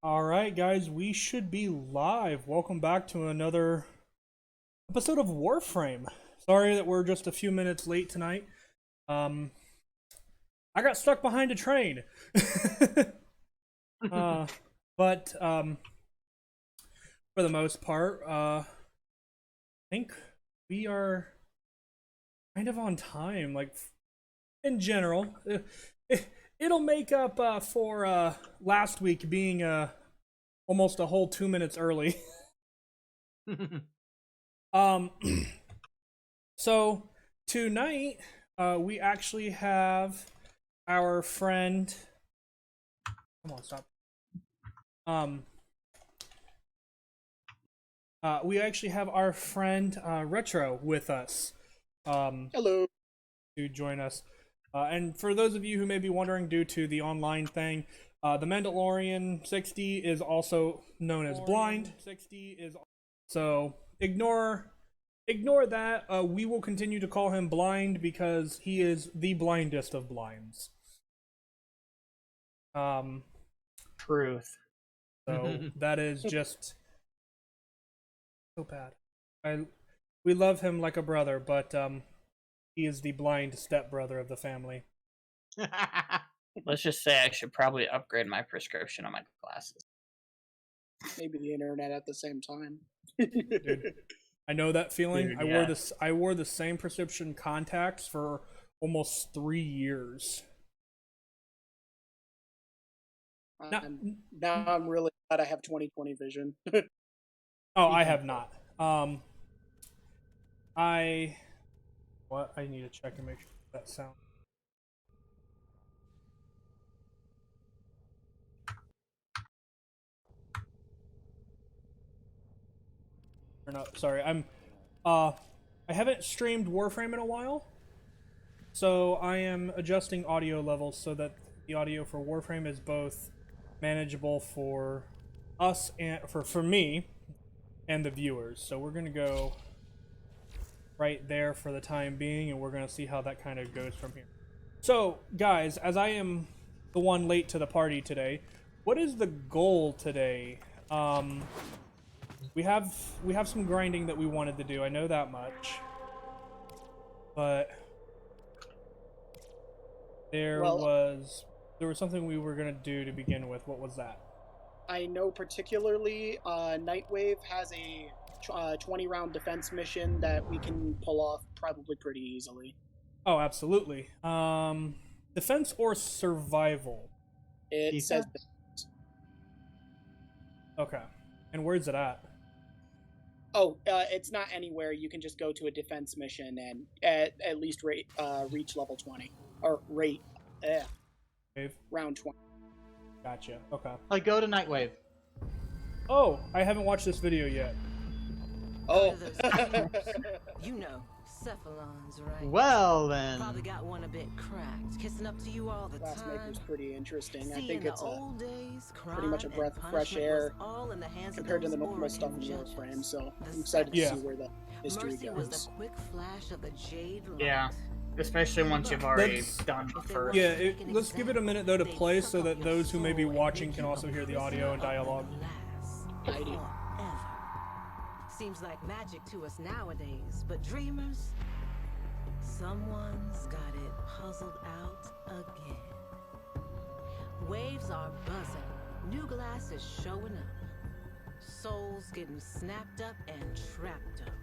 All right, guys, we should be live. Welcome back to another episode of Warframe. Sorry that we're just a few minutes late tonight. Um, I got stuck behind a train. uh, but for the most part, I think we are kind of on time. Like in general, it'll make up for last week being almost a whole 2 minutes early. Um, so tonight, we actually have our friend. Come on, stop. Um, we actually have our friend Retro with us. Hello. To join us. And for those of you who may be wondering, due to the online thing, the Mandalorian 60 is also known as blind. 60 is so ignore that. We will continue to call him blind because he is the blindest of blinds. Truth. So that is just so bad. We love him like a brother, but he is the blind stepbrother of the family. Let's just say I should probably upgrade my prescription on my glasses. Maybe the internet at the same time. Dude, I know that feeling. Dude, I wore the same prescription contacts for almost 3 years. Now I'm really glad I have 20/20 vision. Oh, I have not. I need to check and make sure that sound. Or no, sorry. I haven't streamed Warframe in a while. So I am adjusting audio levels so that the audio for Warframe is both manageable for us and for me and the viewers. So we're gonna go right there for the time being, and we're gonna see how that kind of goes from here. So, guys, as I am the one late to the party today, what is the goal today? We have some grinding that we wanted to do. I know that much, but there was something we were gonna do to begin with. What was that? I know particularly Nightwave has a 20-round defense mission that we can pull off probably pretty easily. Oh, absolutely. Defense or survival? It says Okay. And where's it at? Oh, it's not anywhere. You can just go to a defense mission and at least reach level 20 or round 20. Gotcha. Okay. Like, go to Nightwave. Oh, I haven't watched this video yet. Oh. You know, cephalons, right? Well, then. Probably got one a bit cracked, kissing up to you all the Last time. Maker's pretty interesting. See, I think it's old days, pretty much a breath of fresh air compared to the normal stuff in Warframe, so I'm excited to see where the history Mercy goes. was the quick flash of the jade light. Yeah. Especially once you've already done the first. Yeah, let's give it a minute though to play so that those who may be watching can also hear the audio and dialogue. Forever. Seems like magic to us nowadays, but dreamers, someone's got it puzzled out again. Waves are buzzing, new glass is showing up, souls getting snapped up and trapped up.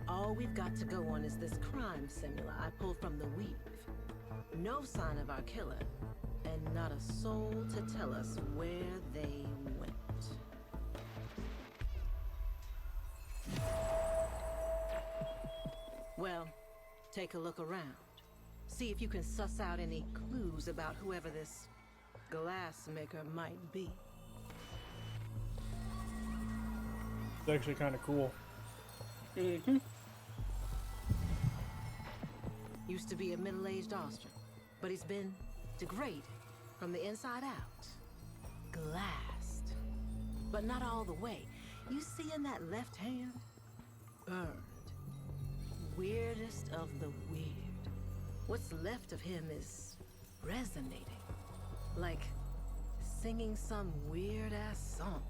All we've got to go on is this crime simula I pulled from the weave. No sign of our killer, and not a soul to tell us where they went. Well, take a look around. See if you can suss out any clues about whoever this glass maker might be. It's actually kind of cool. Mm-hmm. Used to be a middle-aged Austrian, but he's been degraded from the inside out. Glassed. But not all the way. You see in that left hand? Burned. Weirdest of the weird. What's left of him is resonating. Like singing some weird ass song.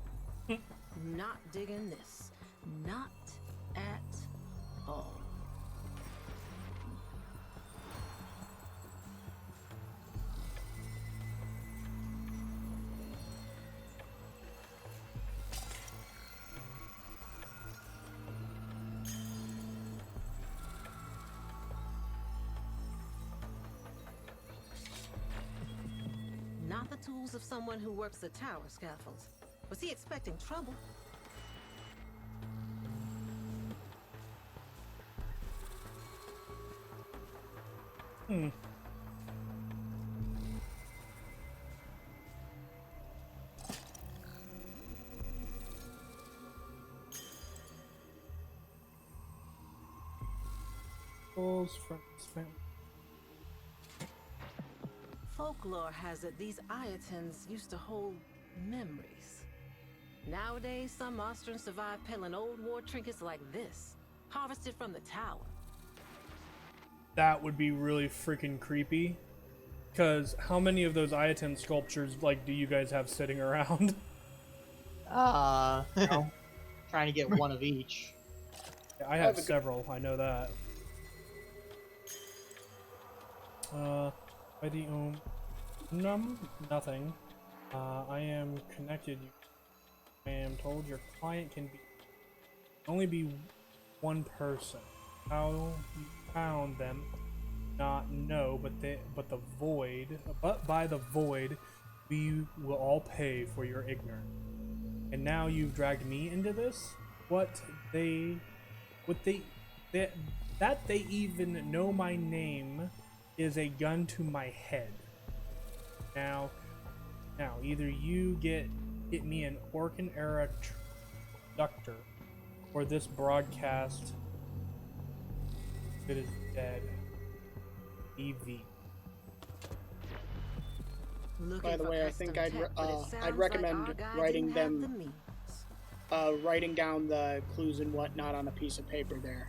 Not digging this. Not at all. Not the tools of someone who works the tower scaffolds. Was he expecting trouble? Friends, family. Folklore has it these Iotans used to hold memories. Nowadays, some Austrians survive peddling old war trinkets like this, harvested from the tower. That would be really freaking creepy. Because how many of those Iotan sculptures, like, do you guys have sitting around? Trying to get one of each. I have several, I know that. By the nothing. I am connected. I am told your client can only be one person. How you found them, not know, but by the void, we will all pay for your ignorance. And now you've dragged me into this? That they even know my name is a gun to my head. Now, either you get me an Orcan era conductor, or this broadcast it is dead. EV. By the way, I think I'd recommend writing them, writing down the clues and whatnot on a piece of paper there.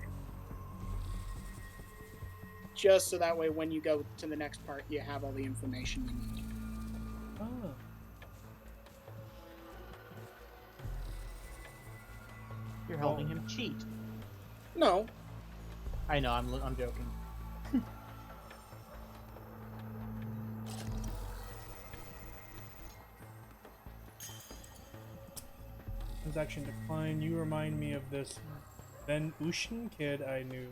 Just so that way when you go to the next part, you have all the information you need. Oh. You're helping him cheat. No. I know, I'm joking. Transaction decline. You remind me of this Ben Ushin kid I knew.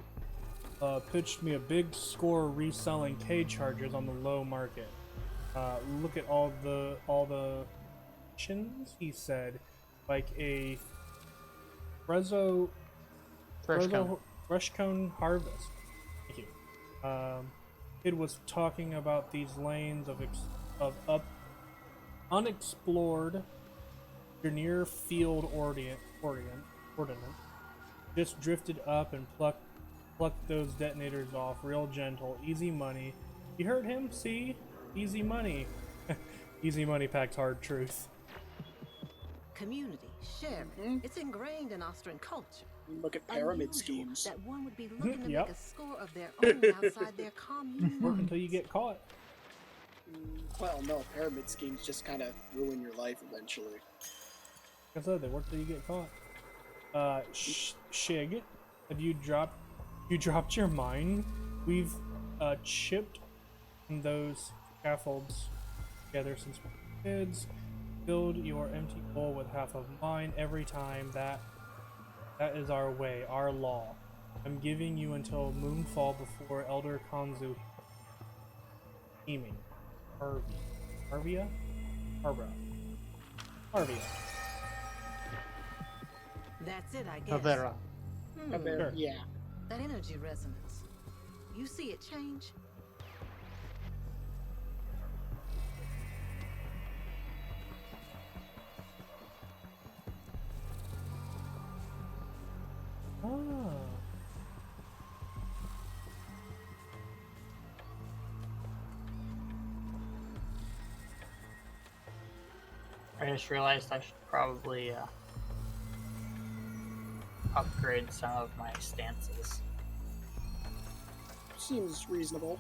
Pitched me a big score reselling K charges on the low market. Look at all the chins, he said, like a fresh cone harvest. Thank you. Kid was talking about these lanes of unexplored near field ordnance. Just drifted up and plucked those detonators off real gentle. Easy money. You heard him? See? Easy money. Easy money packs hard truth. Community, sharing. It's ingrained in Austrian culture. Look at pyramid Unusual schemes. that one would be looking to Yep. make a score of their own outside their commune. Work until you get caught. Well, no, pyramid schemes just kind of ruin your life eventually. Like I said, they work till you get caught. Shig, have you dropped your mine? We've chipped those scaffolds together since we were kids. Filled your empty bowl with half of mine every time. That is our way, our law. I'm giving you until moonfall before Elder Kanzu teaming. Harvia? Harvia. That's it, I guess. Avera. Sure. Yeah. That energy resonance. You see it change? Ah. I just realized I should probably upgrade some of my stances. Seems reasonable.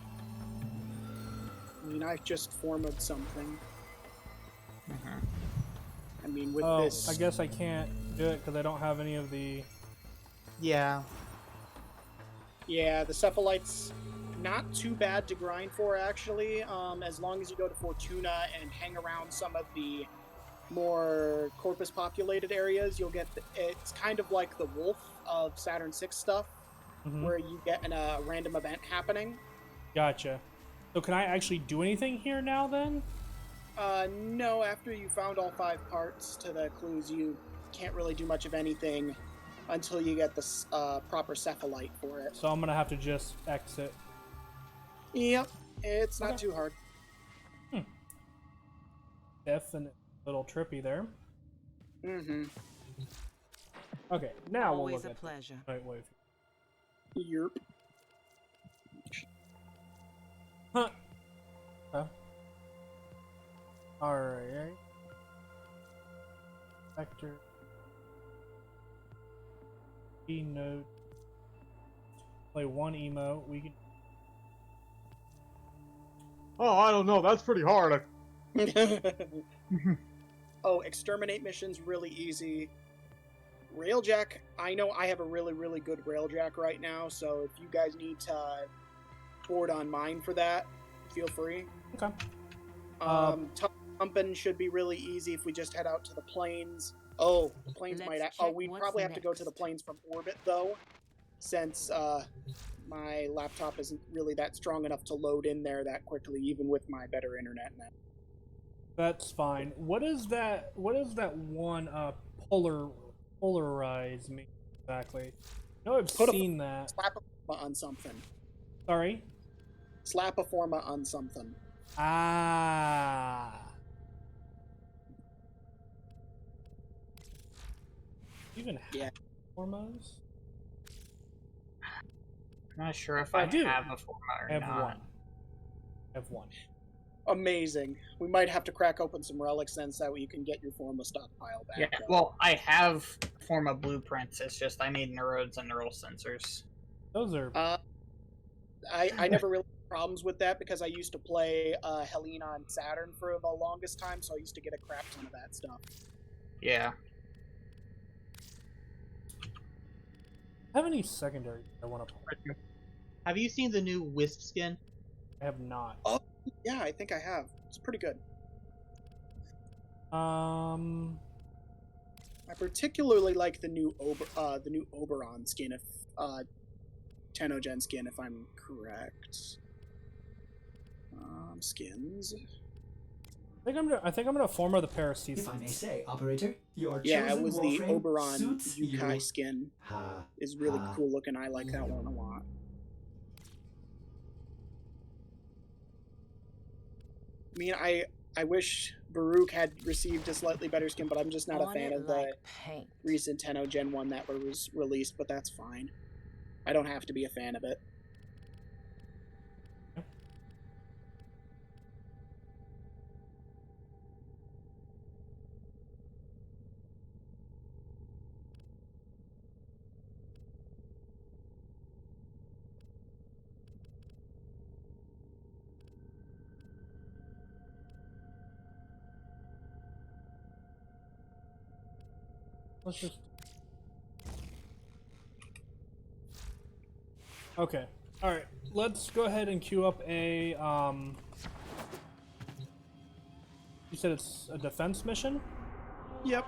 I mean, I just formed something. Mhm. I mean, with Oh, this, I guess I can't do it because I don't have any of the. Yeah. yeah, the Cephalites not too bad to grind for actually. As long as you go to Fortuna and hang around some of the more corpus populated areas, you'll get it's kind of like the wolf of Saturn 6 stuff, Mhm. where you get a random event happening. Gotcha. So can I actually do anything here now then? No, after you found all 5 parts to the clues, you can't really do much of anything until you get the proper Cephalite for it. So I'm gonna have to just exit. Yep, it's not Okay. too hard. Definitely a little trippy there. Mm-hmm. Okay, now we'll Always look a at pleasure. the right wave. Yerp. Huh. Okay. Alright. Vector. Note. Play one emote. We can. Oh, I don't know. That's pretty hard. Oh, exterminate mission's really easy. Railjack, I know I have a really, really good Railjack right now, so if you guys need to board on mine for that, feel free. Okay. Tumpin should be really easy if we just head out to the plains. Oh, the plains Let's might. check Oh, we'd what's probably have to go to the next. plains from orbit though, since my laptop isn't really that strong enough to load in there that quickly, even with my better internet now. That's fine. What is that? What is that one? Polarize mean exactly? I know I've Put a seen that. slap a forma on something. Sorry. Slap a forma on something. Ah. Even Yeah. have formas? I'm not sure if I I do. have a format or I have not. one. I have one. Amazing. We might have to crack open some relics then, so that way you can get your forma stockpile back. Yeah, well, I have forma blueprints. It's just I need neurodes and neural sensors. Those are. I never really had problems with that because I used to play Helene on Saturn for the longest time, so I used to get a crap ton of that stuff. Yeah. Have any secondary I want to play? Have you seen the new Wisp skin? I have not. Oh, yeah, I think I have. It's pretty good. I particularly like the new Oberon skin, if Tenogen skin, if I'm correct. Skins. I think I'm gonna forma the If I Paracesis. may say, operator, your Yeah, it chosen was the Warframe Oberon suits Yukai you. skin. Ha. Is really ha. cool looking. I like that one a lot. I mean, I wish Baruch had received a slightly better skin, but I'm just not a On fan it of the like paint. recent Tenno Gen 1 that was released, but that's fine. I don't have to be a fan of it. Let's just. Okay. All right. Let's go ahead and queue up a. You said it's a defense mission. Yep.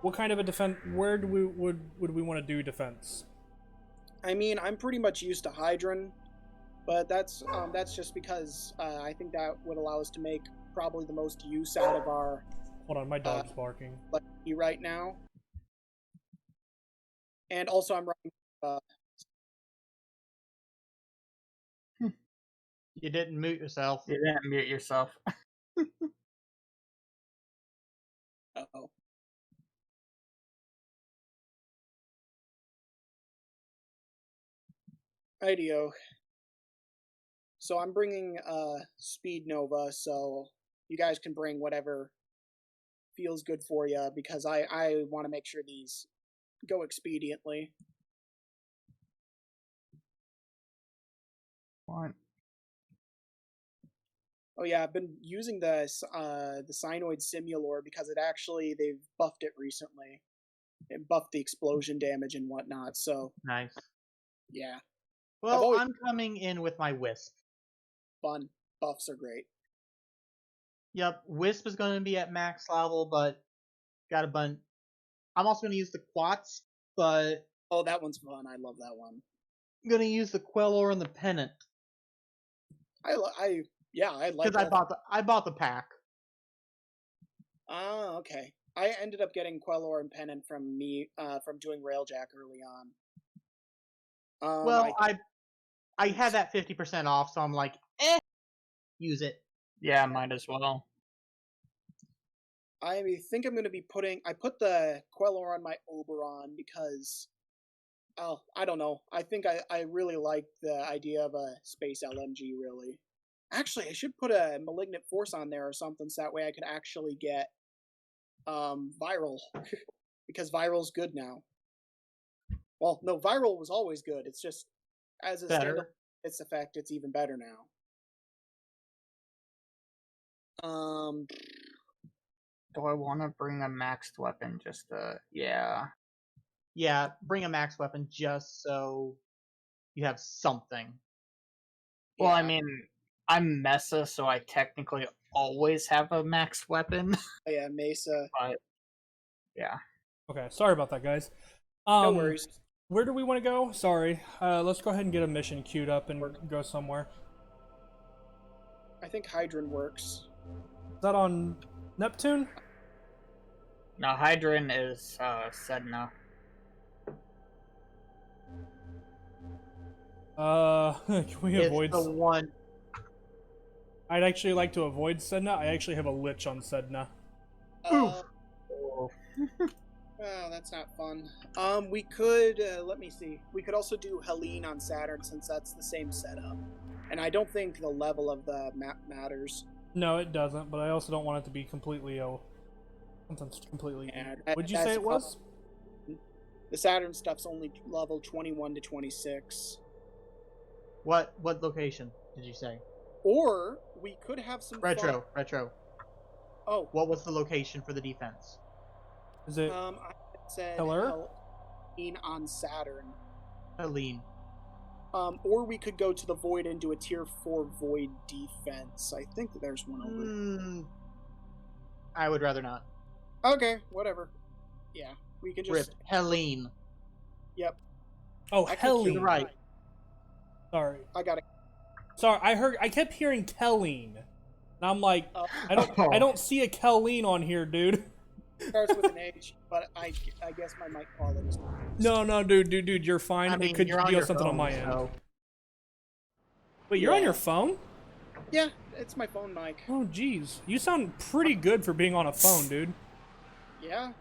What kind of a defense? Where do we would we want to do defense? I mean, I'm pretty much used to Hydron, but that's just because I think that would allow us to make probably the most use out of our Hold on, my dog's barking. lucky right now. And also, I'm running. You didn't mute yourself. You didn't mute yourself. Uh-oh. Ideo. So I'm bringing Speed Nova, so you guys can bring whatever feels good for you, because I want to make sure these go expediently. What? Oh yeah, I've been using the Cyanoid Simulor because they've buffed it recently. It buffed the explosion damage and whatnot. So Nice. yeah, Well, always- I'm coming in with my Wisp. fun buffs are great. Yep, Wisp is going to be at max level, but got a bunch. I'm also going to use the Quats, but Oh, that one's fun. I love that one. I'm going to use the Quellor and the Pennant I like. because I bought the pack. Ah, okay. I ended up getting Quellor and Pennant from doing Railjack early on. Well, I had that 50% off, so I'm like, use it. Yeah, might as well. I think I'm going to be I put the Quellor on my Oberon because, oh, I don't know. I think I really like the idea of a space LMG, really. Actually, I should put a Malignant Force on there or something so that way I could actually get Viral. Because Viral's good now. Well, no, Viral was always good. It's just, as a Better. standalone its effect, it's even better now. Do I want to bring a maxed weapon? Yeah. Yeah, bring a max weapon just so you have something. Well, I Yeah. mean, I'm Mesa, so I technically always have a maxed weapon. Yeah, Mesa. But yeah, Okay, sorry about that, guys. No worries. Where do we want to go? Sorry. Let's go ahead and get a mission queued up and go somewhere. I think Hydron works. Is that on Neptune? no, Hydron is Sedna. Can we It's avoid? the one. I'd actually like to avoid Sedna. I actually have a Lich on Sedna. Oh, that's not fun. We could, let me see. We could also do Helene on Saturn since that's the same setup. And I don't think the level of the map matters. No, it doesn't. But I also don't want it to be completely something's completely. Yeah, Would you that's say it was? The Saturn stuff's only level 21 to 26. What location did you say? Or we could have some fun. Retro. Oh, What was the location for the defense? Is it? I said Hello? Helene on Saturn. Helene. Or we could go to the Void and do a tier 4 Void defense. I think that there's one over. I would rather not. Okay, whatever. Yeah, we can just. Rip. Helene. Yep, Oh, I can Helene. keep- To the right. Sorry. I got it. Sorry. I kept hearing Kelleen. And I'm like, Oh. I don't see a Kelleen on here, dude. Starts with an H, but I guess my mic quality is. No, dude, you're fine. I mean, it could you're on be your something on phone, my end. so- Wait, you're on Yeah. your phone? Yeah, it's my phone mic. Oh, jeez. You sound pretty good for being on a phone, dude. Yeah.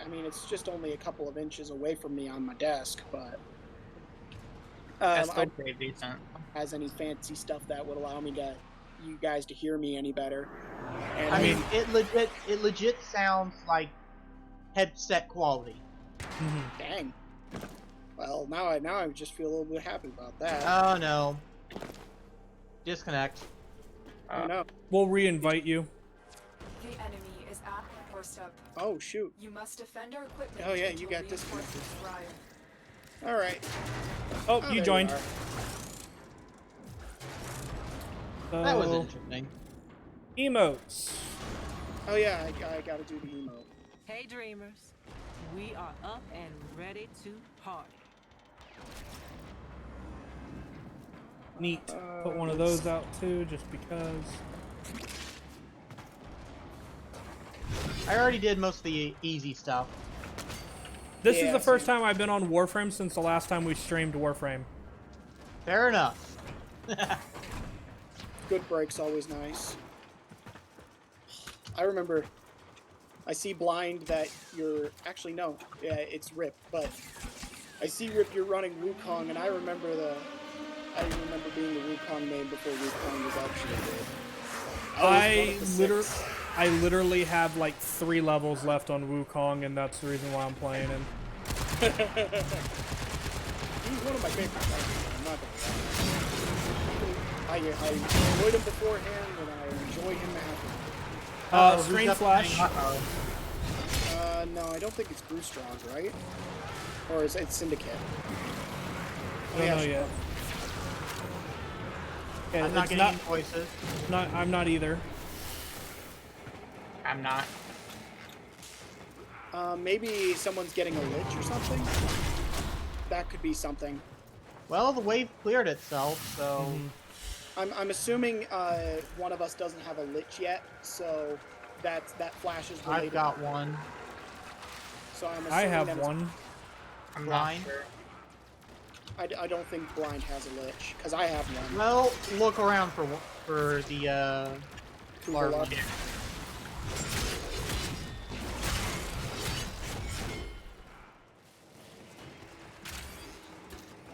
I mean, it's just only a couple of inches away from me on my desk, but That's I still pretty decent. has any fancy stuff that would allow you guys to hear me any better. And I mean, it legit sounds like headset quality. dang. Well, now I just feel a little bit happy about that. Oh no. Disconnect. I know. We'll re-invite you. The enemy is at the doorstep. Oh shoot. You must defend our equipment. Oh, yeah, until you got reinforcements arrive. All right. Oh, Oh, you there joined. are. That was So, interesting. emotes. Oh yeah, I gotta do the emote. Hey, dreamers. We are up and ready to party. Neat. Put one of those out too, just because. I already did most of the easy stuff. This is Yeah, the first same. time I've been on Warframe since the last time we streamed Warframe. Fair enough. Good break's always nice. I remember. I see blind that you're actually no, yeah, it's Rip, but I see Rip you're running Wukong, and I remember being the Wukong name before Wukong was actually good. I literally have like 3 levels left on Wukong, and that's the reason why I'm playing him. He's one of my favorite characters. I'm not gonna lie. I enjoyed him beforehand, and I enjoy him after. who's Strain got the Flash. thing? Uh-oh. No, I don't think it's Bruce Strong, right? Or is it Syndicate? I don't know yet. Yeah, I'm not it's getting any voices. I'm not either. I'm not. Maybe someone's getting a lich or something? That could be something. Well, the wave cleared itself, so... I'm assuming one of us doesn't have a lich yet, so that flash is related. I've got one. So I'm assuming I have that one. I'm Blind? not sure. I don't think Blind has a lich, because I have one. Well, look around for the Larva. larva.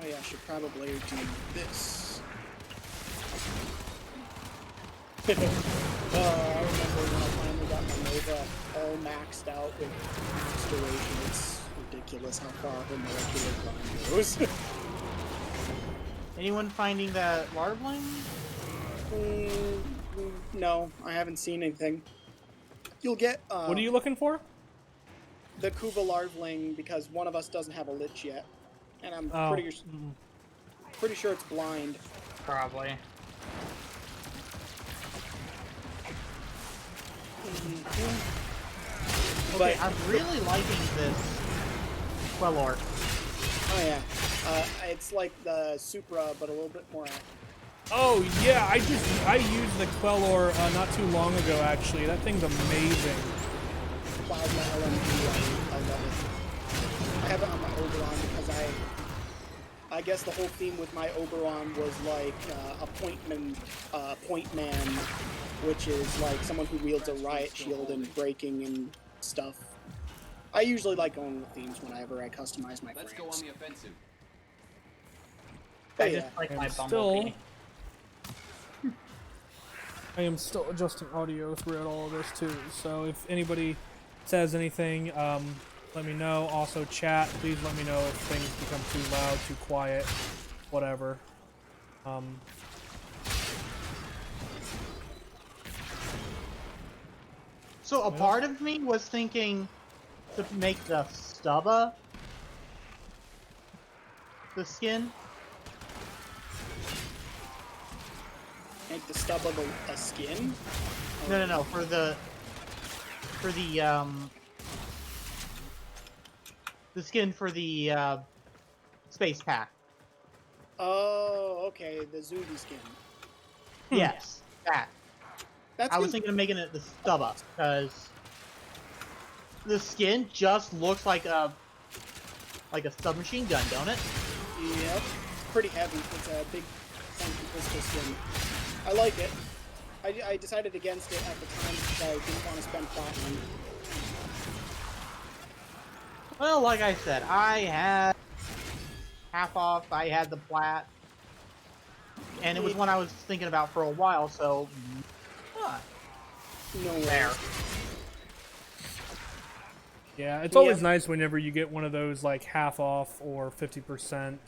Oh yeah, I should probably do this. I remember when I finally got my Nova all maxed out with max duration. It's ridiculous how far her molecular grind goes. Anyone finding that larvaling? No, I haven't seen anything. You'll get What are you looking for? the Kuva larvaling because one of us doesn't have a lich yet, and I'm Oh. pretty sure it's blind. Probably. Okay, I'm really liking this Quellor. Oh yeah, it's like the Supra, but a little bit more active. Oh yeah, I used the Quellor not too long ago actually. That thing's amazing. Plasma LMG, I love it. I have it on my Oberon because I guess the whole theme with my Oberon was like a point man, which is like someone who wields a riot shield and breaking and stuff. I usually like going with themes whenever I customize my frames. Let's go on the offensive. But I yeah, just like I'm my still- Bumblebee. I am still adjusting audio throughout all of this too. So if anybody says anything, let me know. Also chat, please let me know if things become too loud, too quiet, whatever. So a part of me was thinking to make the Stubba the skin. make the stub of a skin. No, for the skin for the space pack. Oh, okay, the Zooty skin. Yes, that. That's I was good. thinking of making it the Stubba because the skin just looks like a submachine gun, don't it? Yep, pretty heavy. It's a big, funky pistol skin. I like it. I decided against it at the time because I didn't want to spend platinum. Well, like I said, I had half off. I had the plat, and it was one I was thinking about for a while. So, No There. worries. Yeah, it's always Yeah. nice whenever you get one of those like half off or 50%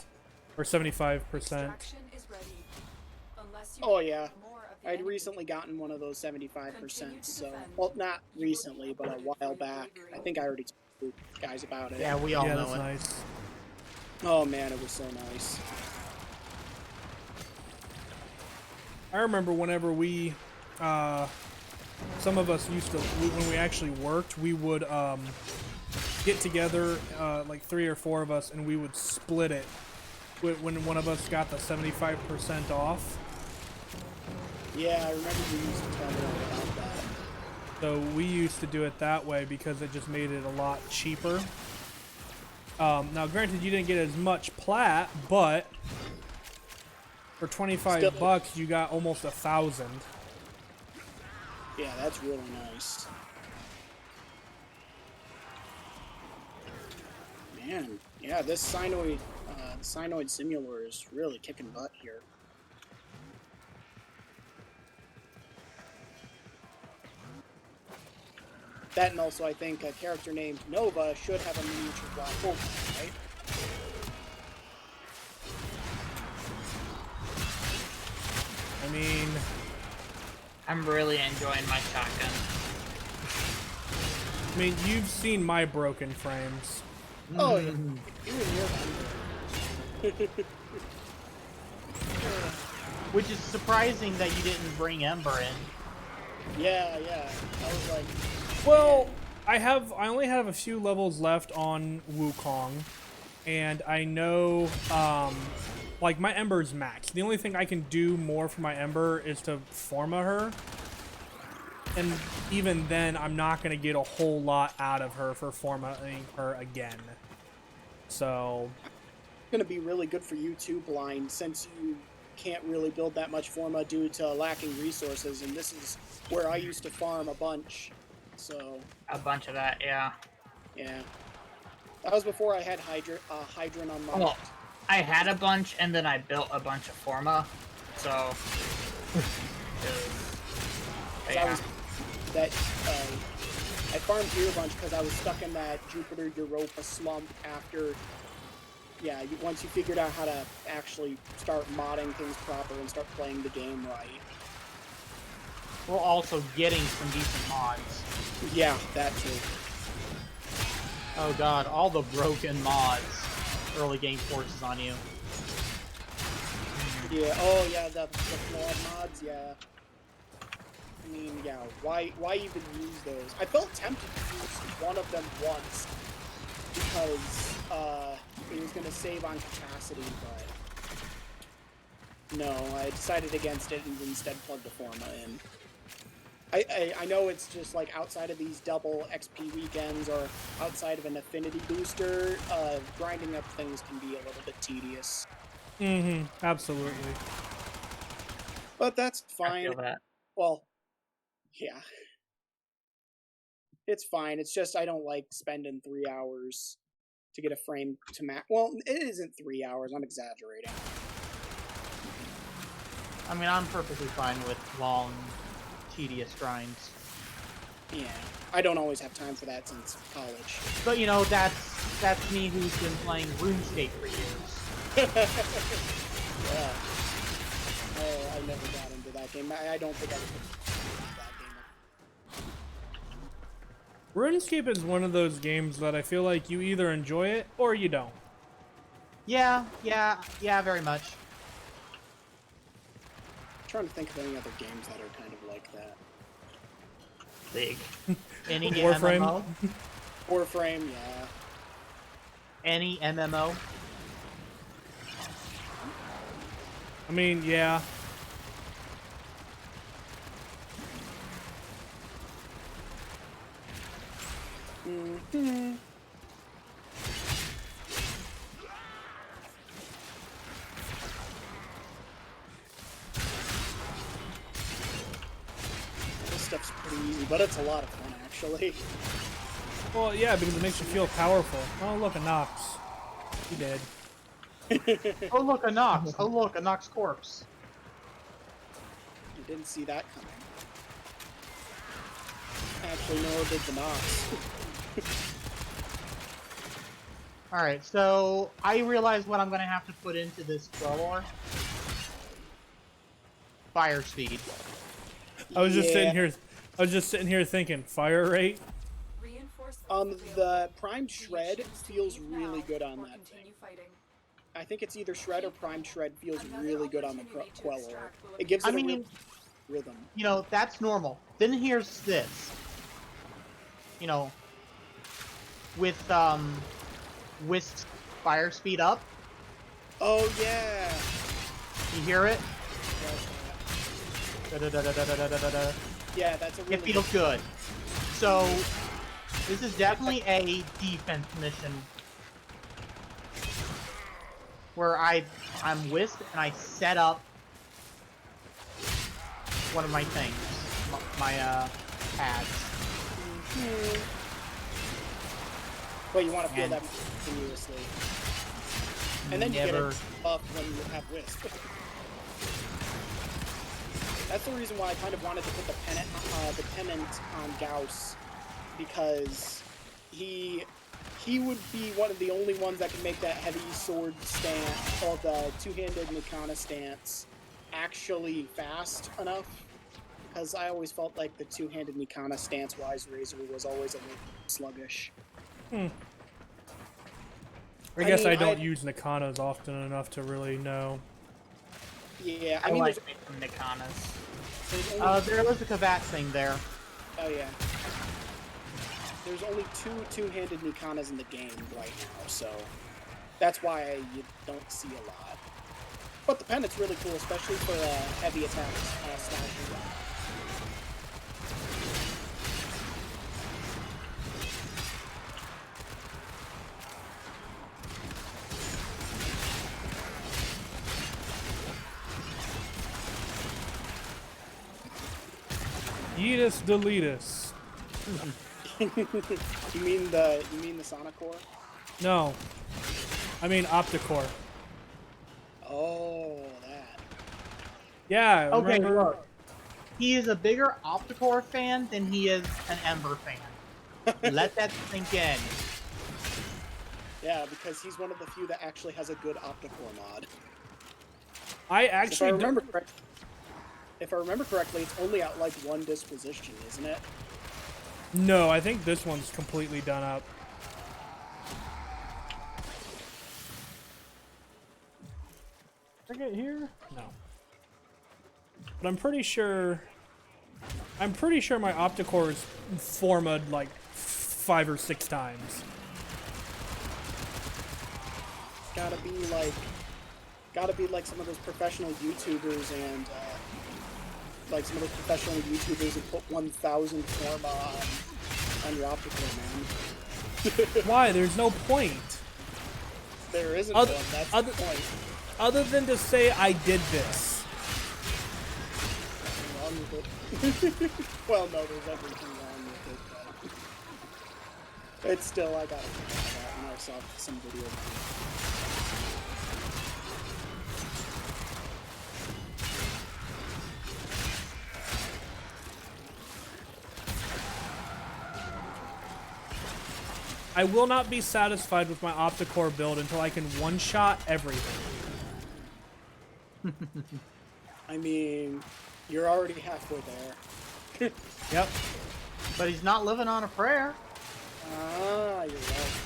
or 75%. Extraction is ready. Unless you Oh can yeah, get more of the I'd enemy. recently gotten one of those 75%. Continue to So, defend. well, not recently, but a while back. I think I already told you guys about it. yeah, we all Yeah, know that's it. nice. Oh man, it was so nice. I remember whenever we, some of us used to, when we actually worked, we would get together, like 3 or 4 of us, and we would split it when one of us got the 75% off. Yeah, I remember you used to tell me all about that. So we used to do it that way because it just made it a lot cheaper. Now, granted, you didn't get as much plat, but for 25 Still- bucks, you got almost 1,000. Yeah, that's really nice. Man, yeah, this Cynoid Simulator is really kicking butt here. That and also I think a character named Nova should have a miniature black hole, right? I mean, I'm really enjoying my shotgun. you've seen my broken frames. Oh, yeah. Mm. You and your Which is surprising that you didn't bring Ember in. Yeah, yeah. I was like, Well, I only have a few levels left on Wukong, and I know, like, my Ember's max. The only thing I can do more for my Ember is to Forma her, and even then, I'm not going to get a whole lot out of her for Formaing her again. So, it's gonna be really good for you too, Blind, since you can't really build that much Forma due to lacking resources, and this is where I used to farm a bunch. So, A bunch of that, yeah. yeah. That was before I had Hydran unlocked. Well, I had a bunch, and then I built a bunch of Forma, so... I farmed here a bunch because I was stuck in that Jupiter Europa slump after, once you figured out how to actually start modding things proper and start playing the game right. We're also getting some decent mods. Yeah, that too. Oh god, all the broken mods. Early game forces on you. Yeah, oh yeah, the flawed mods, yeah. I mean, yeah, why even use those? I felt tempted to use one of them once because it was going to save on capacity, but no, I decided against it and instead plugged the Forma in. I know it's just like outside of these double XP weekends or outside of an affinity booster, grinding up things can be a little bit tedious. mm-hmm, absolutely. But that's I fine. feel that. Well, yeah. It's fine. It's just I don't like spending 3 hours to get a frame to match. Well, it isn't 3 hours. I'm exaggerating. I mean, I'm perfectly fine with long, tedious grinds. Yeah. I don't always have time for that since college. But you know, that's me who's been playing RuneScape for years. Yeah. Oh, I never got into that game. I don't think I was that game. RuneScape is one of those games that I feel like you either enjoy it or you don't. Yeah, very much. I'm trying to think of any other games that are kind of like that. League. Any Warframe? MMO? Warframe, yeah. Any MMO? I mean, yeah. Mm-hmm. This stuff's pretty easy, but it's a lot of fun, actually. Well, yeah, because it makes you feel powerful. Oh, look, a Nox. He did. Oh look, a Nox! Oh look, a Nox corpse. You didn't see that coming. Actually, nor did the Nox. Alright, so I realize what I'm gonna have to put into this Quelor. Fire speed. I was just sitting here thinking, fire rate? The Prime Shred feels really good on that thing. I think it's either Shred or Prime Shred feels really good on the Queller. It gives it a real rhythm. You know, that's normal. Then here's this. You know, with Whisk's fire speed up. Oh yeah. You hear it? Yeah, that's a really It feels good. So this is definitely a defense mission where I'm Whisk and I set up one of my things, my pads. Well, you want to feel that continuously, and then you get it buff when you have Whisk. That's the reason why I kind of wanted to put the pennant on Gauss, because he would be one of the only ones that can make that heavy sword stance, or the two-handed Nikana stance, actually fast enough. Because I always felt like the two-handed Nikana stance-wise Razor was always a little sluggish. I guess mean, I don't use Nikanas often enough to really know. Yeah, I I mean, like me some Nikanas. there's only, There was a Kavat thing there. oh yeah. There's only two-handed Nikanas in the game right now, so that's why you don't see a lot. But the pendant's really cool, especially for heavy attacks, slashing. Yeetus deletus. You mean the Sonicore? No. I mean Opticore. Oh, that. Yeah, Okay, remember... look. He is a bigger Opticore fan than he is an Ember fan. Let that sink in. Yeah, because he's one of the few that actually has a good Opticore mod. I If actually... if I remember correctly, it's only at like one disposition, isn't it? No, I think this one's completely done up. Did I get here? No. But I'm pretty sure my Opticore is formed like 5 or 6 times. Gotta be like some of those professional YouTubers and like some of those professional YouTubers who put 1,000 forma on your Opticore, man. Why? There's no point. There isn't Other- one. That's other- the point. Other than to say I did this. Nothing wrong with it. Well, no, there's everything wrong with it, but it's still, I gotta think about that when I saw some video. I will not be satisfied with my Opticore build until I can one-shot everything. I mean, you're already halfway there. Yep. But he's not living on a prayer. Ah, you're right.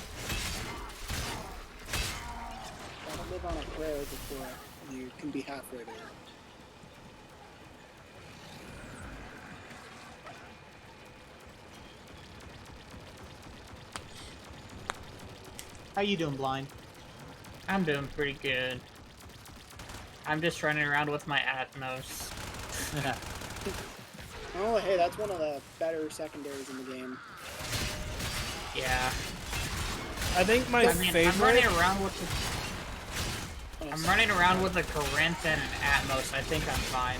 Gotta live on a prayer before you can be halfway there. How you doing, Blind? I'm doing pretty good. I'm just running around with my Atmos. Oh, hey, that's one of the better secondaries in the game. Yeah. I think my favorite... I'm running around with the... I'm running around with a Corinth and an Atmos. I think I'm fine.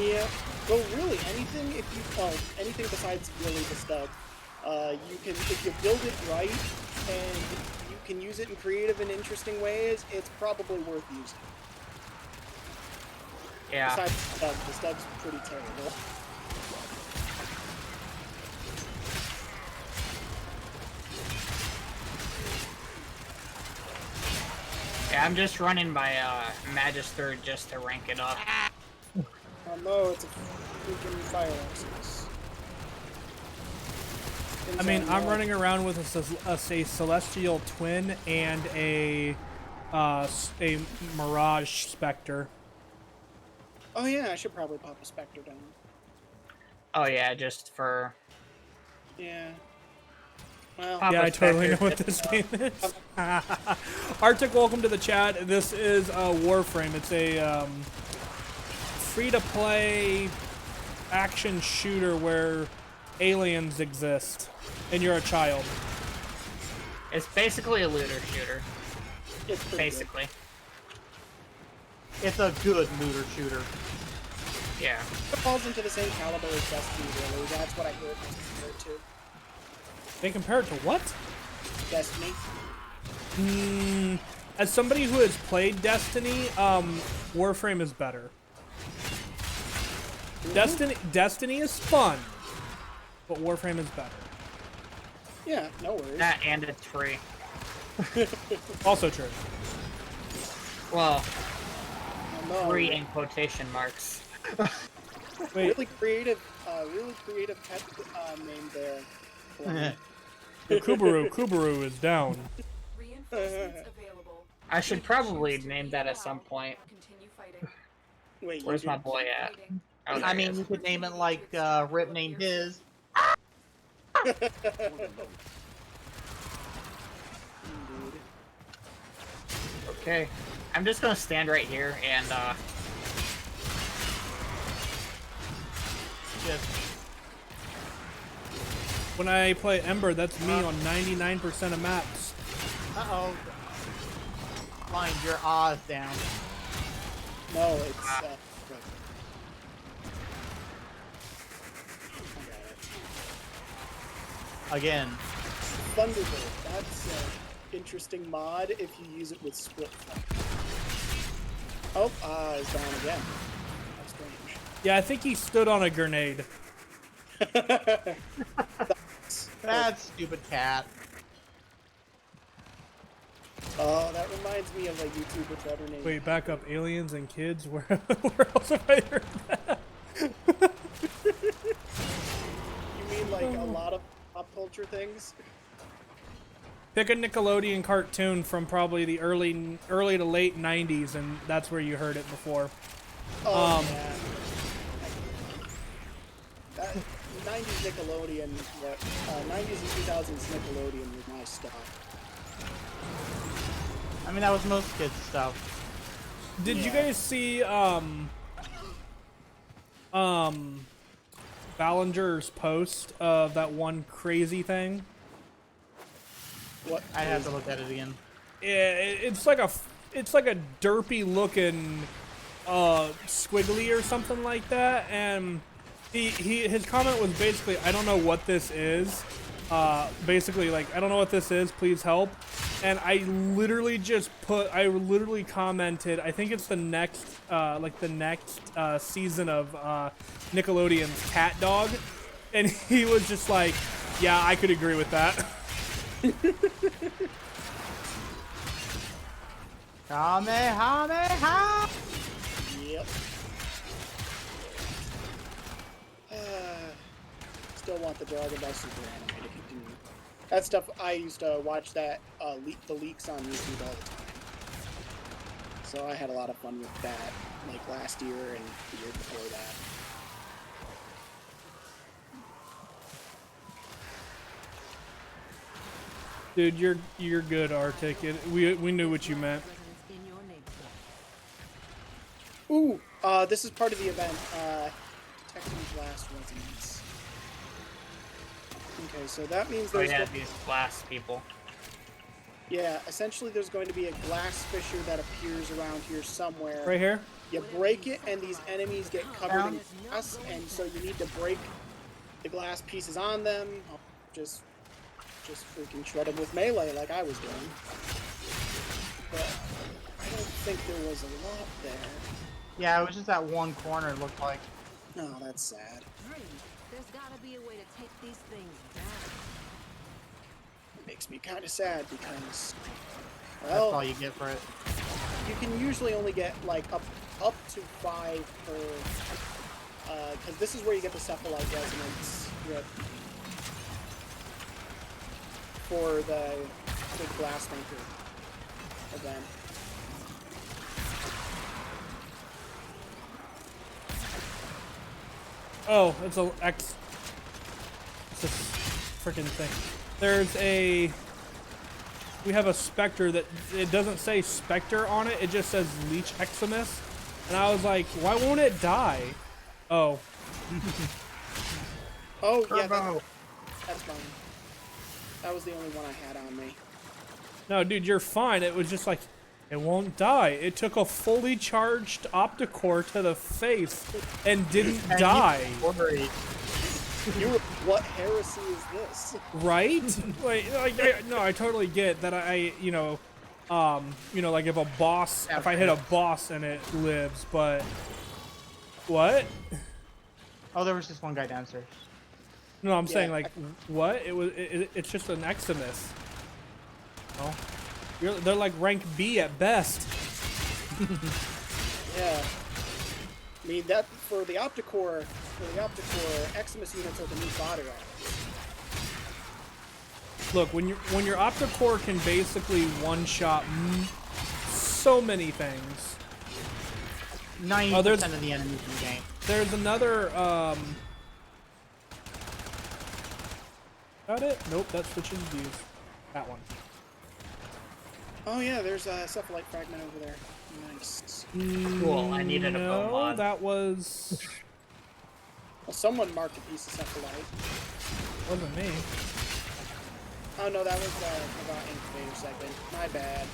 Yeah. Well, really, anything anything besides really the stud, you can, if you build it right and you can use it in creative and interesting ways, it's probably worth using. Yeah. Besides the stud's pretty terrible. Yeah, I'm just running my Magister just to rank it up. Oh no, it's a freaking fire axis. I mean, I'm running around with a Celestial Twin and a Mirage Spectre. Oh yeah, I should probably pop a Spectre down. Oh yeah, just for... Yeah. Well, Pop Yeah, a I totally know Spectre. what this game is. Arctic, welcome to the chat. This is Warframe. It's a free-to-play action shooter where aliens exist, and you're a child. It's basically a looter shooter. it's pretty Basically. It's a good looter shooter. Yeah. good. It falls into the same caliber as Destiny, really. That's what I heard it was compared to. They compare it to what? Destiny. As somebody who has played Destiny, Warframe is better. Destiny is fun, but Warframe is better. Yeah, no worries. That and it's free. Also true. Well, No, free in quotation marks. Wait, really creative pet name there. Kubaru is down. Reinforcements available. I should probably name that at some point. Continue fighting. Wait, you Where's my did- boy at? Fighting. Oh, there I he mean, is. you could name it like Rip named his. Dude. Okay. I'm just gonna stand right here and Just When I play Ember, that's me on 99% of maps. uh-oh. Find your Oz down. No, it's right. I got it. Again. Thunderbolt. That's an interesting mod if you use it with split fire. Oh, it's down again. That's strange. Yeah, I think he stood on a grenade. That stupid cat. Oh, that reminds me of a YouTuber Trevor named. Wait, back up. Aliens and kids? Where else have I heard that? You mean like a lot of pop culture things? Pick a Nickelodeon cartoon from probably the early to late 90s, and that's where you heard it before. Oh, yeah. That 90s Nickelodeon, 90s and 2000s Nickelodeon was my stuff. I mean, that was most kids' stuff. Did you Yeah. guys see Ballinger's post of that one crazy thing? What? I have to look at it again. It's like a derpy looking squiggly or something like that, and his comment was basically, I don't know what this is. Basically, like, I don't know what this is, please help. And I literally commented, I think it's the next season of Nickelodeon's Cat Dog, and he was just like, yeah, I could agree with that. Kamehameha! Yep. Still want the Dragon Ball Super anime to continue. That stuff, I used to watch that, the leaks on YouTube all the time. So I had a lot of fun with that, like last year and the year before that. Dude, you're good, Arctic. We knew what you meant. Residents in your neighborhood. Ooh, this is part of the event, detecting glass resonance. Okay, so that means oh there's yeah, these glass people. yeah, essentially there's going to be a glass fissure that appears around here somewhere. Right here? You break it, and these enemies get covered in glass, and so you need to break the glass pieces on them. Just freaking shred them with melee like I was doing. But I don't think there was a lot there. Yeah, it was just that one corner, it looked like. No, that's sad. Dream, there's gotta be a way to take these things down. It makes me kind of sad because, That's all well, you get for it. you can usually only get like up to 5 per, because this is where you get the cephalite resonance rip for the big glass maker event. Oh, it's a X. It's a freaking thing. We have a Spectre that it doesn't say Spectre on it. It just says Leech Eximus, and I was like, why won't it die? Oh, Oh yeah, Turbo. that's fine. That was the only one I had on me. no, dude, you're fine. It was just like, it won't die. It took a fully charged Opticore to the face and didn't die. Worried. What heresy is this? Right? No, I totally get that. Like if a boss, if I hit a boss and it lives, but what? Oh, there was just one guy downstairs. No, I'm saying Yeah, like what? It's just an Eximus. Oh, they're like rank B at best. Yeah. I mean that for the Opticore Eximus units are the new fodder items. Look, when your Opticore can basically one-shot so many things. 90% of the enemies in the game. There's another, Got it? Nope, that switches views. That one. Oh yeah, there's a cephalite fragment over there. Nice. Cool, I needed a bow No, mod. that was... Well, someone marked a piece of cephalite. wasn't me. Oh no, that was the incubator segment. My bad.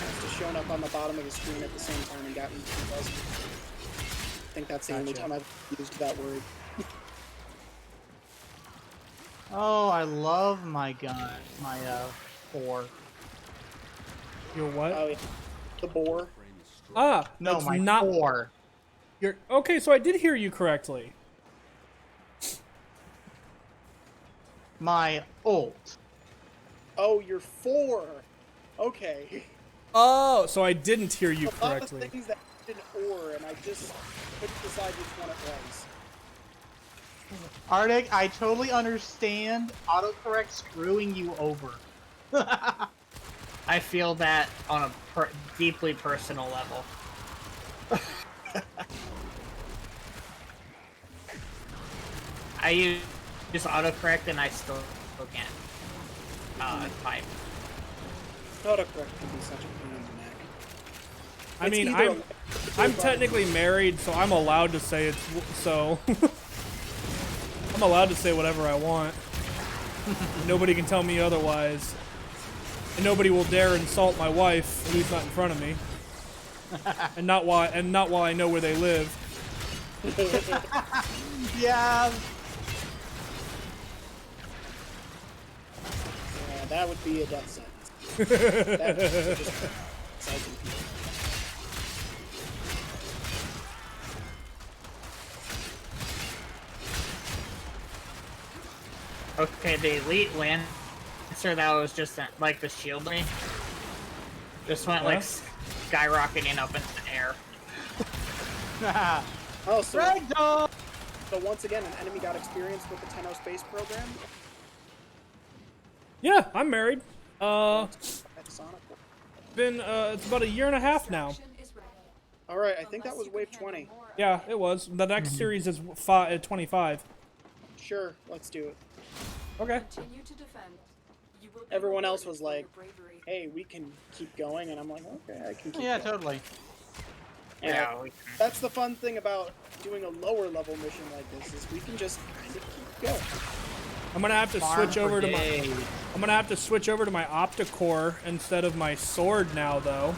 It's just showing up on the bottom of the screen at the same time and got me confused. I think that's the only Gotcha. time I've used that word. Oh, I love my gun. My 4. Your what? Oh yeah, the boar. Ah, No, that's my not 4. your. Okay, so I did hear you correctly. My ult. Oh, you're 4. Okay. Oh, so I didn't hear you A lot of correctly. things that did an or, and I just couldn't decide which one it was. Arctic, I totally understand autocorrect screwing you over. I feel that on a deeply personal level. I use autocorrect and I still can't type. Autocorrect can be such a pain in the neck. I It's mean, either I'm technically married, so I'm allowed to say it's so. I'm allowed to say whatever I want. Nobody can tell me otherwise. And nobody will dare insult my wife, at least not in front of me. and not while I know where they live. Yeah. Yeah, that would be a death sentence. That would just exciting people. Okay, the elite lancer that was just like the shield me just went like skyrocketing up in the air. Oh, so, Ragdoll! so once again, an enemy got experience with the Tenno space program. Yeah, I'm married. That's Sonic. It's about a year and a half now. Action is ready. All right, I think that was wave 20. Yeah, it was. The next series is 25. Sure, let's do it. Okay. Continue to defend. You will be Everyone else rewarded was for like, your bravery. hey, we can keep going, and I'm like, okay, I can keep Yeah, going. totally. Yeah, we that's the fun thing about doing a lower level mission like this is we can just kind of keep going. I'm gonna have to switch over to my. Brigade. I'm gonna have to switch over to my Opticore instead of my sword now, though.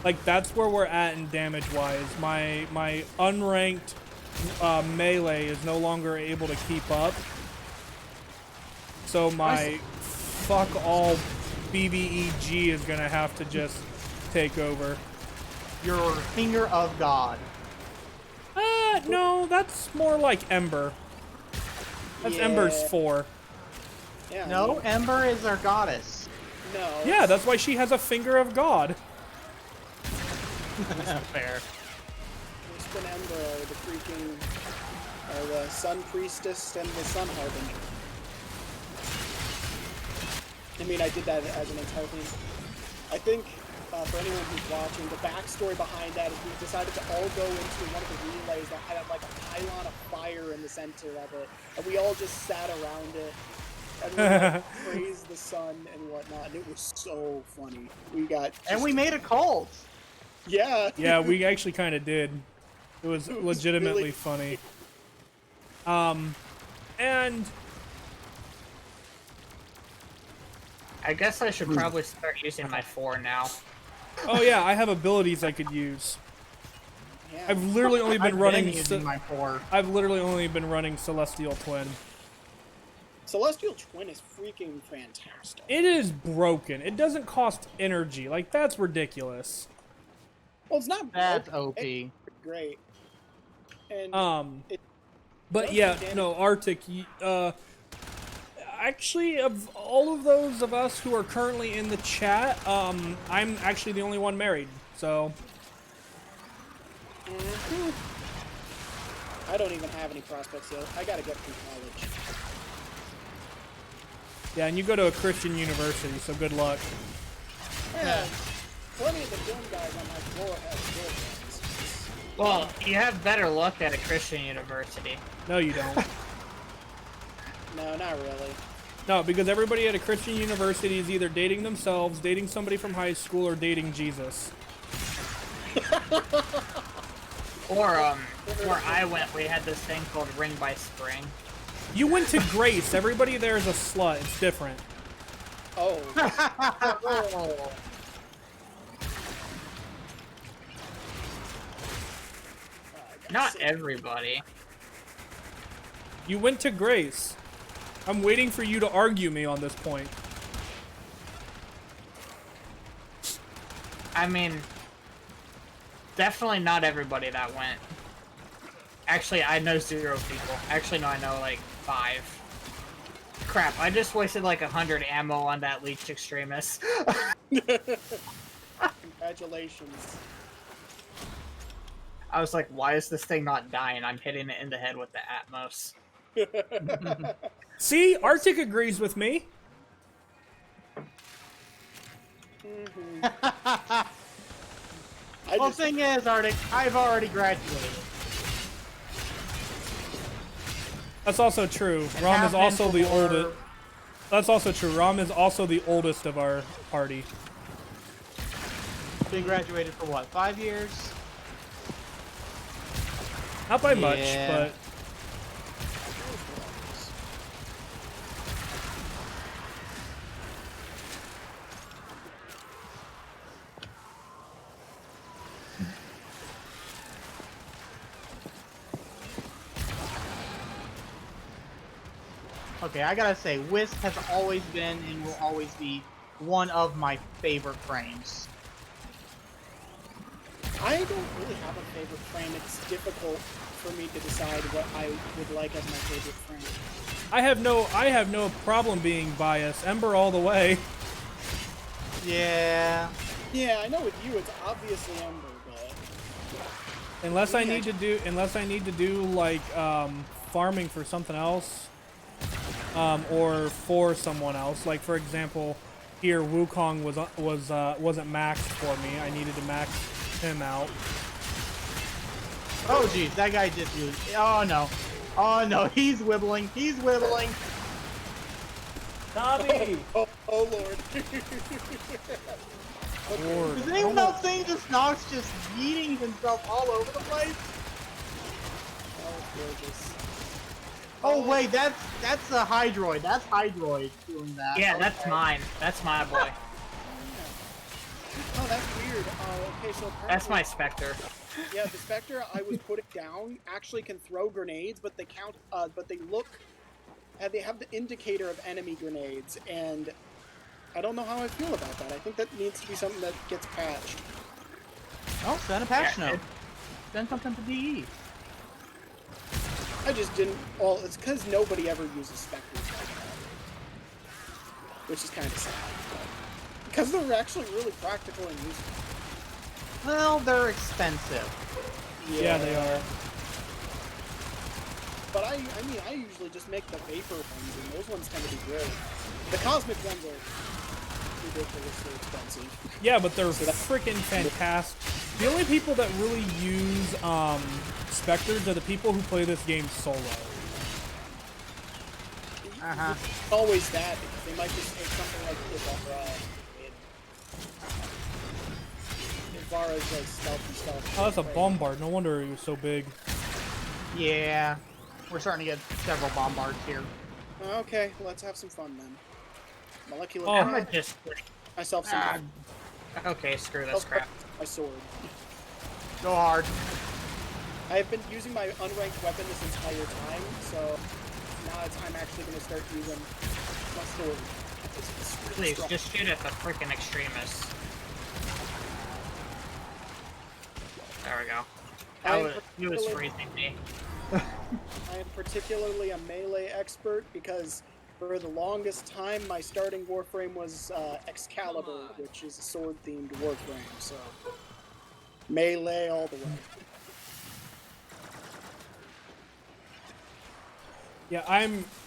Like that's where we're at in damage wise. My unranked melee is no longer able to keep up. So my fuck all BBEG is gonna have to just take over. Your finger of God. No, that's more like Ember. That's Yeah. Ember's 4. Yeah. No, Ember is our goddess. No. Yeah, that's why she has a finger of God. Fair. Spin Ember are the freaking the Sun Priestess and the Sun Harbinger. I mean, I did that as an entire thing. I think for anyone who's watching, the backstory behind that is we decided to all go into one of the relays that had like a pylon of fire in the center of it, and we all just sat around it and we like, praised the sun and whatnot, and it was so funny. We got And we made a cult. yeah. Yeah, we actually kind of did. It was It was legitimately really- funny. And I guess I should probably start using my 4 now. oh yeah, I have abilities I could use. Yeah. I've literally only been I've running. been using my 4. I've literally only been running Celestial Twin. Celestial Twin is freaking fantastic. It is broken. It doesn't cost energy. Like that's ridiculous. Well, it's not That's broken. OP. It's great. And But does yeah, do damage. no, Arctic. Actually, of all of those of us who are currently in the chat, I'm actually the only one married. So I don't even have any prospects yet. I gotta get through college. yeah, and you go to a Christian university, so good luck. Yeah, plenty of the film guys on my floor have girlfriends. Well, you have better luck at a Christian university. No, you don't. No, not really. No, because everybody at a Christian university is either dating themselves, dating somebody from high school, or dating Jesus. Or, where I went, we had this thing called Ring by Spring. You went to Grace. Everybody there is a slut. It's different. Oh. Not everybody. You went to Grace. I'm waiting for you to argue me on this point. I mean, definitely not everybody that went. Actually, I know 0 people. Actually, no, I know like 5. Crap, I just wasted like 100 ammo on that leech extremist. Congratulations. I was like, why is this thing not dying? I'm hitting it in the head with the Atmos. See, Arctic agrees with me. Well, thing is, Arctic, I've already graduated. That's also true. And Rom have is been also the for- oldest. That's also true. Rom is also the oldest of our party. Been graduated for what, 5 years? Not by much, Yeah. but Okay, I gotta say, Wisp has always been and will always be one of my favorite frames. I don't really have a favorite frame. It's difficult for me to decide what I would like as my favorite frame. I have no problem being biased. Ember all the way. Yeah. Yeah, I know with you it's obviously Ember, but Unless I need to do like farming for something else, or for someone else. Like for example, here Wukong wasn't maxed for me. I needed to max him out. Oh geez, that guy just used. Oh no. Oh no, he's wibbling. He's wibbling. Dobby! oh lord. Lord. Does anyone else think this Nox just yeeting himself all over the place? Oh, gorgeous. Oh wait, that's a Hydroid. That's Hydroid doing that. Yeah, that's mine. That's my boy. Oh, that's weird. Okay, so apparently, That's my Spectre. yeah, the Spectre I was putting down actually can throw grenades, but they count. But they look. They have the indicator of enemy grenades, and I don't know how I feel about that. I think that needs to be something that gets patched. Oh, send a patch Yeah, note. Send something to DE. I just didn't. Well, it's because nobody ever uses Spectres like that, which is kind of sad. Because they're actually really practical and useful. Well, they're expensive. Yeah, they are. But I mean, I usually just make the vapor ones, and those ones tend to be great. The cosmic ones are ridiculously expensive. Yeah, but they're So that- freaking fantastic. The only people that really use Spectres are the people who play this game solo. Uh-huh. It's always that, because they might just take something like Ivara, and Ivara's like stealthy. Oh, that's a bombard. No wonder he was so big. Yeah. We're starting to get several bombards here. Okay, let's have some fun then. Molecular. Oh. I'm gonna just. Myself some. Okay, screw this crap. My sword. Go hard. I've been using my unranked weapon this entire time, so now I'm actually going to start using my sword. It's really Please, strong. just shoot at the freaking extremists. There we go. He was freezing me. I am particularly a melee expert because For the longest time, my starting Warframe was Excalibur, which is a sword-themed Warframe, so melee all the way. Yeah,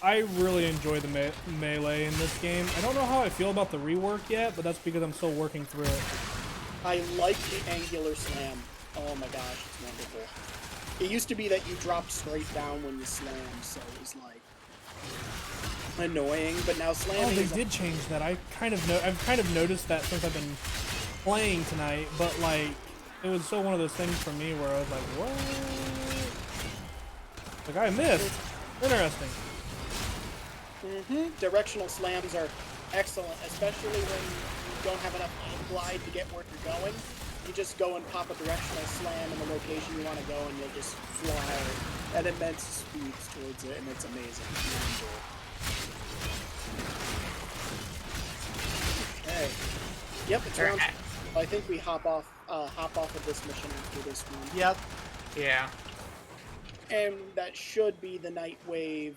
I really enjoy the melee in this game. I don't know how I feel about the rework yet, but that's because I'm still working through it. I like the angular slam. Oh my gosh, it's wonderful. It used to be that you dropped straight down when you slammed, so it was like annoying. But now slamming. Oh, they is did change that. I've kind of noticed that since I've been playing tonight. But like, it was still one of those things for me where I was like, what? Like I missed. Interesting. Directional slams are excellent, especially when you don't have enough aim glide to get where you're going. You just go and pop a directional slam in the location you want to go, and you'll just fly at immense speeds towards it, and it's amazing. Okay. Yep, it's round. I think we hop off of this mission after this one. Yep. Yeah. And that should be the Nightwave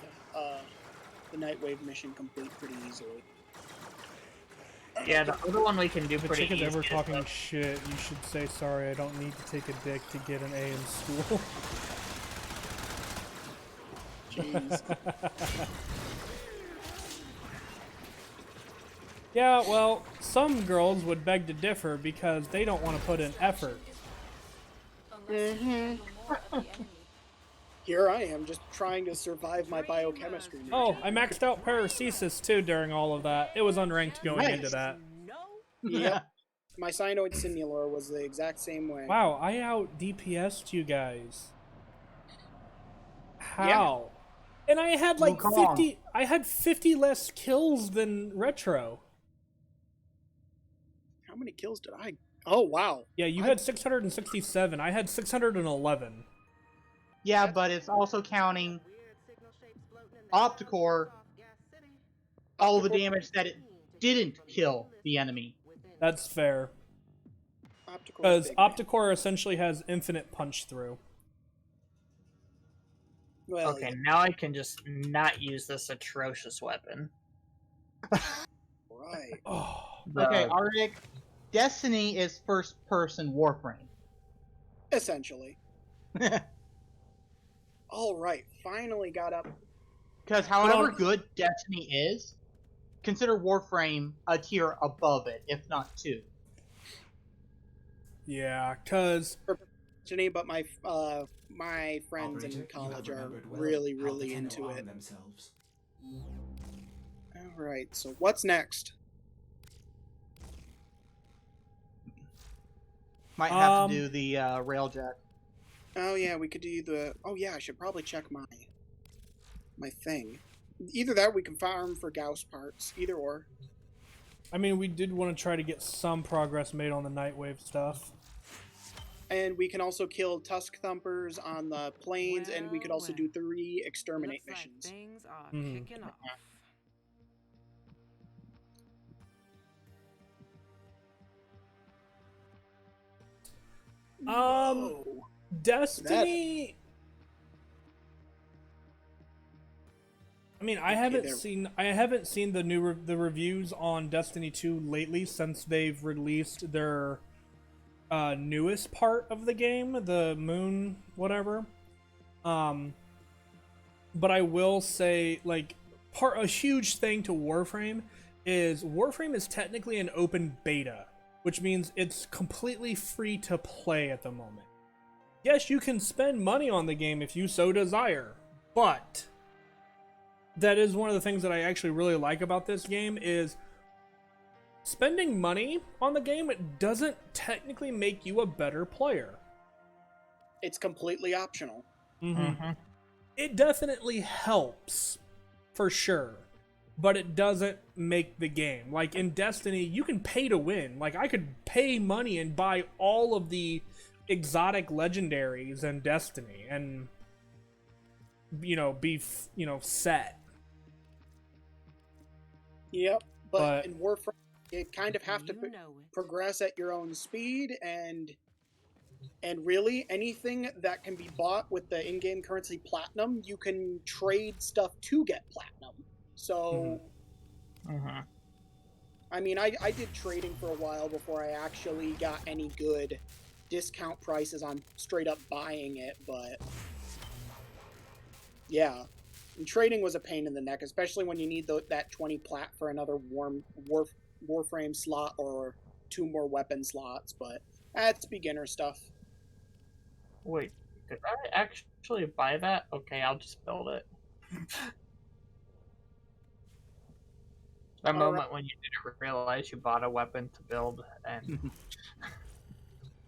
mission complete pretty easily. Yeah, the other one we can do If a pretty chick is easy. ever talking shit, you should say, sorry, I don't need to take a dick to get an A in school. Jeez. Yeah, well, some girls would beg to differ because they don't want to put in effort. Here I am, just trying to survive my biochemistry. Oh, I maxed out paracesis too during all of that. It was unranked going Nice. into that. Yep. My cyanoid simulor was the exact same way. Wow, I out DPS'd you guys. How? And I had like Wukong. 50. I had 50 less kills than Retro. How many kills did I? Oh wow. Yeah, you had 667. I had 611. Yeah, but it's also counting Opticore, all the damage that it didn't kill the enemy. That's fair. Optical. Because Opticore essentially has infinite punch through. Well, Okay, now I can just not use this atrocious weapon. right. Oh, Okay, Arctic, Destiny is first-person Warframe. Essentially. All right. Finally got up. Because however good Destiny is, consider Warframe a tier above it, if not two. yeah, because Destiny, but my my friends in Operator, you have college are remembered well really, how the really Tenno into arm it. themselves. All right. So what's next? Might have to do the railjet. Oh yeah, we could do the. Oh yeah, I should probably check my thing. Either that, or we can farm for Gauss parts. Either or. I mean, we did want to try to get some progress made on the Nightwave stuff. And we can also kill Tusk Thumpers on the plains, and we could also do 3 exterminate missions. Things are Mhm. kicking off. Whoa. Destiny. I mean, I haven't there- seen the the reviews on Destiny 2 lately since they've released their newest part of the game, the moon whatever. But I will say, like, a huge thing to Warframe is technically an open beta, which means it's completely free to play at the moment. Yes, you can spend money on the game if you so desire, but that is one of the things that I actually really like about this game is spending money on the game. It doesn't technically make you a better player. It's completely optional. It definitely helps, for sure, but it doesn't make the game. Like in Destiny, you can pay to win. Like I could pay money and buy all of the exotic legendaries in Destiny and, be set. Yep. But But- in Warframe, you kind of have to You know it. progress at your own speed, and really anything that can be bought with the in-game currency platinum, you can trade stuff to get platinum. So, Mm-hmm. I mean, I did trading for a while before I actually got any good discount prices on straight up buying it, but yeah. And trading was a pain in the neck, especially when you need that 20 plat for another Warframe slot or 2 more weapon slots, but that's beginner stuff. Wait, did I actually buy that? Okay, I'll just build it. That All right. moment when you didn't realize you bought a weapon to build and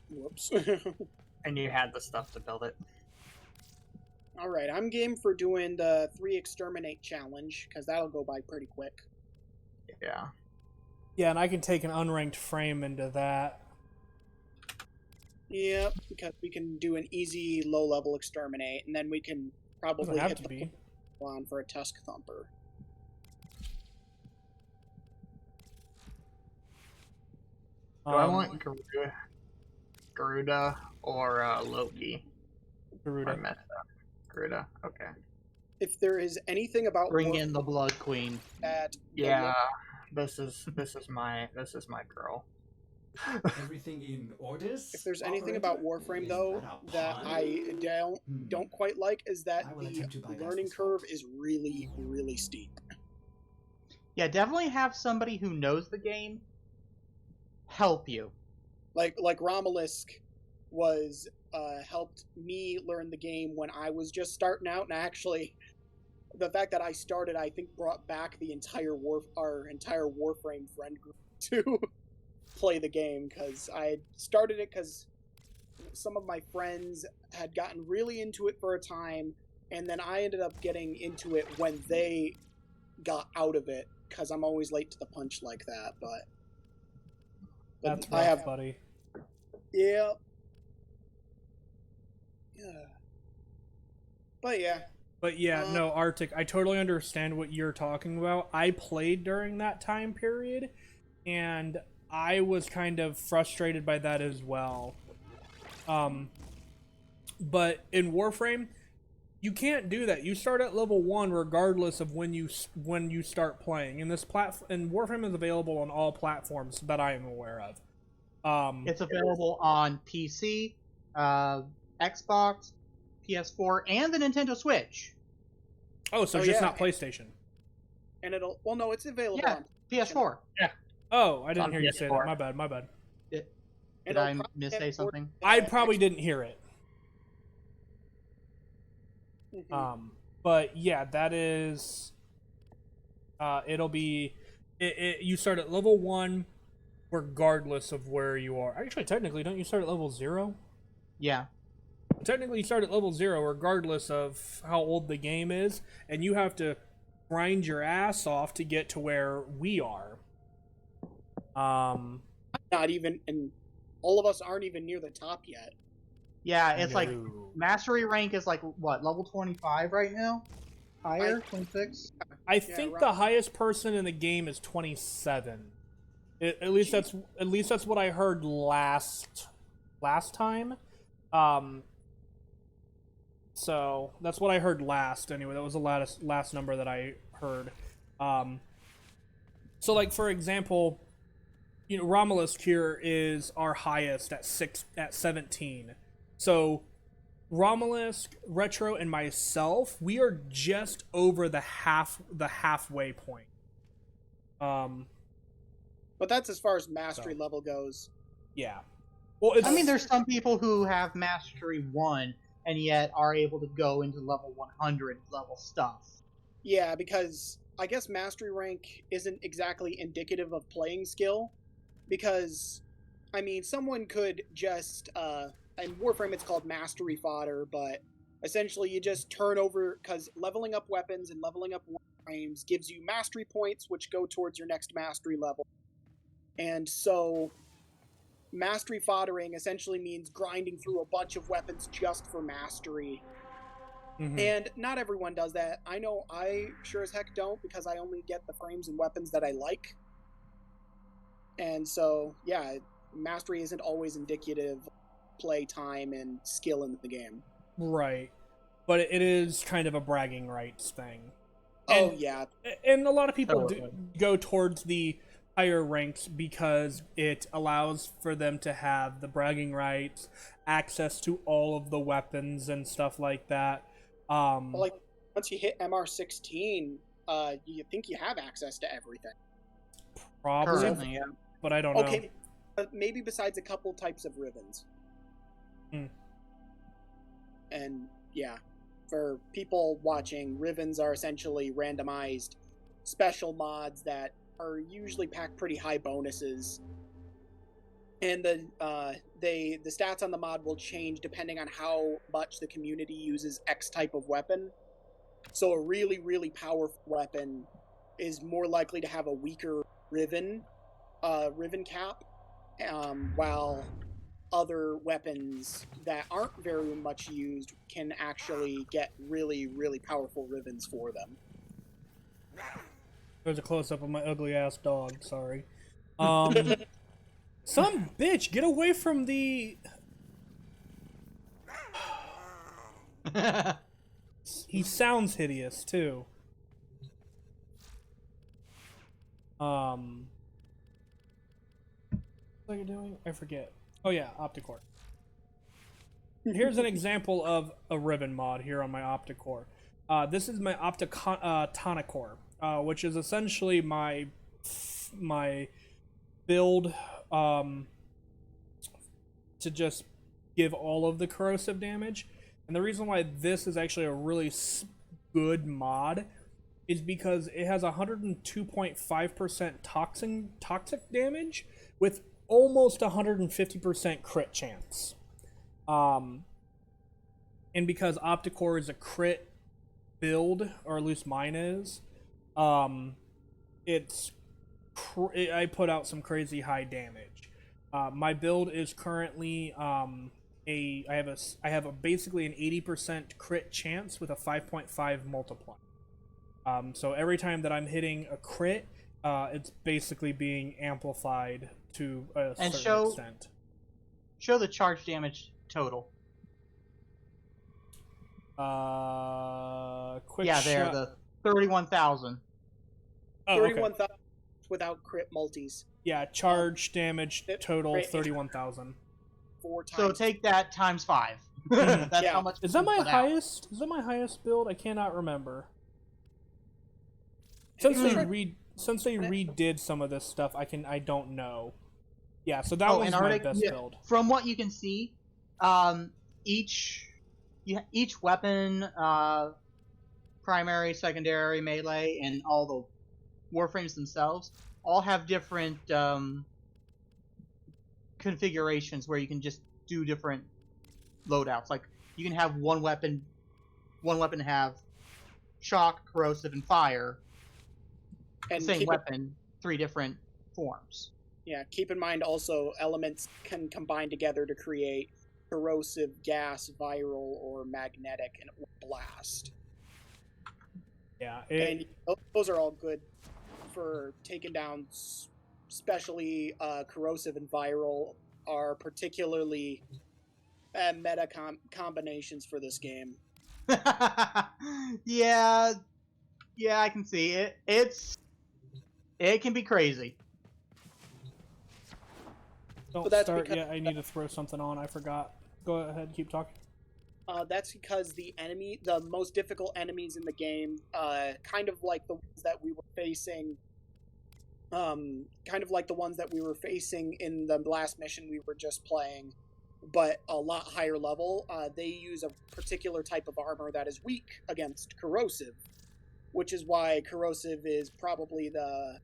Whoops. and you had the stuff to build it. All right, I'm game for doing the 3 exterminate challenge because that'll go by pretty quick. Yeah. Yeah, and I can take an unranked frame into that. Yep, because we can do an easy low-level exterminate, and then we can probably Doesn't have hit to the be. on for a Tusk Thumper. Do I want Garuda or Loki? Or Garuda. Meta? Garuda, okay. If there is anything about Bring in the Blood Queen. that, Yeah, this is my girl. Everything in orders? if there's anything operator? about Warframe Is though a that pun? I don't quite like is that I will the attempt to bypass learning this curve is really really steep. Yeah, definitely have somebody who knows the game help you. Like Romulus was helped me learn the game when I was just starting out, and actually the fact that I started, I think, brought back the entire our entire Warframe friend group to play the game, because I started it because some of my friends had gotten really into it for a time, and then I ended up getting into it when they got out of it, because I'm always late to the punch like that. But That's I rough, have, buddy. yeah. But yeah. But yeah, no, Arctic, I totally understand what you're talking about. I played during that time period, and I was kind of frustrated by that as well. But in Warframe, you can't do that. You start at level 1 regardless of when you start playing. And Warframe is available on all platforms that I am aware of. It's available on PC, Xbox, PS4, and the Nintendo Switch. Oh, so just not PlayStation. And no, it's available Yeah, on PS4. Oh, I didn't on hear you say that. PS4. My bad. Did It'll I probably missay get something? I probably didn't hear it. But yeah, that is. It'll be. You start at level 1, regardless of where you are. Actually, technically, don't you start at level 0? Yeah. Technically, you start at level 0, regardless of how old the game is, and you have to grind your ass off to get to where we are. Not even, and all of us aren't even near the top yet. Yeah, it's like No. mastery rank is like what, level 25 right now? Higher? 26? I think the highest person in the game is 27. At least that's what I heard last time. So that's what I heard last. Anyway, that was the last number that I heard. So like for example, Romulus here is our highest at 17. So Romulus, Retro, and myself, we are just over the halfway point. But that's as far as mastery level goes. Yeah. Well, I mean, there's some people who have mastery 1 and yet are able to go into level 100 level stuff. Yeah, because I guess mastery rank isn't exactly indicative of playing skill, because, I mean, someone could just, in Warframe it's called mastery fodder, but essentially you just turn over, because leveling up weapons and leveling up Warframes gives you mastery points, which go towards your next mastery level. And so mastery foddering essentially means grinding through a bunch of weapons just for mastery. Mm-hmm. And not everyone does that. I know I sure as heck don't, because I only get the frames and weapons that I like. And so, yeah, mastery isn't always indicative of play time and skill in the game. Right. But it is kind of a bragging rights thing. Oh yeah, And a lot of people Totally. go towards the higher ranks because it allows for them to have the bragging rights, access to all of the weapons and stuff like that. well, like once you hit MR16, you think you have access to everything. Probably, Currently, yeah. but I don't know. Okay, maybe besides a couple types of ribbons. Hmm. And yeah, for people watching, ribbons are essentially randomized special mods that are usually pack pretty high bonuses. And the stats on the mod will change depending on how much the community uses X type of weapon. So a really, really powerful weapon is more likely to have a weaker ribbon cap, while other weapons that aren't very much used can actually get really, really powerful ribbons for them. There's a close up of my ugly ass dog. Sorry. Some bitch, get away from the. He sounds hideous too. What are you doing? I forget. Oh yeah, Opticore. Here's an example of a ribbon mod here on my Opticore. This is my Optonicor, which is essentially my build to just give all of the corrosive damage. And the reason why this is actually a really good mod is because it has 102.5% toxic damage with almost 150% crit chance. And because Opticore is a crit build, or at least mine is, I put out some crazy high damage. My build is currently I have basically an 80% crit chance with a 5.5 multiplier. So every time that I'm hitting a crit, it's basically being amplified to a certain extent. Show the charge damage total. Quick Yeah, there, shot. the 31,000. Oh, okay. 31,000 without crit multis. Yeah, charge damage total Right. 31,000. 4 times. So take that times 5. Mhm. That's Yeah. how much. Is that my put out. highest? Is that my highest build? I cannot remember. Since they redid some of this stuff, I don't know. Yeah, so that was and my Arctic, best yeah, build. From what you can see, each weapon, primary, secondary, melee, and all the Warframes themselves all have different configurations where you can just do different loadouts. Like you can have one weapon have shock, corrosive, and fire. And Same weapon, 3 different forms. Yeah, keep in mind also elements can combine together to create corrosive, gas, viral, or magnetic, and blast. Yeah, And those are all good for taking down, especially corrosive and viral are particularly meta combinations for this game. yeah, I can see it. It can be crazy. don't But that's start because- yet. I need to throw something on. I forgot. Go ahead, keep talking. That's because the most difficult enemies in the game, kind of like the ones that we were facing, in the last mission we were just playing, but a lot higher level. They use a particular type of armor that is weak against corrosive, which is why corrosive is probably the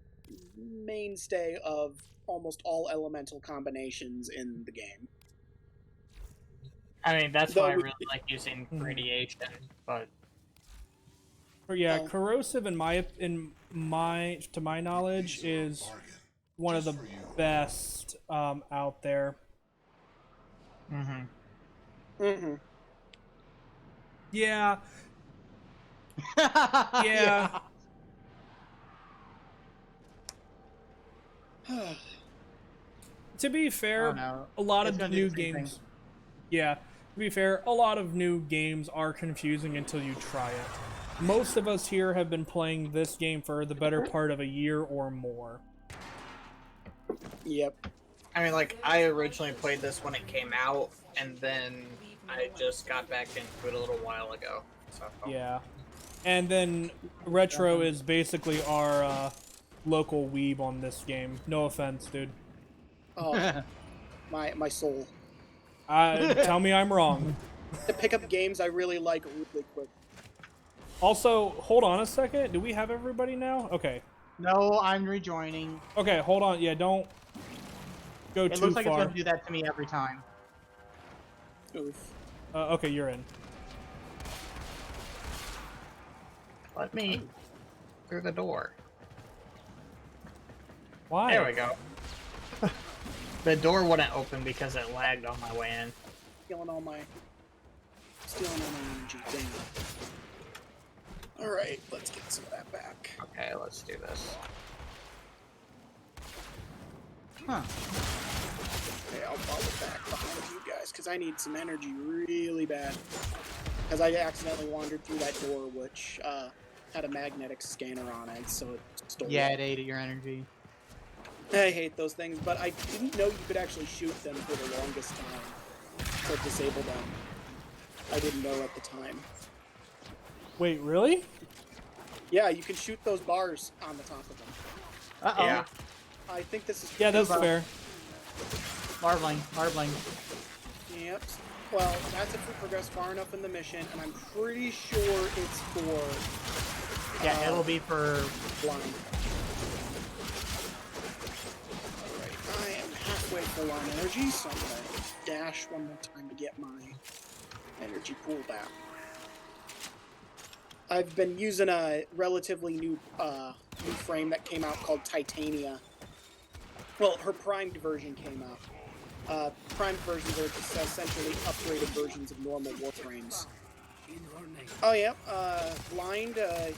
mainstay of almost all elemental combinations in the game. I mean, that's Though why I we- really like using radiation, but But yeah, Oh. corrosive to my knowledge is one of the best out there. Mm-hmm. Yeah, Yeah. to be I fair, don't know. a lot It's of gonna do new the same games. thing. Yeah, to be fair, a lot of new games are confusing until you try it. most of us here have been playing this game for the better part of a year or more. Yep. I mean, like, I originally played this when it came out, and then I just got back into it a little while ago. So. Yeah. And then Retro is basically our local weeb on this game. No offense, dude. Oh, my soul. Tell me I'm wrong. To pick up games I really like really quick. Also, hold on a second. Do we have everybody now? Okay. No, I'm rejoining. Okay, hold on. Yeah, don't go It too looks like it's far. going to do that to me every time. Oof. Okay, you're in. Let me through the door. Why? There we go. The door wouldn't open because it lagged on my way in. Stealing all my energy. Dang it. Alright, let's get some of that back. Okay, let's do this. Huh. Okay, I'll follow back behind you guys, because I need some energy really bad. Because I accidentally wandered through that door, which had a magnetic scanner on it, so it stole Yeah, it. it ate your energy. I hate those things, but I didn't know you could actually shoot them for the longest time. To disable them. I didn't know at the time. Wait, really? Yeah, you can shoot those bars on the top of them. Uh-oh. Yeah. I think this is... Yeah, that's fair. Marbling. Yep. Well, that's if we progress far enough in the mission, and I'm pretty sure it's for... Yeah, it'll be for... blind. Alright, I am halfway full on energy, so I'm gonna dash one more time to get my energy pool back. I've been using a relatively new frame that came out called Titania. Well, her primed version came out. Primed versions are just essentially upgraded versions of normal Warframes. Oh, yeah, blind, you're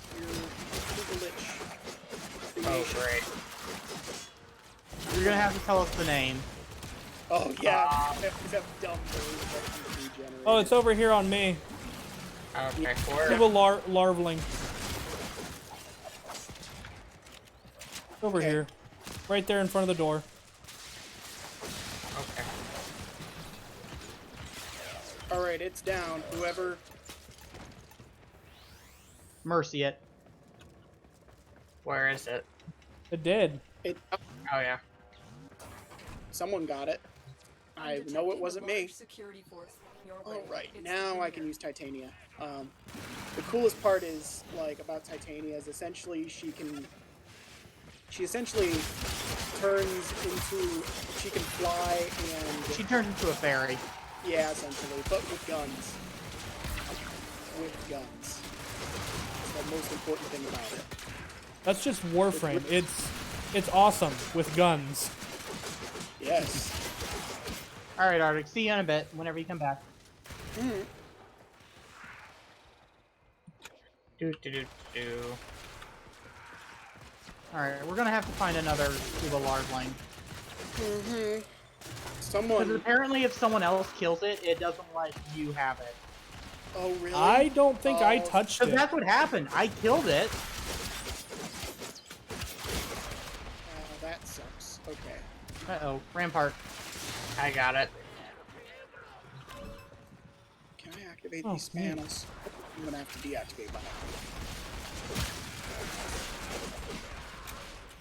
glitch. Oh, great. You're going to have to tell us the name. Oh, yeah, that dumb bird that can be generated. Oh, it's over here on me. Okay, Do where? a larvaling. Over here. Right there in front of the door. Okay. Alright, it's down. Whoever... Mercy it. Where is it? It did. Oh, yeah. Someone got it. I know it wasn't me. Security force. Your way. Alright, It's now in I can there. use Titania. The coolest part is, like, about Titania is essentially she essentially turns into... She can fly and... She turns into a fairy. Yeah, essentially, but with guns. With guns. That's the most important thing about it. That's just Warframe. It's awesome with guns. Yes. Alright, Arctic. See you in a bit, whenever you come back. Mm. Do. Alright, we're gonna have to find another Cuba larvaling. Mm-hmm. Because Someone... apparently if someone else kills it, it doesn't let you have it. Oh, really? I don't think I Oh. touched Because it. that's what happened. I killed it. That sucks. Okay. Uh-oh. Rampart. I got it. Can I activate Oh, these man. panels? I'm gonna have to deactivate my...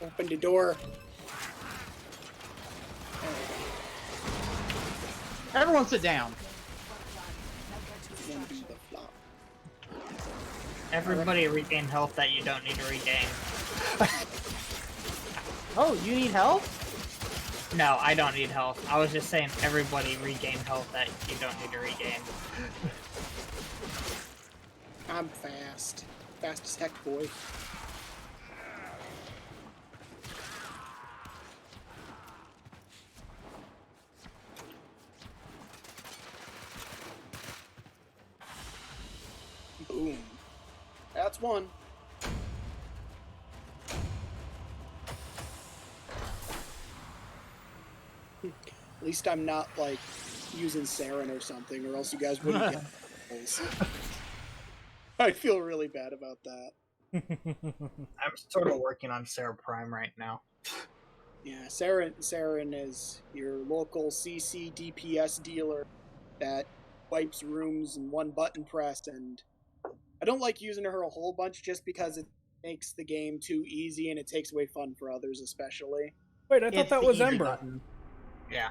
Open the door. There we Everyone sit down. go. One do the flop. Everybody regain health that you don't need to regain. Oh, you need help? No, I don't need health. I was just saying everybody regain health that you don't need to regain. I'm fast. Fast as heck, boy. Boom. That's one. At least I'm not, like, using Saren or something, or else you guys wouldn't get those. I feel really bad about that. I'm sort of working on Sarah Prime right now. Yeah, Saren is your local CC DPS dealer that wipes rooms in one button press, and I don't like using her a whole bunch just because it makes the game too easy and it takes away fun for others, especially. Wait, I thought It's that the was easy Ember. button. Yeah.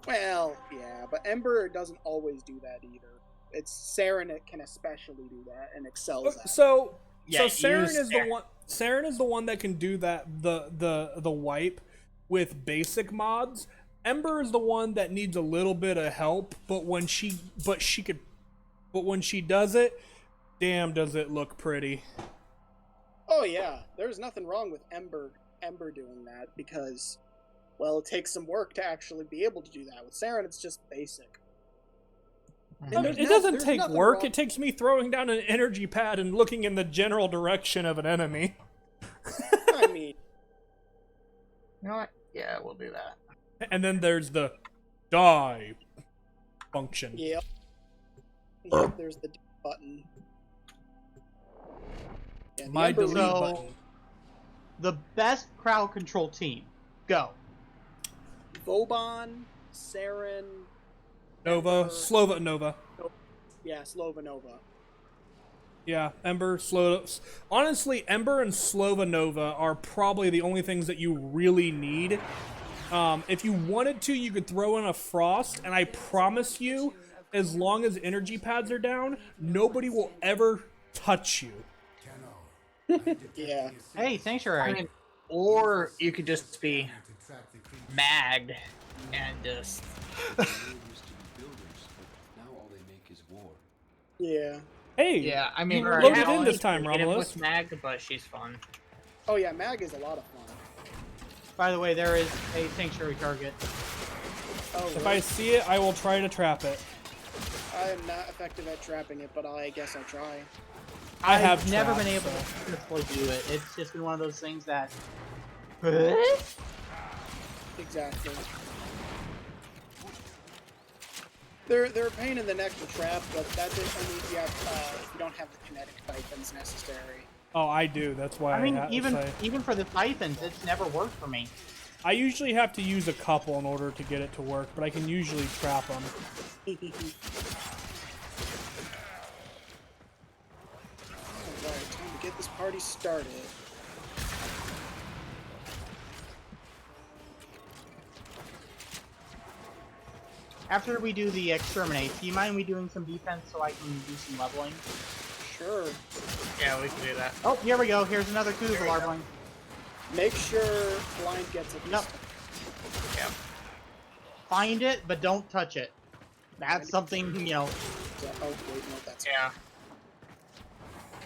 Well, yeah, but Ember doesn't always do that either. It's Saren that can especially do that and excels at it. So Yeah, Saren use is the Sarah. one. Saren is the one that can do that the wipe with basic mods. Ember is the one that needs a little bit of help, but when she does it, damn, does it look pretty. Oh yeah, there's nothing wrong with Ember doing that because, well, it takes some work to actually be able to do that. With Saren, it's just basic. And It doesn't there's take nothing work. wrong- It takes me throwing down an energy pad and looking in the general direction of an enemy. I mean, You know what? Yeah, we'll do that. And then there's the die function. yep. Yep, there's the D button. Yeah, the My Ember delete So- button. The best crowd control team. Go. Vauban, Saren, Nova, Ember. Slova Nova. yeah, Slovanova. Yeah, Ember, honestly, Ember and Slova Nova are probably the only things that you really need. If you wanted to, you could throw in a Frost, and I promise you, as long as energy pads are down, nobody will ever touch you. Yeah. Hey, Sanctuary. I mean, or you could just be magged and just. Yeah. Hey, Yeah, I mean, you were I loaded have in only this time, played him Romulus. with magged, but she's fun. Oh yeah, Mag is a lot of fun. By the way, there is a Sanctuary target. Oh, If really? I see it, I will try to trap it. I am not effective at trapping it, but I guess I'll try. I have I've never traps, been able so- to successfully do it. It's just been one of those things that. Exactly. They're a pain in the neck to trap, but that's only if you don't have the kinetic typhons necessary. Oh, I do. That's why I mean, have to even say. even for the Typhons, it's never worked for me. I usually have to use a couple in order to get it to work, but I can usually trap them. Alright, time to get this party started. After we do the exterminate, do you mind me doing some defense so I can do some leveling? Sure. Yeah, we can do that. Oh, here we go. Here's another coup for Larbling. Make sure blind gets it. Nope. Yeah. Find it, but don't touch it. That's something, you know, Oh, wait, no, that's Yeah.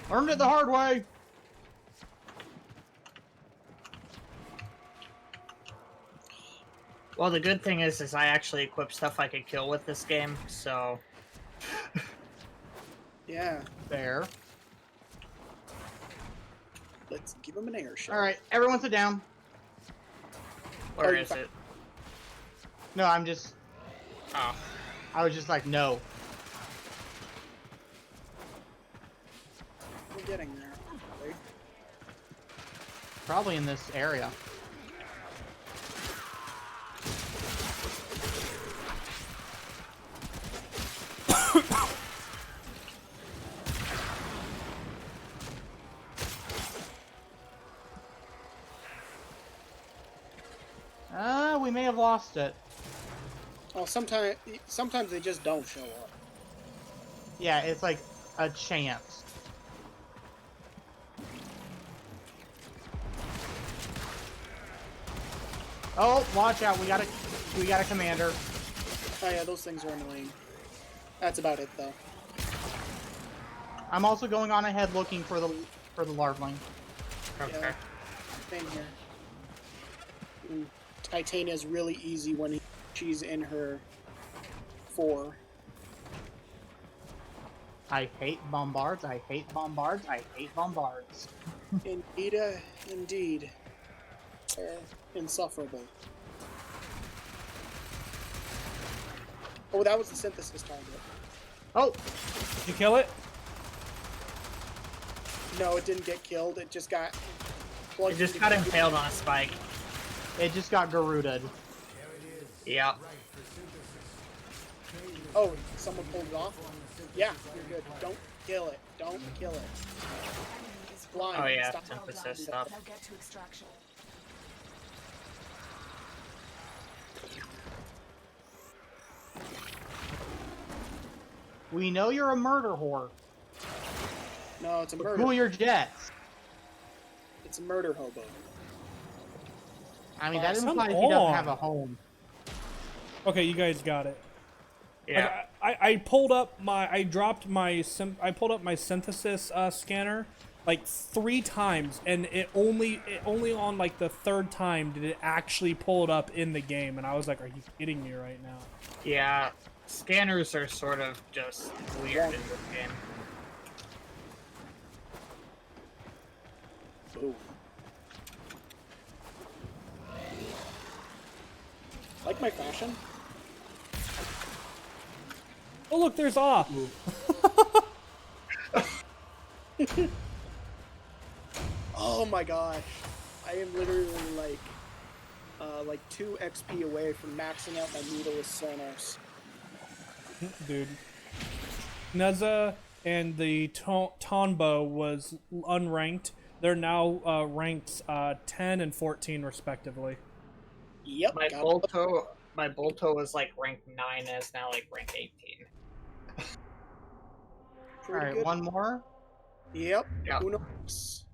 learned it the hard way. Well, the good thing is I actually equip stuff I could kill with this game, so Yeah. There. Let's give him an air shot. Alright, everyone sit down. where you is fi- it? No, I'm just... Oh. I was just like, no. We're getting there. Right? Probably in this area. We may have lost it. Oh, sometimes they just don't show up. Yeah, it's like a chance. Oh, watch out! We got a commander. Oh yeah, those things are annoying. That's about it though. I'm also going on ahead looking for the larvaling. Okay. Yeah. Same here. Titania's really easy when she's in her 4. I hate bombards. I hate bombards. I hate bombards. Indeed. They're insufferable. Oh, that was the synthesis target. Oh, Did you kill it? No, it didn't get killed. It just got plugged. It just got impaled on a spike. It just got Garuda'd. Yep. Oh, someone pulled it off? Yeah, you're good. Don't kill it. Don't kill it. It's blind. Oh yeah, Stop. synthesis stuff. Now get to extraction. We know you're a murder whore. No, it's a But murder. cool your jets. It's a murder hobo. I mean, that Come implies he doesn't on. have a home. Okay, you guys got it. Yeah. Like, I pulled up my I pulled up my synthesis scanner like 3 times, and it only on like the 3rd time did it actually pull it up in the game, and I was like, are you kidding me right now? Yeah. Scanners are sort of just weird in this game. Ooh. Like my fashion? Oh look, there's off. Oh my gosh. I am literally like 2 XP away from maxing out my needleless Sonos. Dude. Neza and the Tonbo was unranked. They're now ranked 10 and 14 respectively. Yep. My got Bolto was like rank 9 and is now like rank 18. pretty Alright, good. one more. Yep. Yeah. Who knows?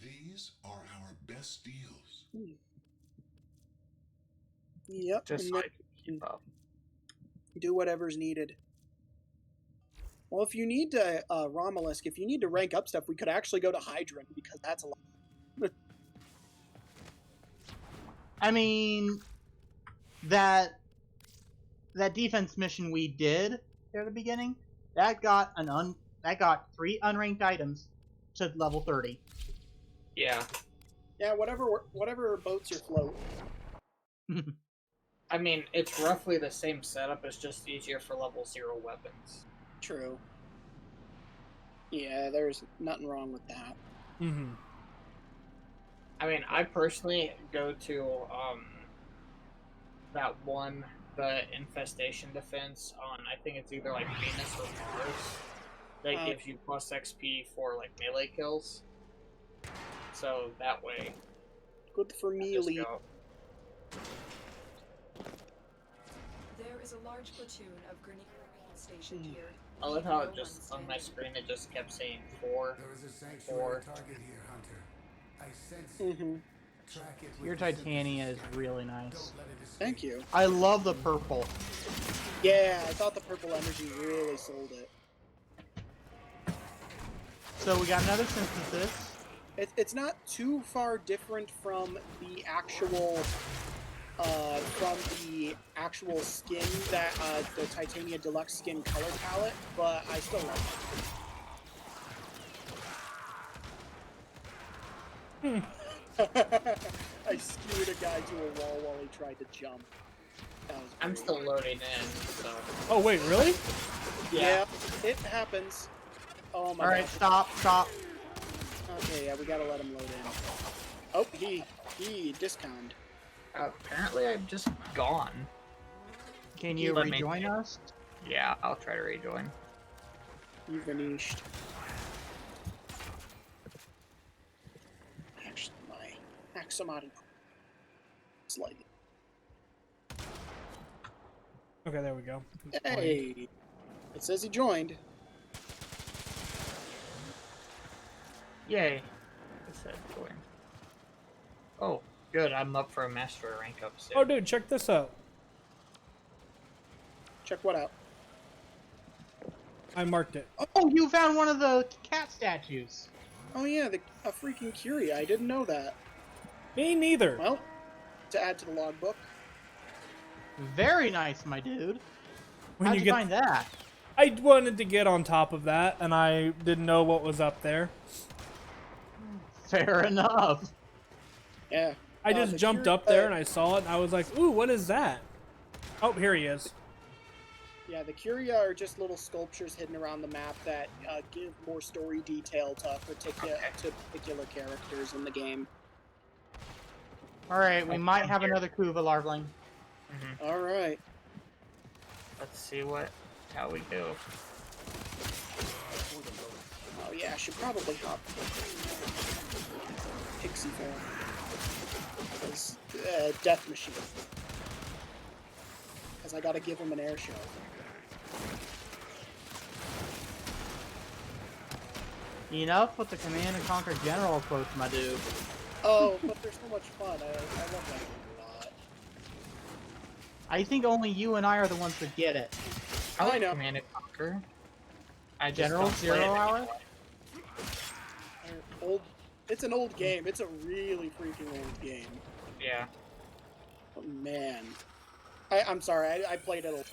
These are our best deals. Yep. Just and so I then can keep up. do whatever's needed. Well, if you need to, Romulus, if you need to rank up stuff, we could actually go to Hydra because that's a lot. I mean, that defense mission we did at the beginning, that got 3 unranked items to level 30. Yeah. Yeah, whatever boats your float. I mean, it's roughly the same setup, it's just easier for level 0 weapons. True. Yeah, there's nothing wrong with that. Mm-hmm. I mean, I personally go to that one, the infestation defense on, I think it's either like Venus or Mars, that gives you plus XP for like melee kills. So that way, Good for I me, just Lee. go. There is a large platoon of grenadiers stationed here. I love how it just, on my screen, it just kept saying 4. There is a sanctuary target here, Hunter. I sense it. Mm-hmm. Track it with Your the Titania is synthesis. really nice. Don't let it escape. Thank you. I love the purple. Yeah, I thought the purple energy really sold it. So we got another synthesis. It's not too far different from the actual skin that the Titania Deluxe skin color palette, but I still like it. I skewered a guy to a wall while he tried to jump. That was I'm great. still loading in, so. Oh wait, really? Yeah, it happens. Oh my Alright, gosh. stop. Okay, yeah, we gotta let him load in. Oh, he disconned. Apparently, I'm just gone. Can you Let me- rejoin us? Yeah, I'll try to rejoin. You vanished. Actually, my Axomod slightly. Okay, there we go. Hey, it says he joined. Yay. It said join. Oh, good. I'm up for a master rank up soon. Oh, dude, check this out. Check what out? I marked it. Oh, you found one of the cat statues. Oh yeah, a freaking Curie. I didn't know that. Me neither. Well, to add to the logbook. Very nice, my dude. When How'd you you get- find that? I wanted to get on top of that, and I didn't know what was up there. Fair enough. Yeah. I just the jumped Curie- up there and I saw it, and I was like, "Ooh, what is that?" Oh, here he is. Yeah, the curia are just little sculptures hidden around the map that give more story detail to particular characters in the game. Alright, we might have another Kuva larvaling. All right. Let's see how we do. Oh yeah, I should probably hop Pixie form. Death Machine. Because I gotta give him an air show. Enough with the Command and Conquer General quotes, my dude. Oh, but they're so much fun. I love that game a lot. I think only you and I are the ones that get it. I like know. Command and Conquer. I just General don't play it 0 Hour? It's an old game. It's a really freaking old game. Yeah. Oh, man. I'm sorry. I played it the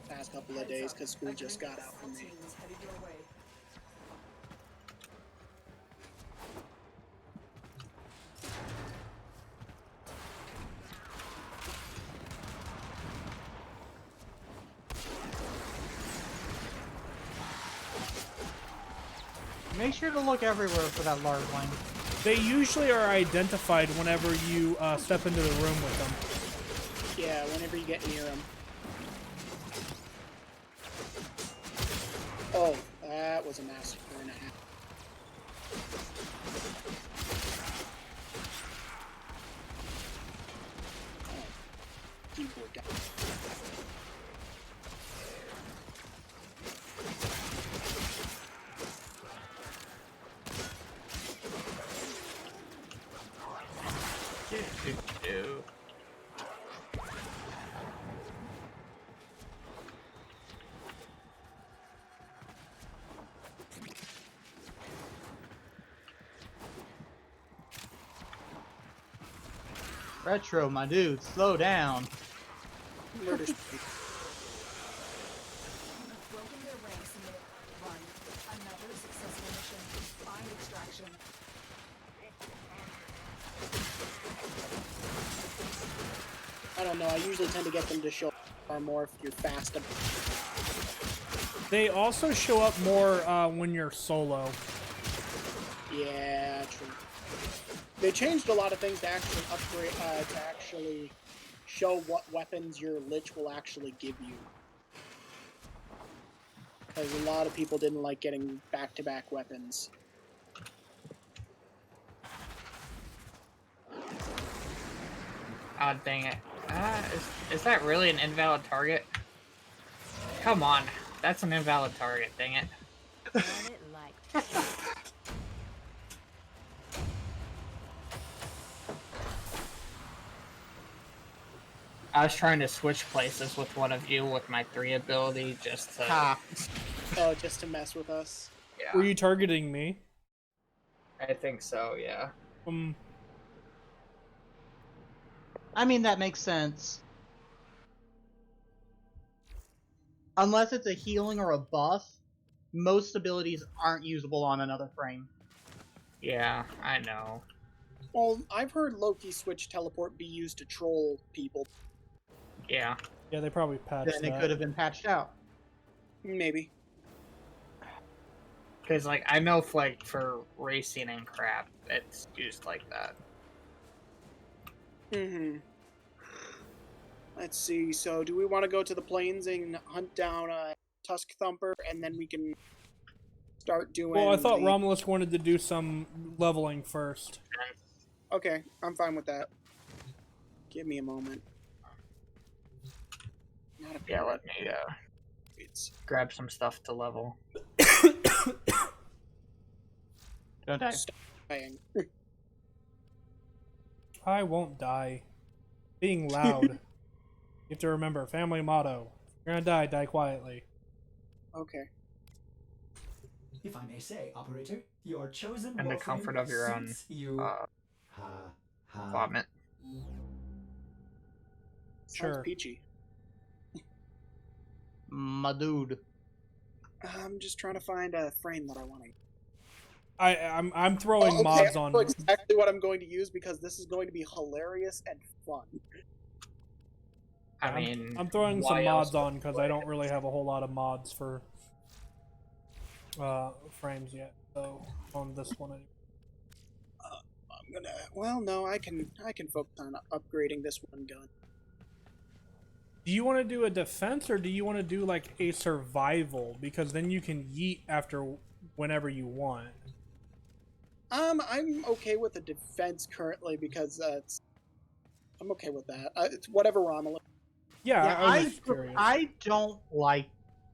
past couple of days because school just got out for me. Headed your way. Make sure to look everywhere for that larvaling. They usually are identified whenever you step into the room with them. Yeah, whenever you get near them. Oh, that was a massacre and a half. Oh, keyboard guy. Retro, my dude, slow down. Murder Street. Broken their ranks in the run. Another successful mission. Find extraction. I don't know. I usually tend to get them to show far more if you're fast. They also show up more when you're solo. Yeah, true. They changed a lot of things to actually upgrade, to actually show what weapons your Lich will actually give you. Because a lot of people didn't like getting back-to-back weapons. Oh, dang it. Is that really an invalid target? Come on. That's an invalid target, dang it. Run it like I was trying to switch places with one of you with my 3 ability just to... Ha. Oh, just to mess with us. Yeah, Were you targeting me? I think so, yeah. I mean, that makes sense. Unless it's a healing or a buff, most abilities aren't usable on another frame. Yeah, I know. Well, I've heard Loki switch teleport be used to troll people. Yeah. Yeah, they probably patched Then it could have been patched out. Maybe. Because, like, I know, for racing and crap, it's used like that. Mm-hmm. Let's see. So, do we want to go to the plains and hunt down a Tusk Thumper, and then we can start doing... Well, I thought Romulus wanted to do some leveling first. Okay, I'm fine with that. Give me a moment. Not a Yeah, let me, It's... grab some stuff to level. Don't die. Stop dying. I won't die. Being loud. You have to remember, family motto. If you're gonna die, die quietly. Okay. If I may say, operator, your chosen And the Warframe comfort of your own, suits you. Vomit. Sure. Sounds peachy. My dude. I'm just trying to find a frame that I want to... I'm throwing mobs I on. know exactly what I'm going to use because this is going to be hilarious and fun. I mean, I'm throwing why some else mods on because I don't really have a whole lot of mods for frames yet. So on this one, anyway. I'm gonna. Well, no, I can focus on upgrading this one gun. Do you want to do a defense or do you want to do like a survival? Because then you can yeet after whenever you want. I'm okay with the defense currently because I'm okay with that. It's whatever Romulan. Yeah, Yeah, I was just curious. I don't like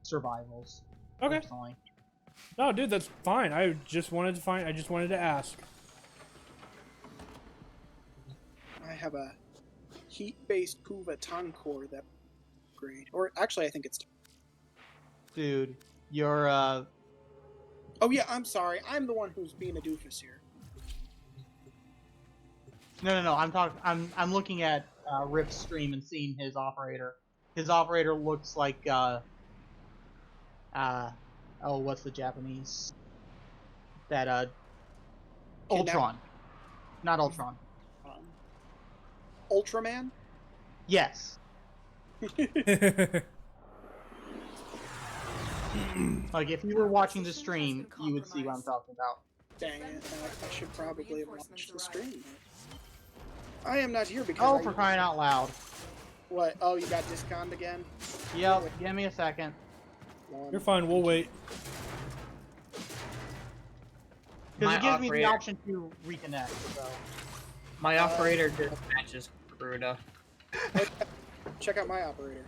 survivals. Okay. Personally. No, dude, that's fine. I just wanted to ask. I have a heat-based Kuva Tankor that great. Or actually, I think it's. Dude, you're Oh yeah, I'm sorry. I'm the one who's being a doofus here. No. I'm looking at Rip's stream and seeing his operator. His operator looks like what's the Japanese? That Ultron. Not Ultron. Ultraman? Yes. Like if you were watching the stream, you would see what I'm talking about. Dang it! I should probably have watched the stream. I am not here because. Oh, for crying out loud! What? Oh, you got disconned again? Yep. Give me a second. You're fine. We'll wait. Because it gives me the option to reconnect. So. My operator just matches Garuda. Check out my operator.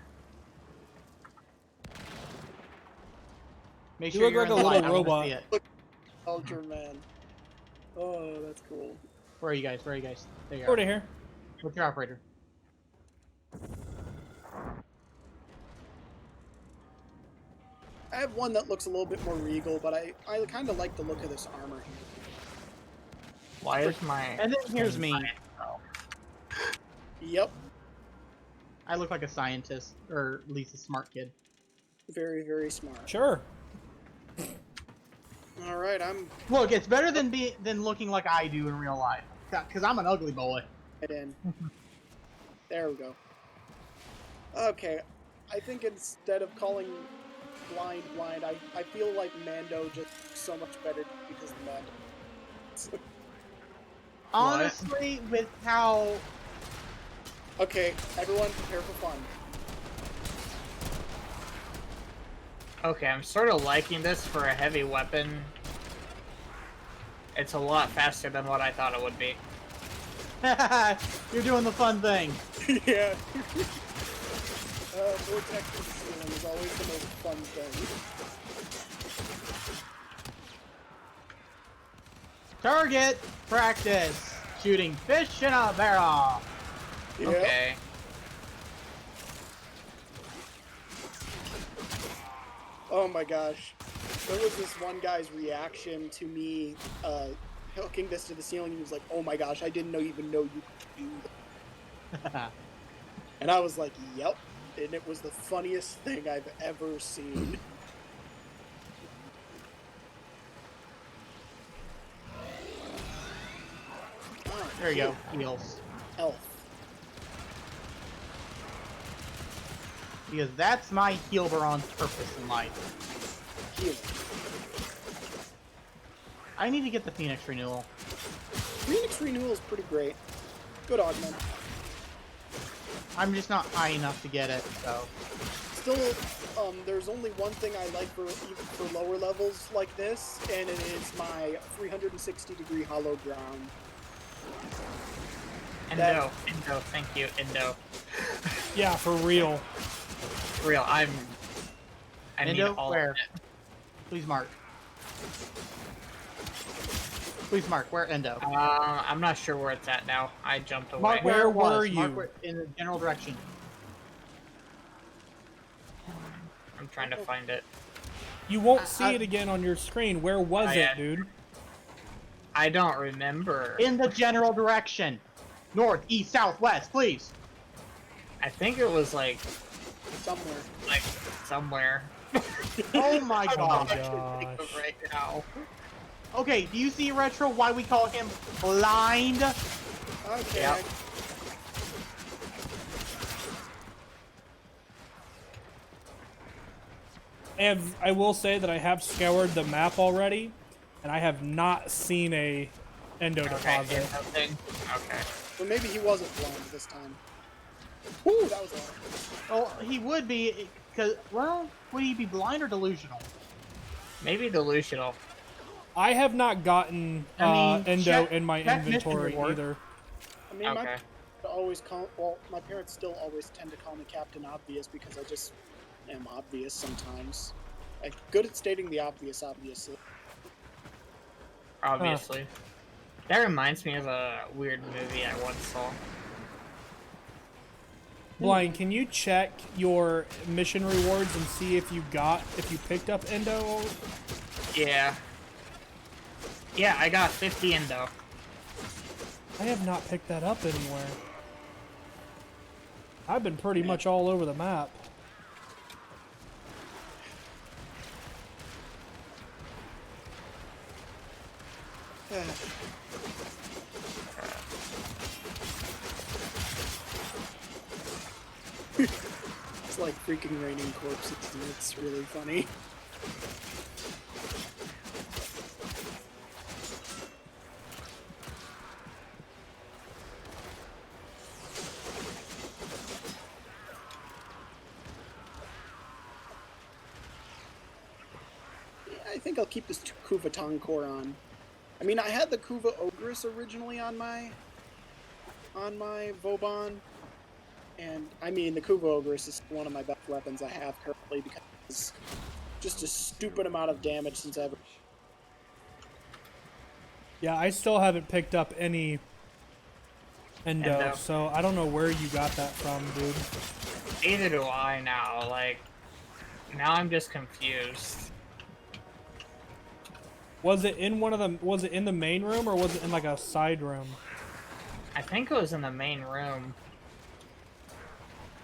Make You sure look you're like in a the little light. I wanna robot. see it. Ultraman. Oh, that's cool. Where are you guys? There you Over are. here. What's your operator? I have one that looks a little bit more regal, but I kind of like the look of this armor here. Why is my... And then here's me. Yep. I look like a scientist, or at least a smart kid. Very, very smart. Sure. All right, I'm Look, it's better than looking like I do in real life. Because I'm an ugly boy. head in. There we go. Okay, I think instead of calling blind, I feel like Mando just looks so much better because of Mando. Honestly, with how... Okay, everyone prepare for fun. Okay, I'm sort of liking this for a heavy weapon. It's a lot faster than what I thought it would be. You're doing the fun thing. Yeah. Vortex and ceiling is always the most fun thing. Target practice. Shooting fish in a barrel. Yep. Okay. Oh my gosh. There was this one guy's reaction to me hooking this to the ceiling. He was like, oh my gosh, I didn't even know you could do that. And I was like, yep. And it was the funniest thing I've ever seen. There you go. Heals. Elf. Because that's my heal Baron's purpose in life. Heal. I need to get the Phoenix renewal. Phoenix renewal is pretty great. Good augment. I'm just not high enough to get it, so. Still, there's only one thing I like for even for lower levels like this, and it is my 360-degree hollow ground. Endo, thank you, Endo. Yeah, for real. For real, I need Endo, all where? of it. Please mark. Please mark. Where Endo? I'm not sure where it's at now. I jumped away. Mark Where it was. were Mark you? where, in the general direction. I'm trying to find it. You won't see it again on your screen. Where was it, yeah. dude? I don't remember. In the general direction. North, east, south, west, please. I think it was like somewhere. Oh my I god. don't actually think of right now. Okay, do you see, Retro, why we call him blind? Okay. Yep. I will say that I have scoured the map already, and I have not seen a endo deposit. Okay. Well, maybe he wasn't blind this time. Woo, that was loud. Oh, he would be, because, well, would he be blind or delusional? Maybe delusional. I have not gotten I mean, endo check- in my check mission inventory reward. either. I mean, Okay. my parents still always tend to call me Captain Obvious because I just am obvious sometimes. Like, good at stating the obvious, obviously. Obviously. That reminds me of a weird movie I once saw. Blind, can you check your mission rewards and see if you picked up endo? Yeah. Yeah, I got 50 endo. I have not picked that up anywhere. I've been pretty much all over the map. It's like freaking raining corpses, and it's really funny. Yeah, I think I'll keep this Kuva core on. I mean, I had the Kuva Ogress originally on my Vauban, and I mean, the Kuva Ogress is one of my best weapons I have currently because it's just a stupid amount of damage since ever. Yeah, I still haven't picked up any endo, so I don't know where you got that from, dude. Neither do I now. Like, now I'm just confused. Was it in was it in the main room or was it in like a side room? I think it was in the main room.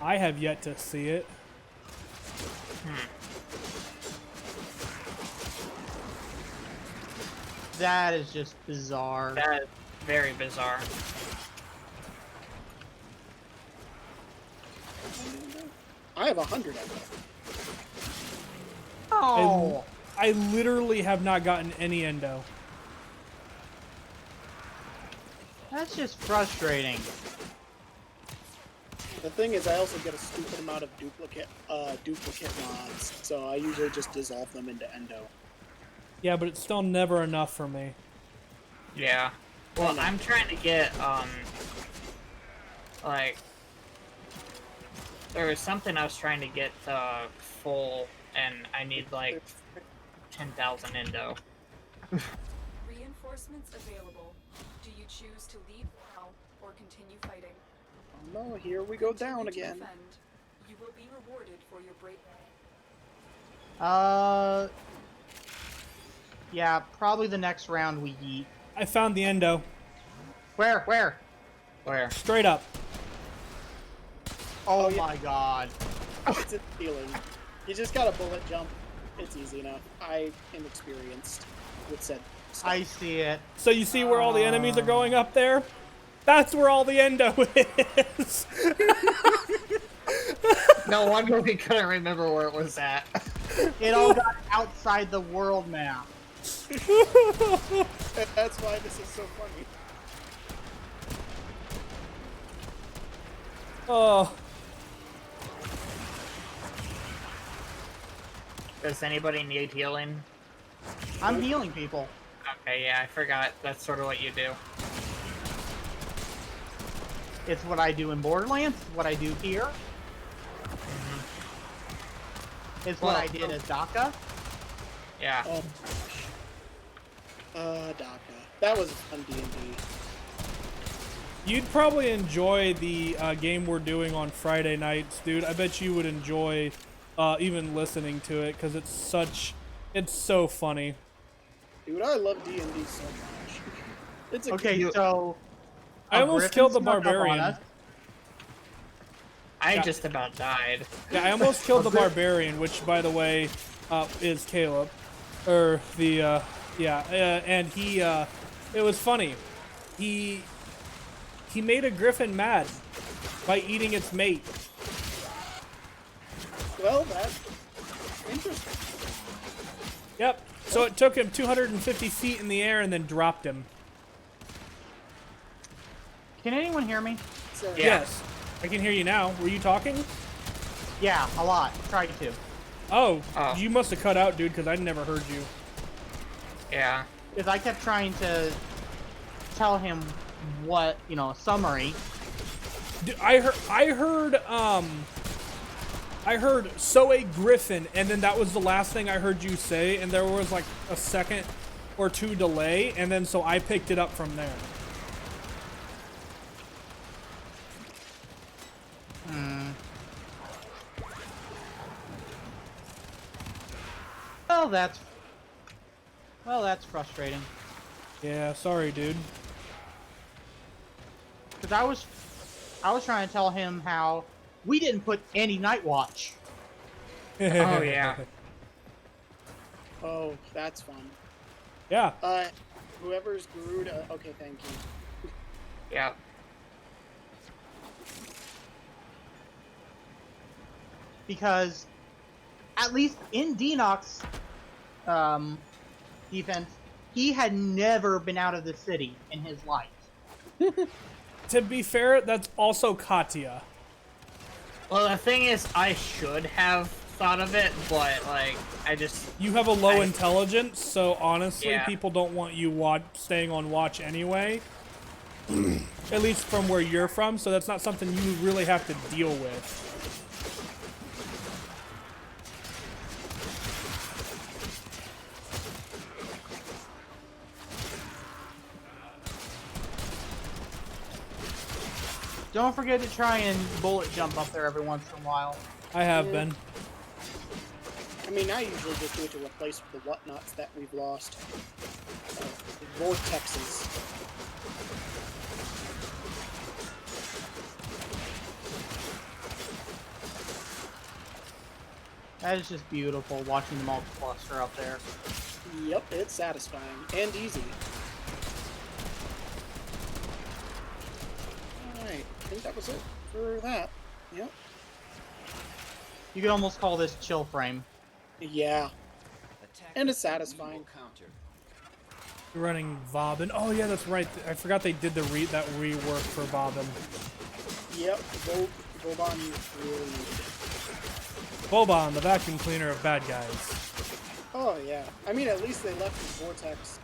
I have yet to see it. That is just bizarre. That is very bizarre. I have 100 of them. Oh! I literally have not gotten any endo. That's just frustrating. The thing is, I also get a stupid amount of duplicate mods, so I usually just dissolve them into endo. Yeah, but it's still never enough for me. Yeah. Well, I'm trying to get, like, there was something I was trying to get, full, and I need, like, 10,000 endo. Reinforcements available. Do you choose to leave now or continue fighting? Oh no, here we go down Continue to again. defend. You will be rewarded for your brave. Yeah, probably the next round we eat. I found the endo. Where? Where? Straight up. Oh my god. It's a feeling. You just gotta bullet jump. It's easy enough. I am experienced with said stuff. I see it. So you see where all the enemies are going up there? That's where all the endo is. No wonder we couldn't remember where it was at. It all got outside the world map. That's why this is so funny. Oh. Does anybody need healing? I'm healing people. Okay, yeah, I forgot. That's sort of what you do. It's what I do in Borderlands. It's what I do here. It's what I did at DACA. Yeah. Oh my gosh. DACA. That was fun D&D. You'd probably enjoy the game we're doing on Friday nights, dude. I bet you would enjoy even listening to it, because it's so funny. Dude, I love D&D so much. It's a Okay, so I almost Griffin killed the snuck up on barbarian. us. I just about died. Yeah, I almost killed the barbarian, which, by the way, is Caleb. Or the, and he, it was funny. He made a griffin mad by eating its mate. Well, Interesting. Yep. So it took him 250 feet in the air and then dropped him. Can anyone hear me? So, Yeah. Yes. I can hear you now. Were you talking? Yeah, a lot. Tried to. Oh, Oh. you must have cut out, dude, because I never heard you. Yeah. Because I kept trying to tell him what, a summary. I heard "so a griffin," and then that was the last thing I heard you say, and there was like a second or two delay, and then so I picked it up from there. Well, that's frustrating. Yeah, sorry, dude. Because I was trying to tell him how we didn't put any night watch. Oh, yeah. Oh, that's fun. Yeah. Whoever's Garuda. Okay, thank you. Yeah. Because at least in Denox's defense, he had never been out of the city in his life. To be fair, that's also Katya. Well, the thing is, I should have thought of it, but, like, I just... You have a low intelligence, so honestly, Yeah. people don't want you staying on watch anyway. At least from where you're from, so that's not something you really have to deal with. Don't forget to try and bullet jump up there every once in a while. I have been. I mean, I usually just do it to replace the whatnots that we've lost. The vortexes. That is just beautiful, watching them all cluster up there. Yep, it's satisfying and easy. Alright, I think that was it for that. Yep. You could almost call this chill frame. Yeah. And it's satisfying. You're running Bobbin. Oh yeah, that's right. I forgot they did that rework for Bobbin. Yep, Boban really needed it. Boban, the vacuum cleaner of bad guys. Oh yeah. I mean, at least they left the vortex.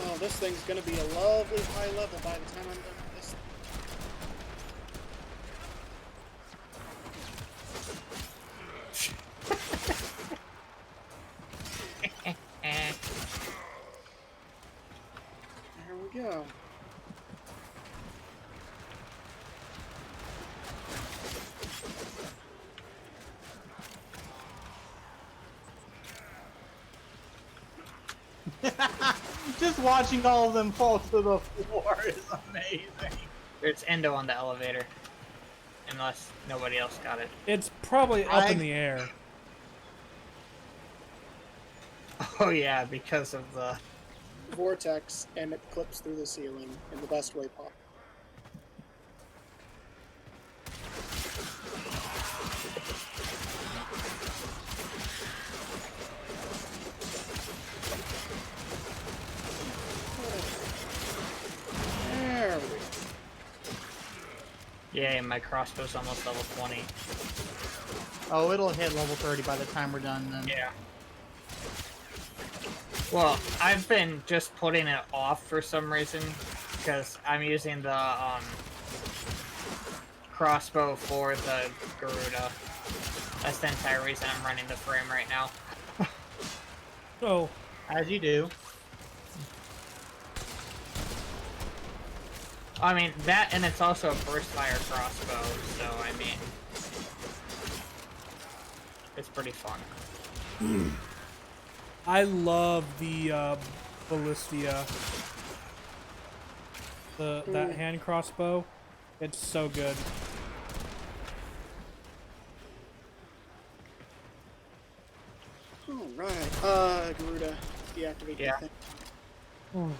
Oh, this thing's gonna be a lovely high level by the time I'm done with this. There we go. Just watching all of them fall to the floor is amazing. There's Endo on the elevator. Unless nobody else got it. It's probably up in the air. Oh yeah, because of the... Vortex, and it clips through the ceiling in the best way possible. There we go. Yay, my crossbow's almost level 20. Oh, it'll hit level 30 by the time we're done then. Yeah. Well, I've been just putting it off for some reason, because I'm using the crossbow for the Garuda. That's the entire reason I'm running the frame right now. Oh, As you do. I mean, that, and it's also a burst fire crossbow, so, I mean, it's pretty fun. I love the Ballistia. That hand crossbow. It's so good. Alright, Garuda, deactivate Yeah. the thing. Oh,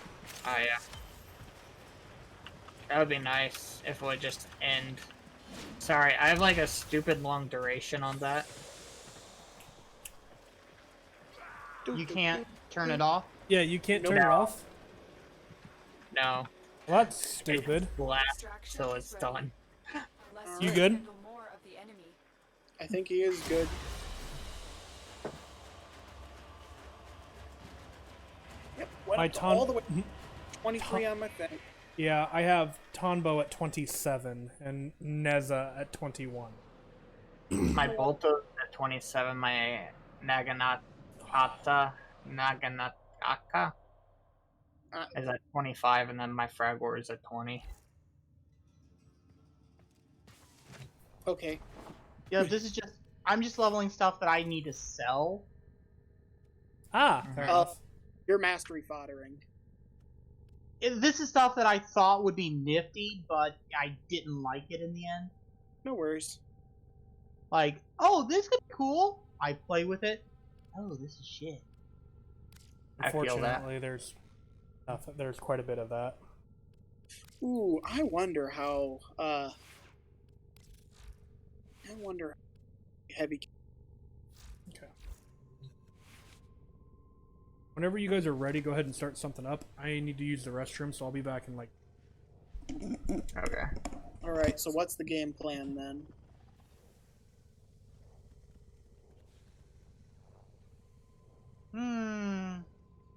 yeah. That would be nice if it would just end. Sorry, I have like a stupid long duration on that. You can't turn it off? Yeah, you can't turn it No. off. No. Well, that's stupid. It's black till it's done. Less You to good? handle more of the enemy. I think he is good. Yep, went My up to all the way ton. 23 on my thing. Yeah, I have Tonbo at 27 and Neza at 21. My Bolto at 27, my Naginata is at 25, and then my Fragor is at 20. Okay. Yeah, this is just... I'm just leveling stuff that I need to sell. Ah, fair enough. You're mastery foddering. This is stuff that I thought would be nifty, but I didn't like it in the end. No worries. Like, oh, this could be cool. I play with it. Oh, this is shit. I feel that. Unfortunately, there's quite a bit of that. Ooh, I wonder how heavy. Okay. Whenever you guys are ready, go ahead and start something up. I need to use the restroom, so I'll be back in like... Okay. Alright, so what's the game plan then?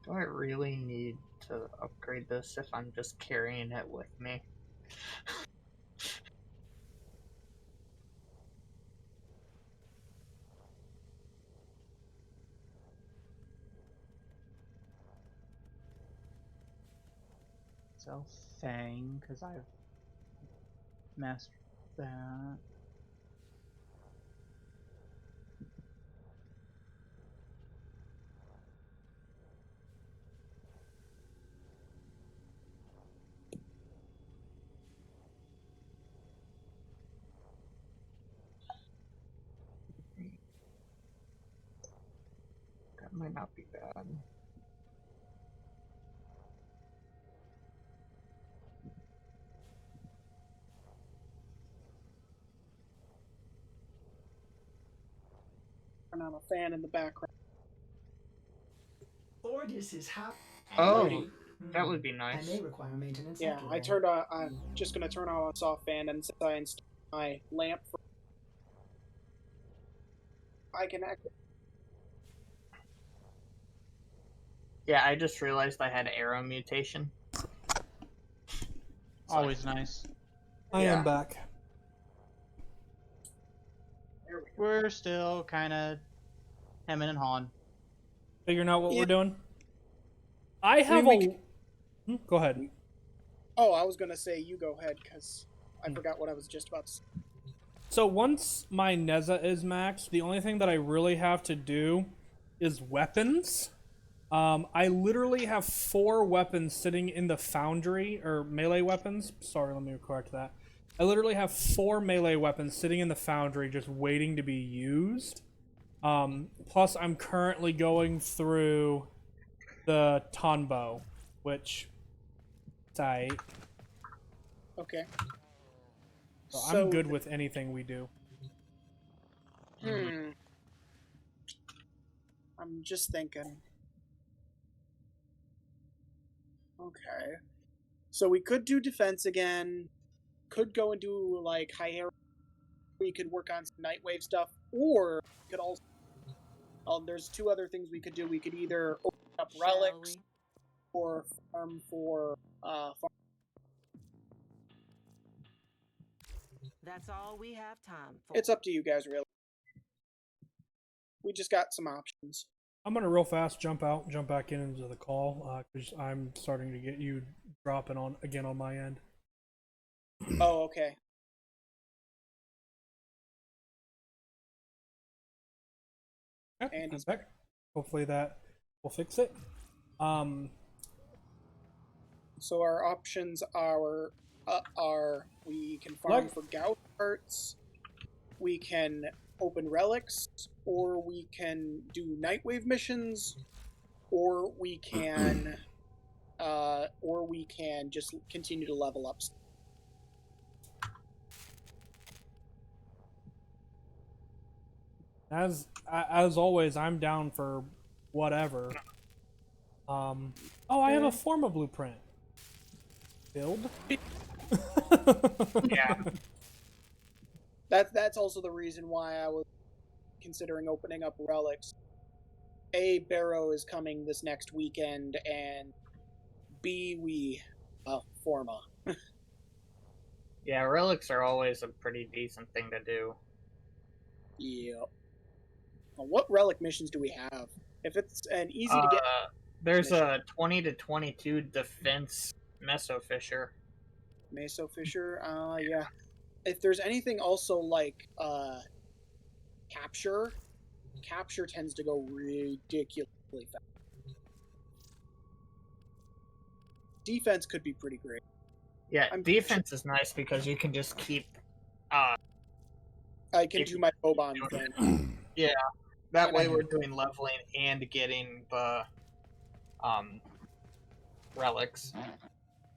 Do I really need to upgrade this if I'm just carrying it with me? So, Fang, because I've mastered that. That might not be bad. Turn on a fan in the background. Ordis is how. Oh, that would be I nice. may require maintenance. Yeah, after I all. turned on. I'm just gonna turn on a soft fan and since I installed my lamp. I can act. Yeah, I just realized I had arrow mutation. Always nice. I Yeah. am back. There we go. We're still kind of hemming and hawing. Figuring out what Yeah. we're doing. I have we Go ahead. Oh, I was gonna say you go ahead because I forgot what I was just about to say. So once my Neza is maxed, the only thing that I really have to do is weapons. I literally have 4 weapons sitting in the foundry, or melee weapons. Sorry, let me correct that. I literally have 4 melee weapons sitting in the foundry just waiting to be used. Plus, I'm currently going through the Tonbo, which... tight. Okay. So I'm good with anything we do. I'm just thinking. Okay. So we could do defense again. Could go and do like high air. We could work on some Nightwave stuff, or we could also. There's 2 other things we could do. We could either open up Shall relics we? or farm for farm. That's all we have time for. It's up to you guys, really. We just got some options. I'm gonna real fast jump out, jump back into the call, because I'm starting to get you dropping on again on my end. Oh, okay. Okay, And I'm he's back. Hopefully that will fix it. So our options are we can farm Like- for gout parts, we can open relics, or we can do Nightwave missions, or we can just continue to level up. As always, I'm down for whatever. Oh, I have a Forma blueprint. Build? Yeah. That's also the reason why I was considering opening up relics. A, Barrow is coming this next weekend, and B, Forma. Yeah, relics are always a pretty decent thing to do. Yep. Well, what relic missions do we have? If it's an easy to get There's mission. a 20 to 22 defense Meso Fisher. Meso Fisher, yeah. If there's anything also like capture tends to go ridiculously fast. Defense could be pretty great. Yeah, defense is nice because you can just keep. I can do my Boban thing. Yeah, that way we're doing leveling and getting the relics.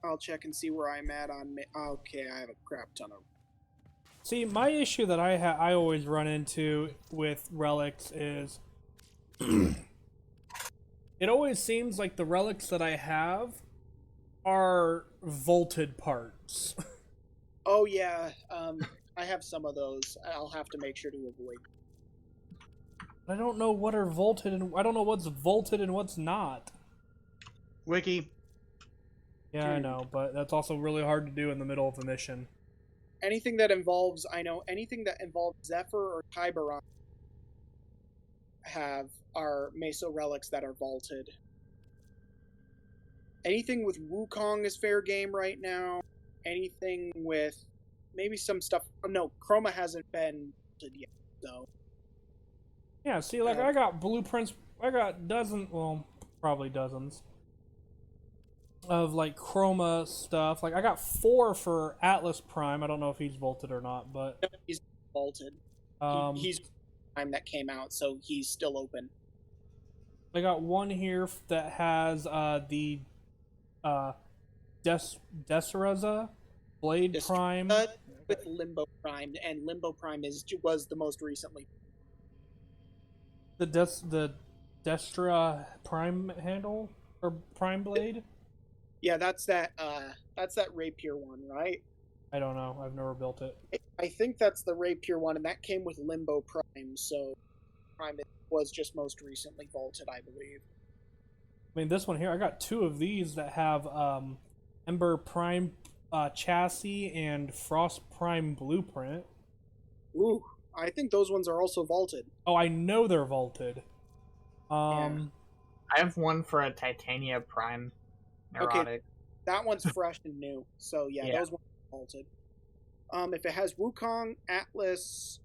I'll check and see where I'm at on. Okay, I have a crap ton of. See, my issue that I always run into with relics is it always seems like the relics that I have are vaulted parts. Oh yeah, I have some of those. I'll have to make sure to avoid. I don't know what are vaulted and I don't know what's vaulted and what's not. Wiki. Yeah, I know, but that's also really hard to do in the middle of a mission. Anything that involves, anything that involves Zephyr or Tiburon are Meso relics that are vaulted. Anything with Wukong is fair game right now. Anything with maybe some stuff. Oh, no, Chroma hasn't been vaulted yet, though. Yeah, see, like I got blueprints. I got probably dozens of like Chroma stuff. Like I got 4 for Atlas Prime. I don't know if he's vaulted or not, but He's vaulted. He's time that came out, so he's still open. I got one here that has the Desreza Blade Prime with Limbo Prime, and Limbo Prime was the most recently. The Destra Prime handle or Prime Blade. Yeah, that's that Rapier one, right? I don't know. I've never built it. I think that's the Rapier one, and that came with Limbo Prime, so Prime was just most recently vaulted, I believe. I mean, this one here, I got 2 of these that have Ember Prime chassis and Frost Prime blueprint. Ooh, I think those ones are also vaulted. Oh, I know they're vaulted. I have one for a Titania Prime Neurotic. Okay, that one's fresh and new, so yeah, those ones are vaulted. If it has Wukong, Atlas,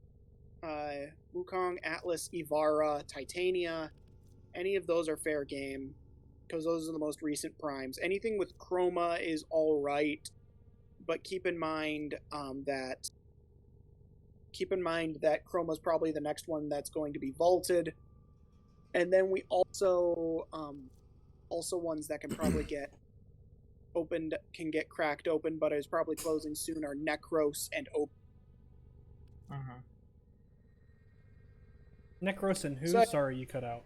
Ivara, Titania, any of those are fair game, because those are the most recent primes. Anything with Chroma is alright, but keep in mind that Chroma's probably the next one that's going to be vaulted. And then we also ones that can probably get opened, can get cracked open, but is probably closing soon, are Necros and Open. Necros and who? Sorry, you cut out.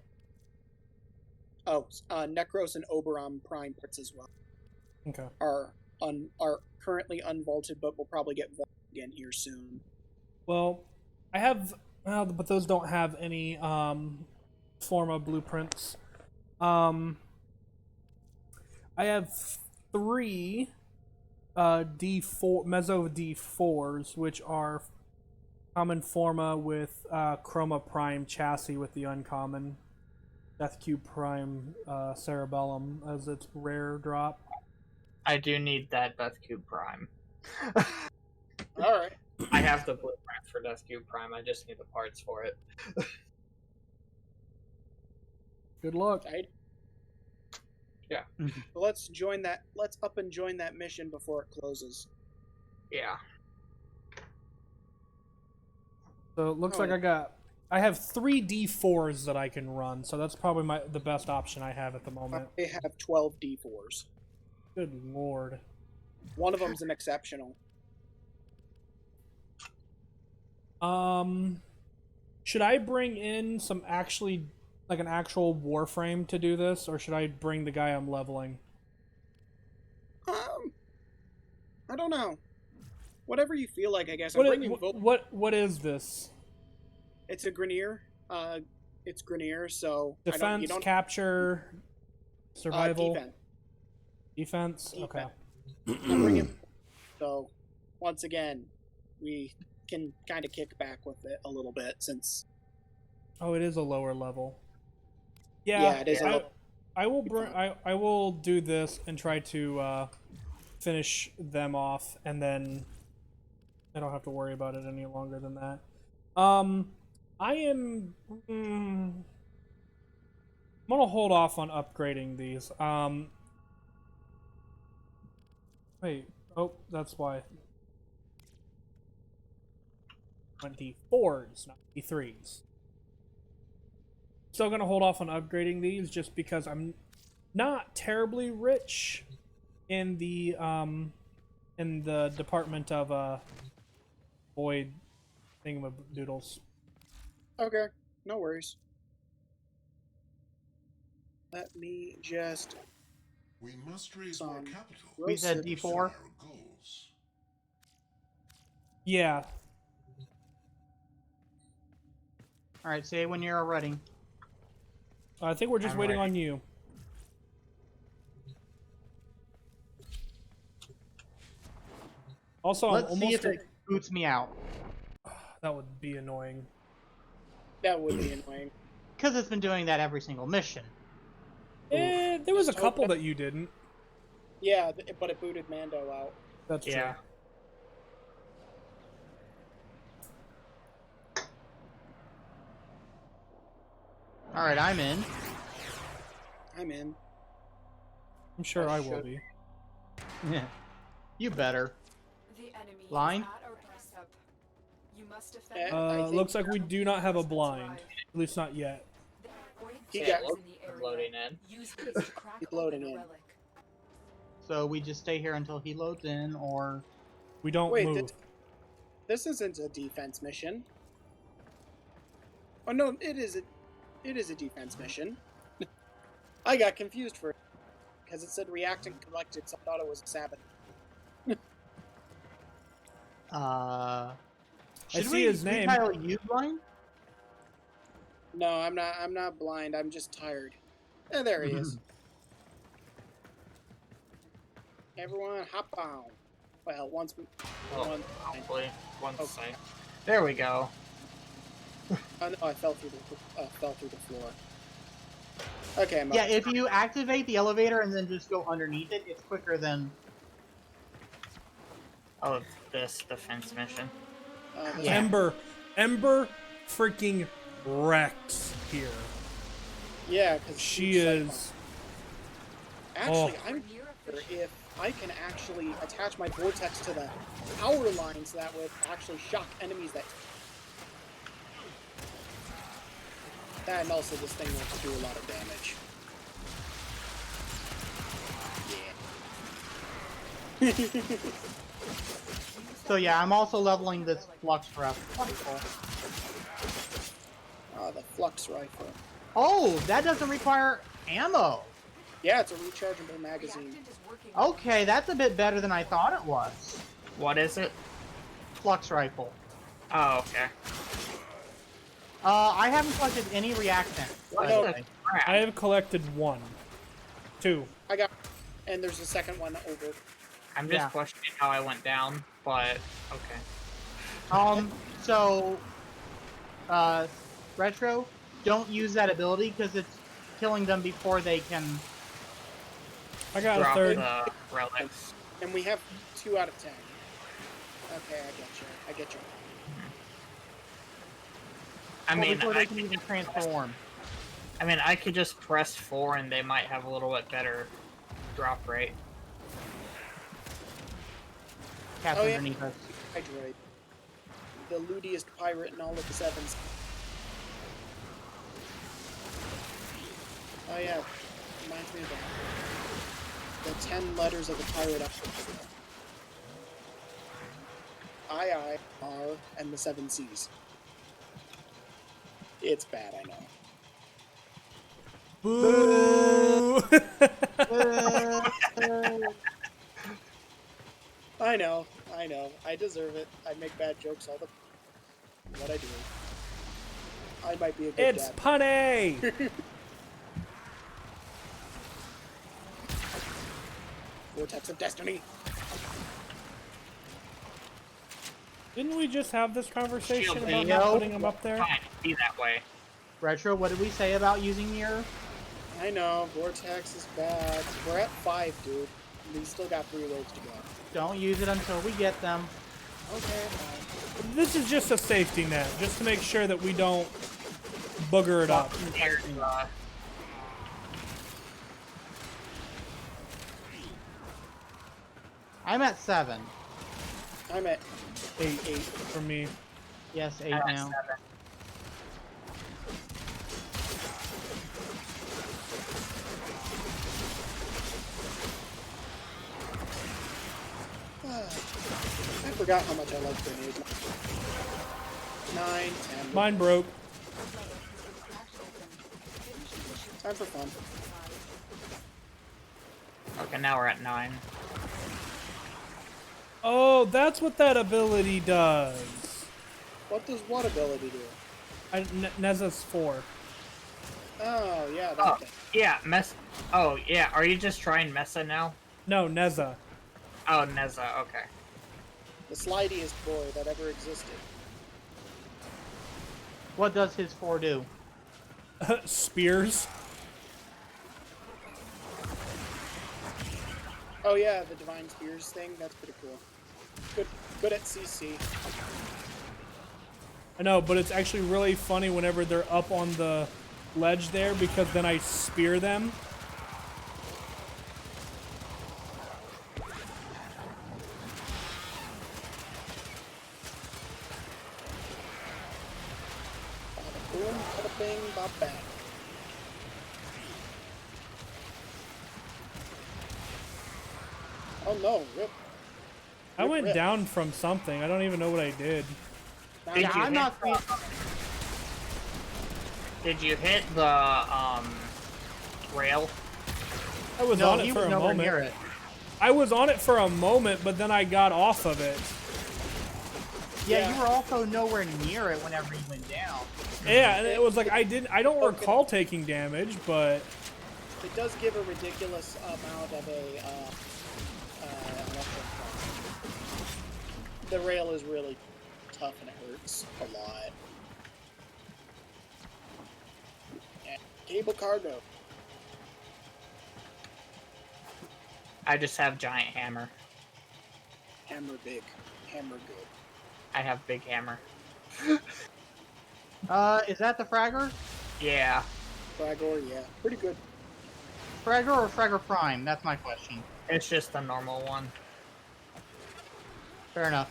Oh, Necros and Oberon Prime parts as well. Okay. Are currently unvaulted, but will probably get vaulted again here soon. Well, I have, but those don't have any Forma blueprints. I have 3 D4 Meso D4s, which are common Forma with Chroma Prime chassis with the uncommon Death Cube Prime Cerebellum as its rare drop. I do need that Death Cube Prime. Alright. I have the blueprint for Death Cube Prime, I just need the parts for it. Good luck. Right? Yeah. Let's up and join that mission before it closes. Yeah. So it looks like I have 3 D4s that I can run, so that's probably the best option I have at the moment. They have 12 D4s. Good lord. One of them's an exceptional. Should I bring in some actually, like an actual Warframe to do this, or should I bring the guy I'm leveling? I don't know. Whatever you feel like, I guess. I'm bringing What is this? It's a Grenier. It's Grenier, so Defense, you don't capture, survival, defense. defense. Okay. I'm bringing. So, once again, we can kind of kick back with it a little bit since. Oh, it is a lower level. Yeah, it is. I will I will do this and try to finish them off, and then I don't have to worry about it any longer than that. I am. I'm gonna hold off on upgrading these. Wait. Oh, that's why. 24s, not 23s. Still gonna hold off on upgrading these just because I'm not terribly rich in the department of void thingamadoodles. Okay, no worries. Let me just. We must raise more capital. We said to pursue D4. our goals. Yeah. Alright, say when you're ready. I think we're just I'm waiting ready. on you. Also, Let's I'm see almost. if it boots me out. That would be annoying. That would be annoying. Because it's been doing that every single mission. There was a couple that you didn't. Yeah, but it booted Mando out. That's true. Yeah. Alright, I'm in. I'm in. I'm sure I will be. Yeah. You better. The enemy Line? is at our doorstep. You must defend. I think- Looks like we do not have a blind. At least not yet. He Yeah, got- look, I'm loading in. Use these to crack He's loading open a in. relic. So we just stay here until he loads in, or... We don't Wait, move. this isn't a defense mission. Oh no, it is a defense mission. I got confused for it because it said react and collected, so I thought it was a Sabbath. Should see his name. Title you blind? No, I'm not blind. I'm just tired. There he is. Everyone, hop on. Well, once we. Oh, hopefully, once Okay. There we go. Oh no, I fell through the floor. Okay, I'm up. Yeah, if you activate the elevator and then just go underneath it, it's quicker than... Oh, this defense mission. This- Yeah. Ember freaking wrecks here. Yeah, because She is. Actually, Oh. I'm wondering if I can actually attach my vortex to the power line so that would actually shock enemies that. And also, this thing wants to do a lot of damage. Yeah. So yeah, I'm also leveling this flux rifle. The flux rifle. Oh, that doesn't require ammo. Yeah, it's a rechargeable magazine. Reactant is working. Okay, that's a bit better than I thought it was. What is it? Flux rifle. Oh, okay. I haven't collected any reactant. What No. the crap? I have collected 1. 2. I got, and there's a second one over. I'm just Yeah. questioning how I went down, but okay. So, Retro, don't use that ability because it's killing them before they can... I got Drop a third. the relics. And we have 2 out of 10. Okay, I get you. I mean, before I they can could, even transform. I could just press 4 and they might have a little bit better drop rate. Cat's Oh, yeah. underneath us. Hydroid. The lootiest pirate in all of the sevens. Oh yeah, reminds me of the 10 letters of the pirate alphabet. I, R, and the 7 C's. It's bad, I know. Boo! I know. I deserve it. I make bad jokes all the what I do. I might be a good It's dad. punny! Vortex of Destiny. Didn't we just have this conversation Shield about Neo. not putting them up there? Fine, be that way. Retro, what did we say about using mirror? I know, Vortex is bad. We're at 5, dude. We still got 3 waves to go. Don't use it until we get them. Okay, fine. This is just a safety net, just to make sure that we don't booger it up. There's, I'm at 7. I'm at 8 for me. Yes, 8 at now. 7. I forgot how much I like grenades. 9, 10. Mine broke. Time for fun. Okay, now we're at 9. Oh, that's what that ability does. What does what ability do? Neza's 4. Oh, yeah, that Oh, thing. yeah, Oh, yeah, are you just trying Mesa now? No, Neza. Oh, Neza, okay. The slidiest boy that ever existed. What does his 4 do? Spears. Oh yeah, the Divine Spears thing, that's pretty cool. Good at CC. I know, but it's actually really funny whenever they're up on the ledge there, because then I spear them. Bada boom, bada bing, bada bang. Oh no, rip. I went rip. down from something. I don't even know what I did. Now Did you- you I'm hit not. Did you hit the, rail? I was No, on it he for was a nowhere moment. near it. I was on it for a moment, but then I got off of it. Yeah, Yeah. you were also nowhere near it whenever you went down. Yeah, and it was like I don't recall taking damage, but It does give a ridiculous amount of a electric The rail is really tough and it hurts a lot. And cable cargo. I just have giant hammer. Hammer big. Hammer good. I have big hammer. Is that the Fragger? Yeah. Fragor, yeah. Pretty good. Fragger or Fragger Prime? That's my question. It's just the normal one. Fair enough.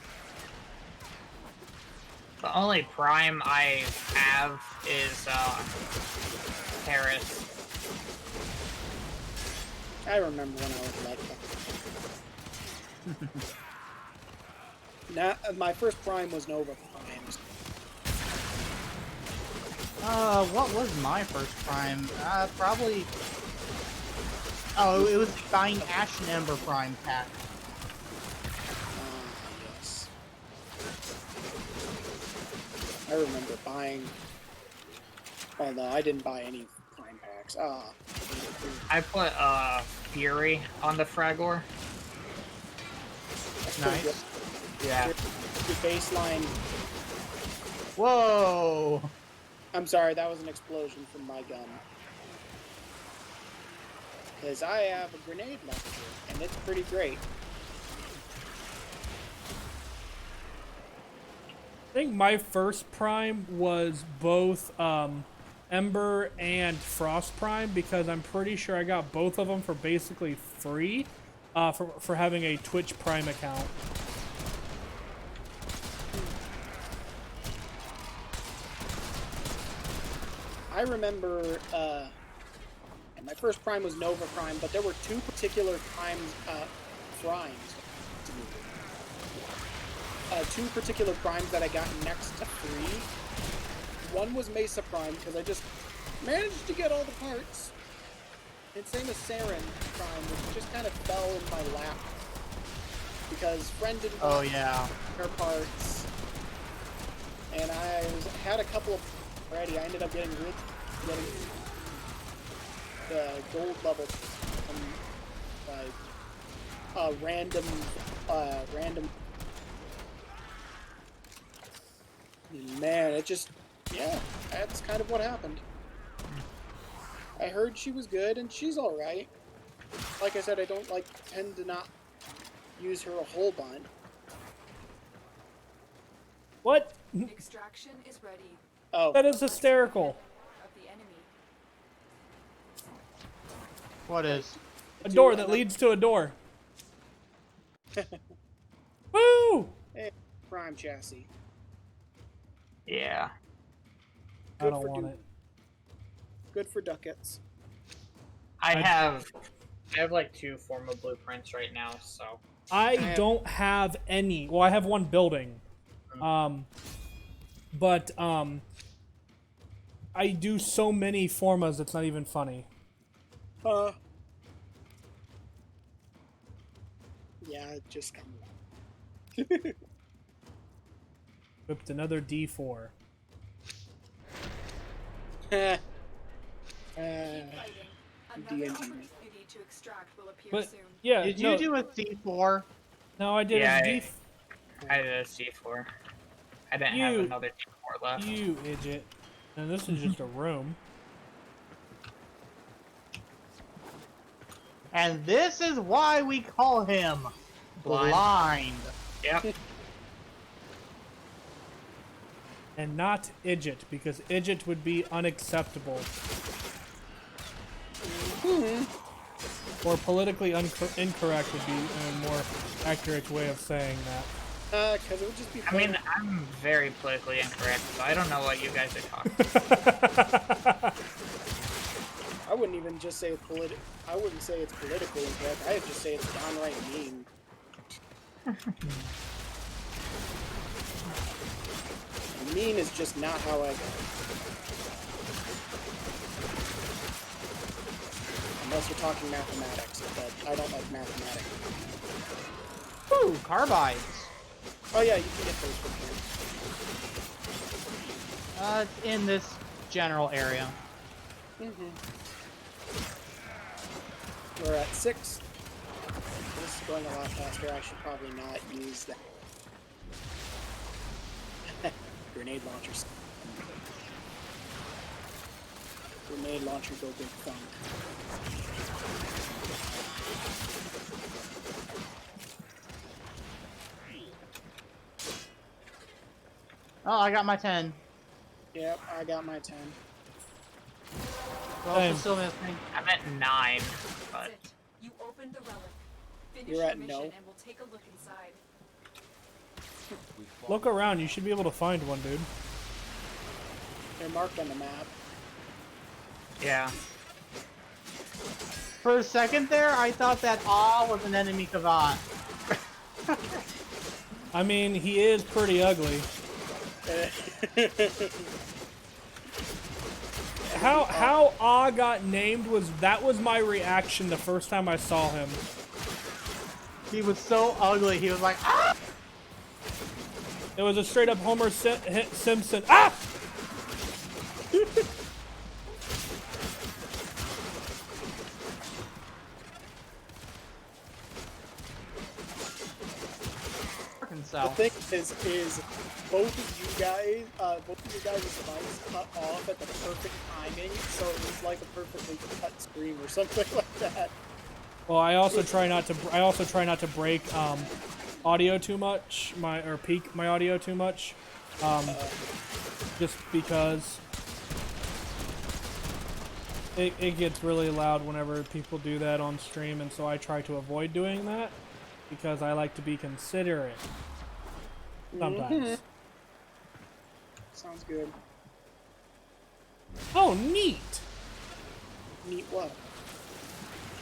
The only prime I have is, Paris. I remember when I was like that. My first prime was Nova Primes. What was my first Prime? Probably... Oh, it was buying Ash and Ember Prime pack. Yes. I remember buying... Oh no, I didn't buy any prime packs. I put, Fury on the Fragor. That's pretty Nice. good. Yeah. Your baseline... Whoa! I'm sorry, that was an explosion from my gun. Because I have a grenade launcher, and it's pretty great. I think my first prime was both Ember and Frost Prime, because I'm pretty sure I got both of them for basically free for having a Twitch Prime account. I remember, and my first prime was Nova Prime, but there were two particular primes, two particular primes that I got next to free One was Mesa Prime, because I just managed to get all the parts. And same as Saren Prime, which just kind of fell in my lap. Because friend didn't want her parts. And had a couple of already. I ended up getting the gold level from random. Man, it just that's kind of what happened. I heard she was good, and she's all right. Like I said, I don't tend to not use her a whole bunch. What? Extraction is ready. Oh, That is hysterical. Of the enemy. What is? A door that leads to a door. Woo! hey, Prime chassis. Yeah. I don't want it. Good for ducats. I have like 2 formal blueprints right now, so. I don't have any. Well, I have one building. But I do so many formas, it's not even funny. Yeah, just come on. Whipped another D4. D&D. Another opportunity to extract will appear But soon. yeah, Did you do a C4? No, I did Yeah, a D4. I did a C4. I didn't have another D4 left. You idiot. And this is just a room. And this is why we call him Blind. Yep. And not Idjit, because Idjit would be unacceptable. Or politically incorrect would be a more accurate way of saying that. Because it would just be. I mean, I'm very politically incorrect, so I don't know what you guys are talking about. I wouldn't even just say it's I wouldn't say it's politically incorrect. I'd just say it's downright mean. Mean is just not how I go. Unless you're talking mathematics, but I don't like mathematics. Ooh, carbides. Oh yeah, you can get those from here. In this general area. We're at 6. This is going a lot faster. I should probably not use that. Grenade launchers. Grenade launcher go big fun. Oh, I got my 10. Yep, I got my 10. Well, it's still missing. I'm at 9, but... That's it. You opened the relic. Finish You're your at mission no. and we'll take a look inside. Look around, you should be able to find one, dude. They're marked on the map. Yeah. For a second there, I thought that Ah was an enemy Kavat. I mean, he is pretty ugly. How Ah got named was my reaction the first time I saw him. He was so ugly, he was like, ah! It was a straight up Homer Simpson. Ah! The thing is both of you guys' devices cut off at the perfect timing, so it was like a perfectly cut stream or something like that. Well, I also try not to break audio too much, or peak my audio too much, just because it gets really loud whenever people do that on stream, and so I try to avoid doing that because I like to be considerate. Sometimes. Sounds good. Oh, neat! Neat what?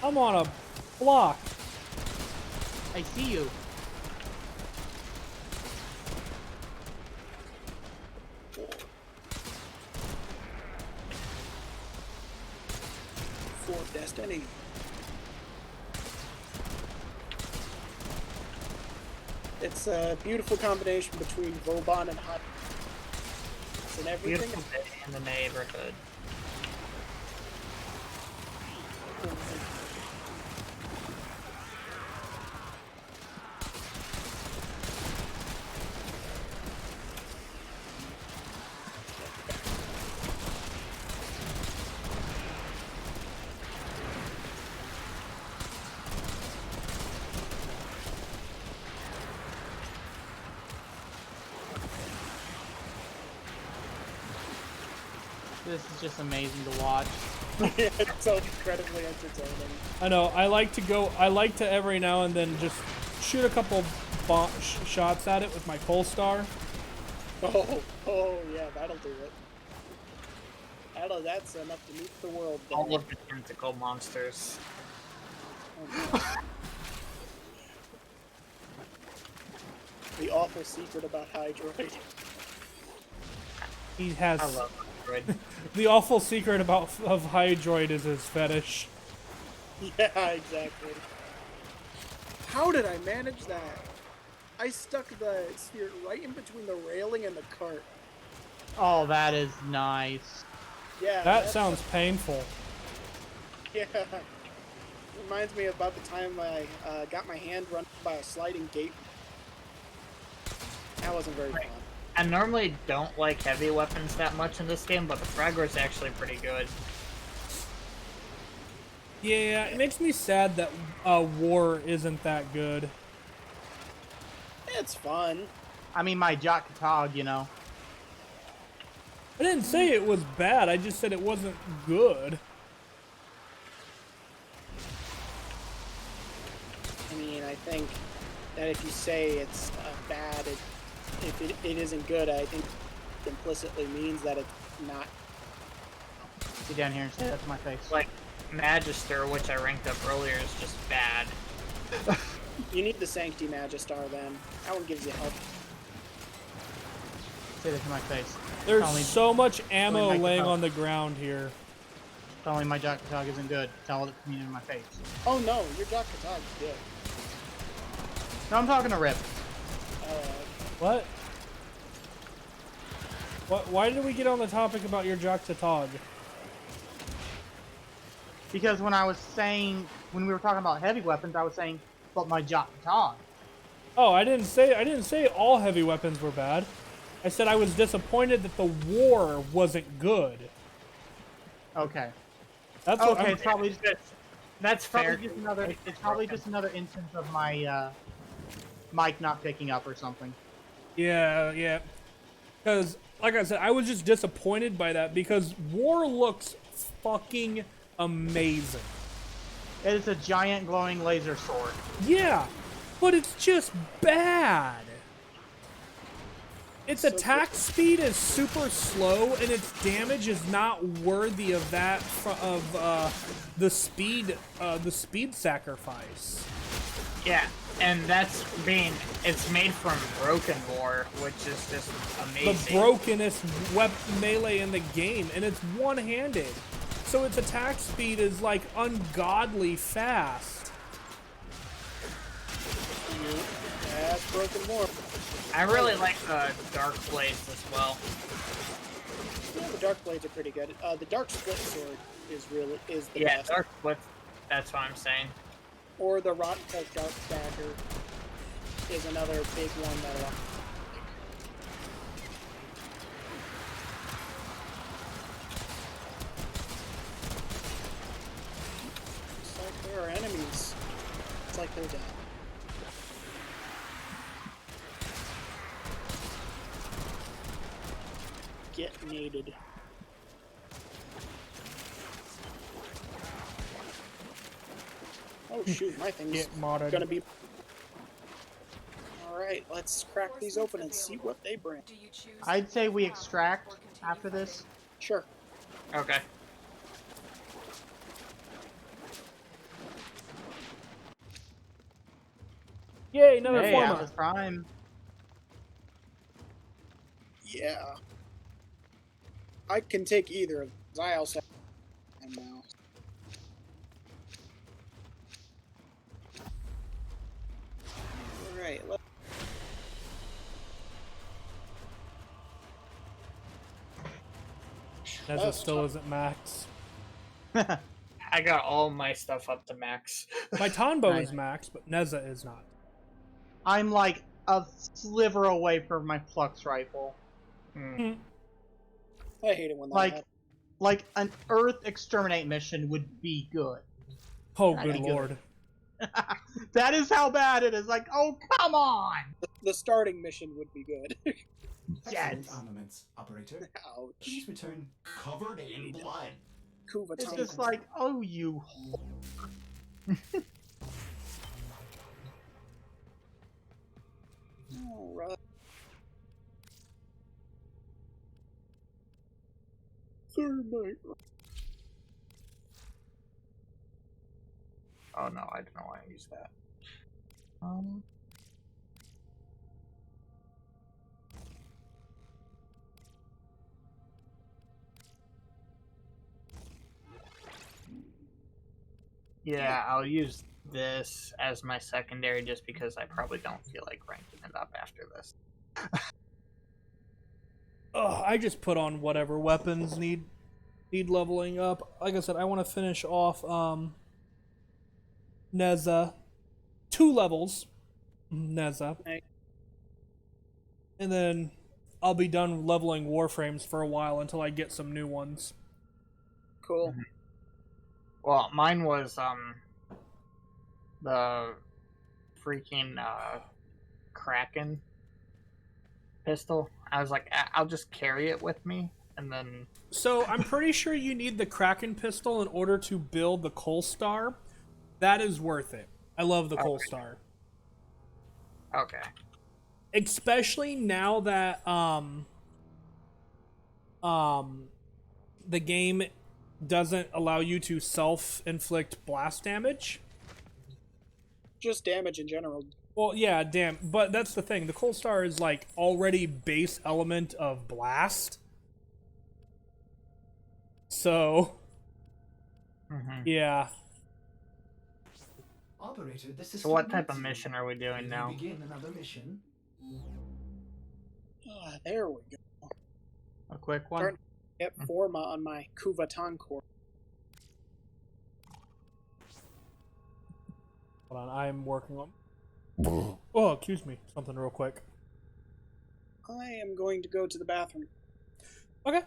I'm on a block. I see you. destiny. It's a beautiful combination between Vauban and Hot. It's in everything. Beautiful day in the neighborhood. This is just amazing to watch. It's so incredibly entertaining. I know. I like to every now and then just shoot a couple shots at it with my pole star. Oh yeah, that'll do it. That's enough to meet the world. Then. All of the tentacle monsters. Oh, the awful secret about Hydroid. He has. I love Hydroid. The awful secret of Hydroid is his fetish. Yeah, exactly. How did I manage that? I stuck the sphere right in between the railing and the cart. Oh, that is nice. Yeah. That sounds painful. Yeah. Reminds me about the time I got my hand run by a sliding gate. That wasn't very fun. I normally don't like heavy weapons that much in this game, but the fragger is actually pretty good. Yeah, it makes me sad that War isn't that good. It's fun. I mean, my Jot Katog, you know. I didn't say it was bad, I just said it wasn't good. I mean, I think that if you say it's bad, if it isn't good, I think implicitly means that it's not. Get down here and say that to my face. Like, Magister, which I ranked up earlier, is just bad. You need the Sancti Magistar then. That one gives you help. Say that to my face. There's Tell me- so much ammo make it laying help. on the ground here. Tell me my Jot Katog isn't good. Tell it to me in my face. Oh no, your Doc Katog's good. No, I'm talking to Rip. What? Why did we get on the topic about your Joktatog? Because when I was saying, when we were talking about heavy weapons, I was saying, but my Jot Katog. Oh, I didn't say all heavy weapons were bad. I said I was disappointed that the War wasn't good. Okay. That's what Okay, I'm, it's probably That's fair. probably just another. It's probably just another instance of my mic not picking up or something. Yeah. Because, like I said, I was just disappointed by that because War looks fucking amazing. It is a giant glowing laser sword. Yeah, but it's just bad. Its attack speed is super slow, and its damage is not worthy of that the speed sacrifice. Yeah, and it's made from Broken War, which is just amazing. The brokenest weapon melee in the game, and it's one-handed, so its attack speed is like ungodly fast. That's Broken War. I really like the Dark Blades as well. Yeah, the Dark Blades are pretty good. The Dark Split Sword is the Yeah, best. Dark Blades, that's what I'm saying. Or the Rotten Pelt Dark Dagger is another big one that It's like there are enemies. It's like they're dead. Get mated. Oh shoot, my thing's Get modded. gonna be. Alright, let's crack these open and see what they bring. Do you choose I'd say we extract after this. Sure. Okay. Yay, another Hey, forma. Atlas Prime. Yeah. I can take either of those. I also have now. Alright, Neza was still tough. isn't max. I got all my stuff up to max. My Tonbo Nice. is max, but Neza is not. I'm like a sliver away from my Flux rifle. Hmm. I hate it when that Like, happens. like an Earth exterminate mission would be good. Oh, That'd good be good. lord. That is how bad it is. Like, oh come on! The starting mission would be good. Excellent Yes. armaments, operator. Ouch. Please return. Covered in blood. Kuva It's Tonga. just like, oh you. Alright. Thermite. Oh no, I don't want to use that. Yeah, I'll use this as my secondary just because I probably don't feel like ranking it up after this. Ugh, I just put on whatever weapons need leveling up. Like I said, I want to finish off Neza 2 levels. Neza. Right. And then I'll be done leveling Warframes for a while until I get some new ones. Cool. Well, mine was the freaking Kraken pistol. I was like, I'll just carry it with me, and then So I'm pretty sure you need the Kraken pistol in order to build the Coal Star. That is worth it. I love the Coal Star. okay. Especially now that the game doesn't allow you to self-inflict blast damage. Just damage in general. Well, yeah, damn, but that's the thing. The Coal Star is like already base element of blast. So, yeah. Operator, this is. So what type of mission are we doing now? Begin another mission. Ah, there we go. A quick one. Turn- Get Forma on my Kuva Tonga. Hold on, I'm working on... Oh, excuse me. Something real quick. I am going to go to the bathroom. Okay.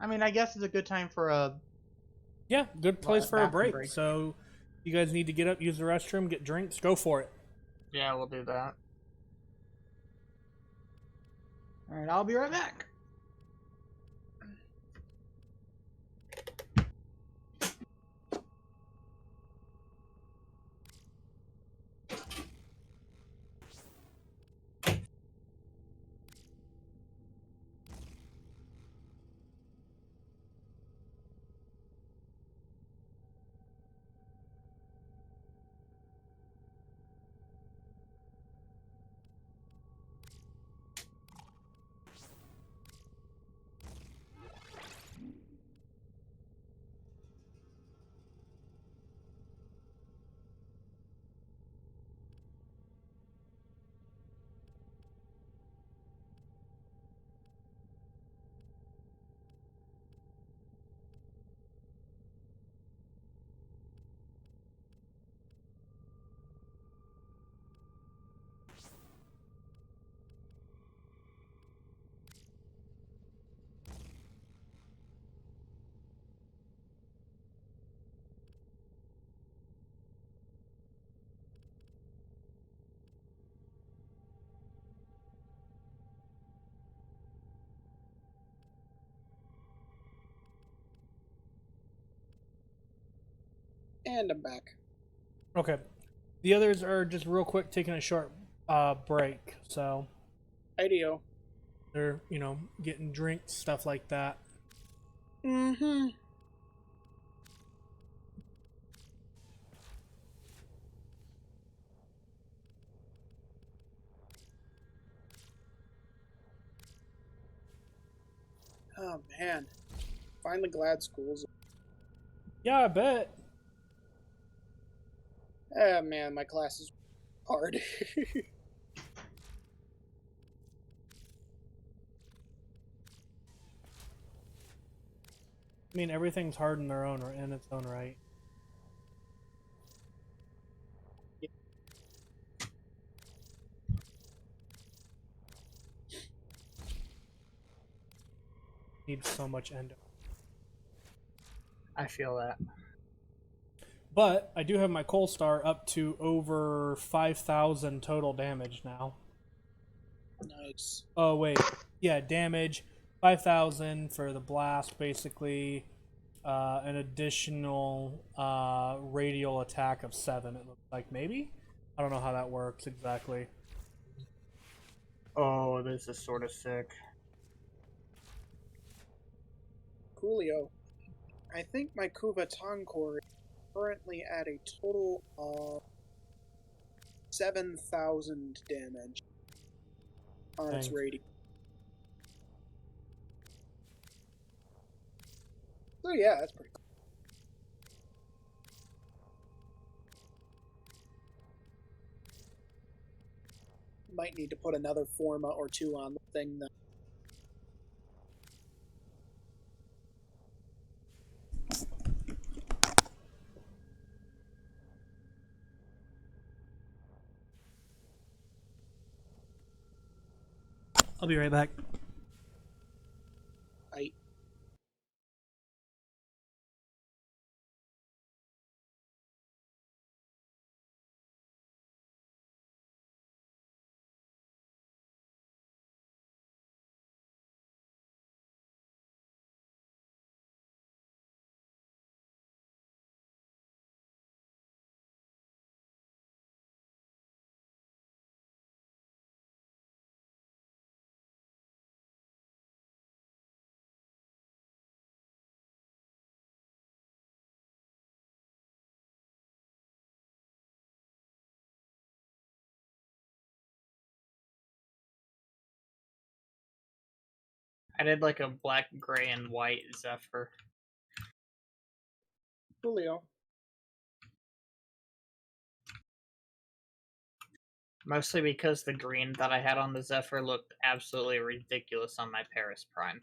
I mean, I guess it's a good time for a. Yeah, good place for a bathroom break. So, you guys need to get up, use the restroom, get drinks, go for it. Yeah, we'll do that. Alright, I'll be right back. And I'm back. Okay. The others are just real quick taking a short break. So, IDEO. they're, you know, getting drinks, stuff like that. Mm-hmm. Oh man. Finally glad school's. Yeah, I bet. Oh man, my class is hard. I mean, everything's hard in its own right. Needs so much endo. I feel that. But I do have my Coal Star up to over 5,000 total damage now. Nice. Oh wait, yeah, damage 5,000 for the blast, basically. An additional radial attack of 7. It looks like maybe. I don't know how that works exactly. Oh, this is sort of sick. Coolio. I think my Kuvatang core is currently at a total of 7,000 damage on its Dang. rating. So yeah, that's pretty cool. Might need to put another Forma or 2 on the thing, though. I'll be right back. I I did like a black, gray, and white Zephyr. Coolio. Mostly because the green that I had on the Zephyr looked absolutely ridiculous on my Paris Prime.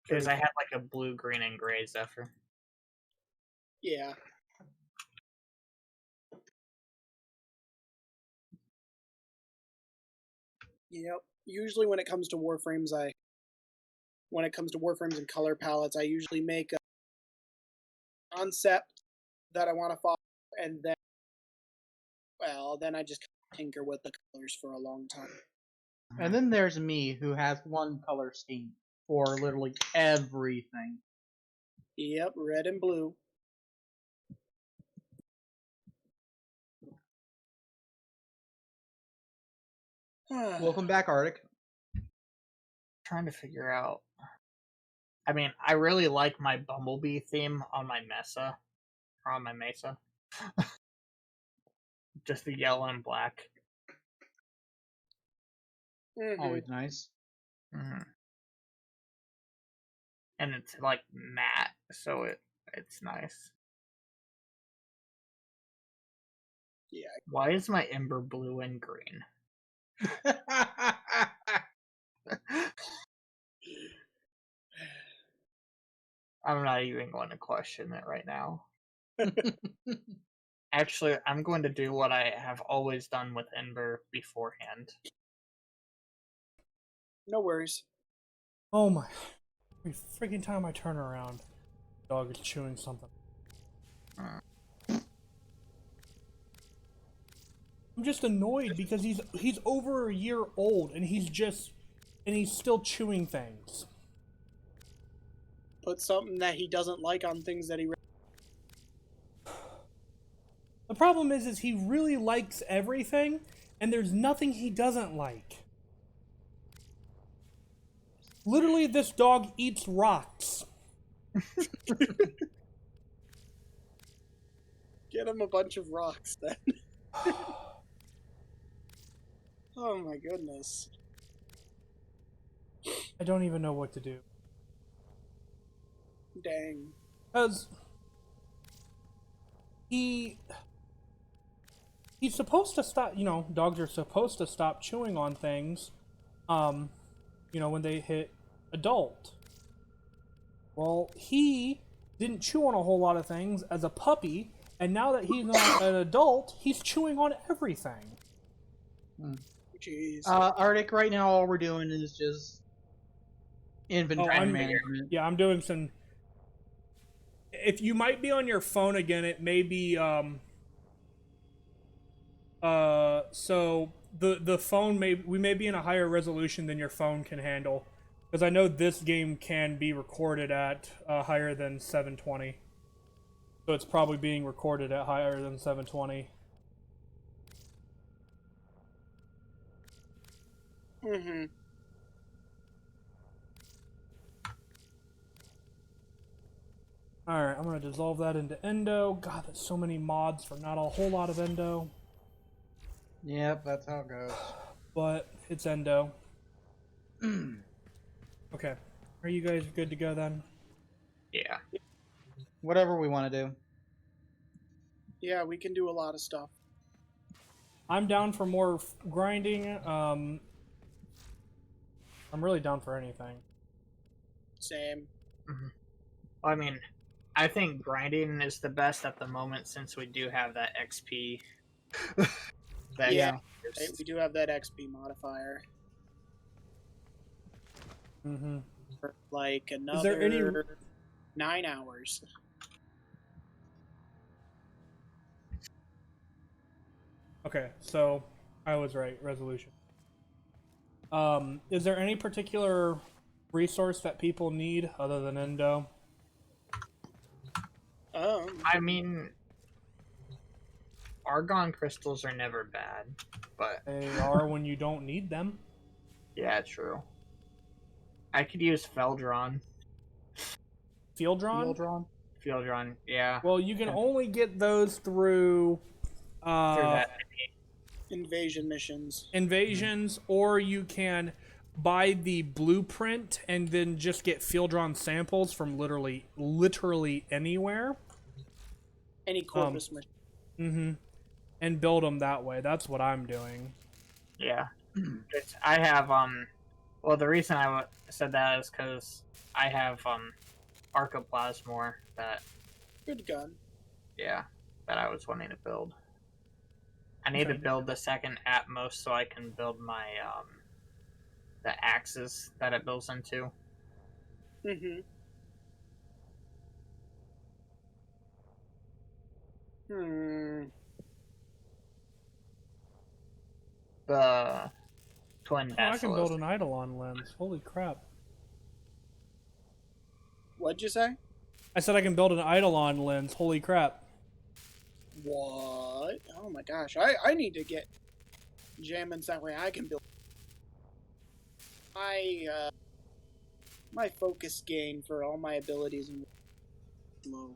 Because I had like a blue, green, and gray Zephyr. Yeah. Yep. Usually when it comes to Warframes, and color palettes, I usually make a concept that I want to follow, and then I just tinker with the colors for a long time. And then there's me, who has one color scheme for literally everything. Yep, red and blue. Welcome back, Arctic. Trying to figure out. I mean, I really like my Bumblebee theme on my Mesa. Or on my Mesa. Just the yellow and black. Mm-hmm. Always nice. Mm-hmm. And it's like matte, so it's nice. Yeah. Why is my Ember blue and green? I'm not even going to question it right now. Actually, I'm going to do what I have always done with Ember beforehand. No worries. Oh my! Every freaking time I turn around, dog is chewing something. I'm just annoyed because he's over a year old and he's still chewing things. Put something that he doesn't like on things that he. The problem is he really likes everything, and there's nothing he doesn't like. Literally, this dog eats rocks. Get him a bunch of rocks then. Oh my goodness. I don't even know what to do. Dang. Because he's supposed to stop, dogs are supposed to stop chewing on things, when they hit adult. Well, he didn't chew on a whole lot of things as a puppy, and now that he's an adult, he's chewing on everything. Jeez. Arctic, right now all we're doing is just inventory management. Yeah, I'm doing some... If you might be on your phone again, it may be, so the phone we may be in a higher resolution than your phone can handle. Because I know this game can be recorded at higher than 720. So it's probably being recorded at higher than 720. Mm-hmm. Alright, I'm going to dissolve that into Endo. God, that's so many mods for not a whole lot of Endo. Yep, that's how it goes. But it's Endo. Okay. Are you guys good to go then? Yeah. Whatever we want to do. Yeah, we can do a lot of stuff. I'm down for more grinding. I'm really down for anything. Same. I mean, I think grinding is the best at the moment since we do have that XP. Yeah, we do have that XP modifier. Mm-hmm. For like another Is there any... 9 hours. Okay, so I was right. Resolution. Is there any particular resource that people need other than Endo? I mean, argon crystals are never bad, but They are when you don't need them. yeah, true. I could use Feldron. Fieldron? Fieldron, yeah. Well, you can only get those through that invasion missions. Invasions, or you can buy the blueprint and then just get Fieldron samples from literally anywhere. Any corpus mission. Mm-hmm. And build them that way. That's what I'm doing. Yeah. I have, well, the reason I said that is because I have, Arcoplasmor that... Good gun. Yeah, that I was wanting to build. I need to build the second Atmos so I can build my, the axes that it builds into. Mm-hmm. The twin I can build an Eidolon lens. Holy crap. What'd you say? I said I can build an Eidolon lens. Holy crap. What? Oh my gosh. I need to get jamming that way I can build. My focus gain for all my abilities is low.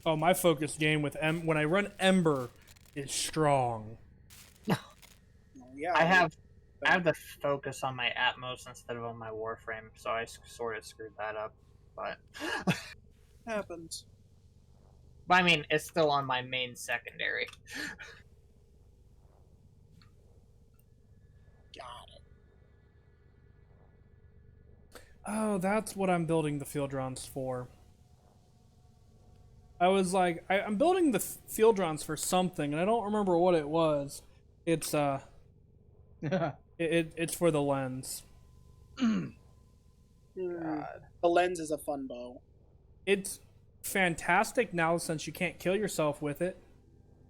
Oh, my focus game with when I run Ember is strong. Yeah, I have the focus on my Atmos instead of on my Warframe, so I sort of screwed that up. But happens. But I mean, it's still on my main secondary. Got it. Oh, that's what I'm building the Fieldrons for. I was like, I'm building the Fieldrons for something, and I don't remember what it was. It's it's for the lens. God. The lens is a fun bow. It's fantastic now since you can't kill yourself with it.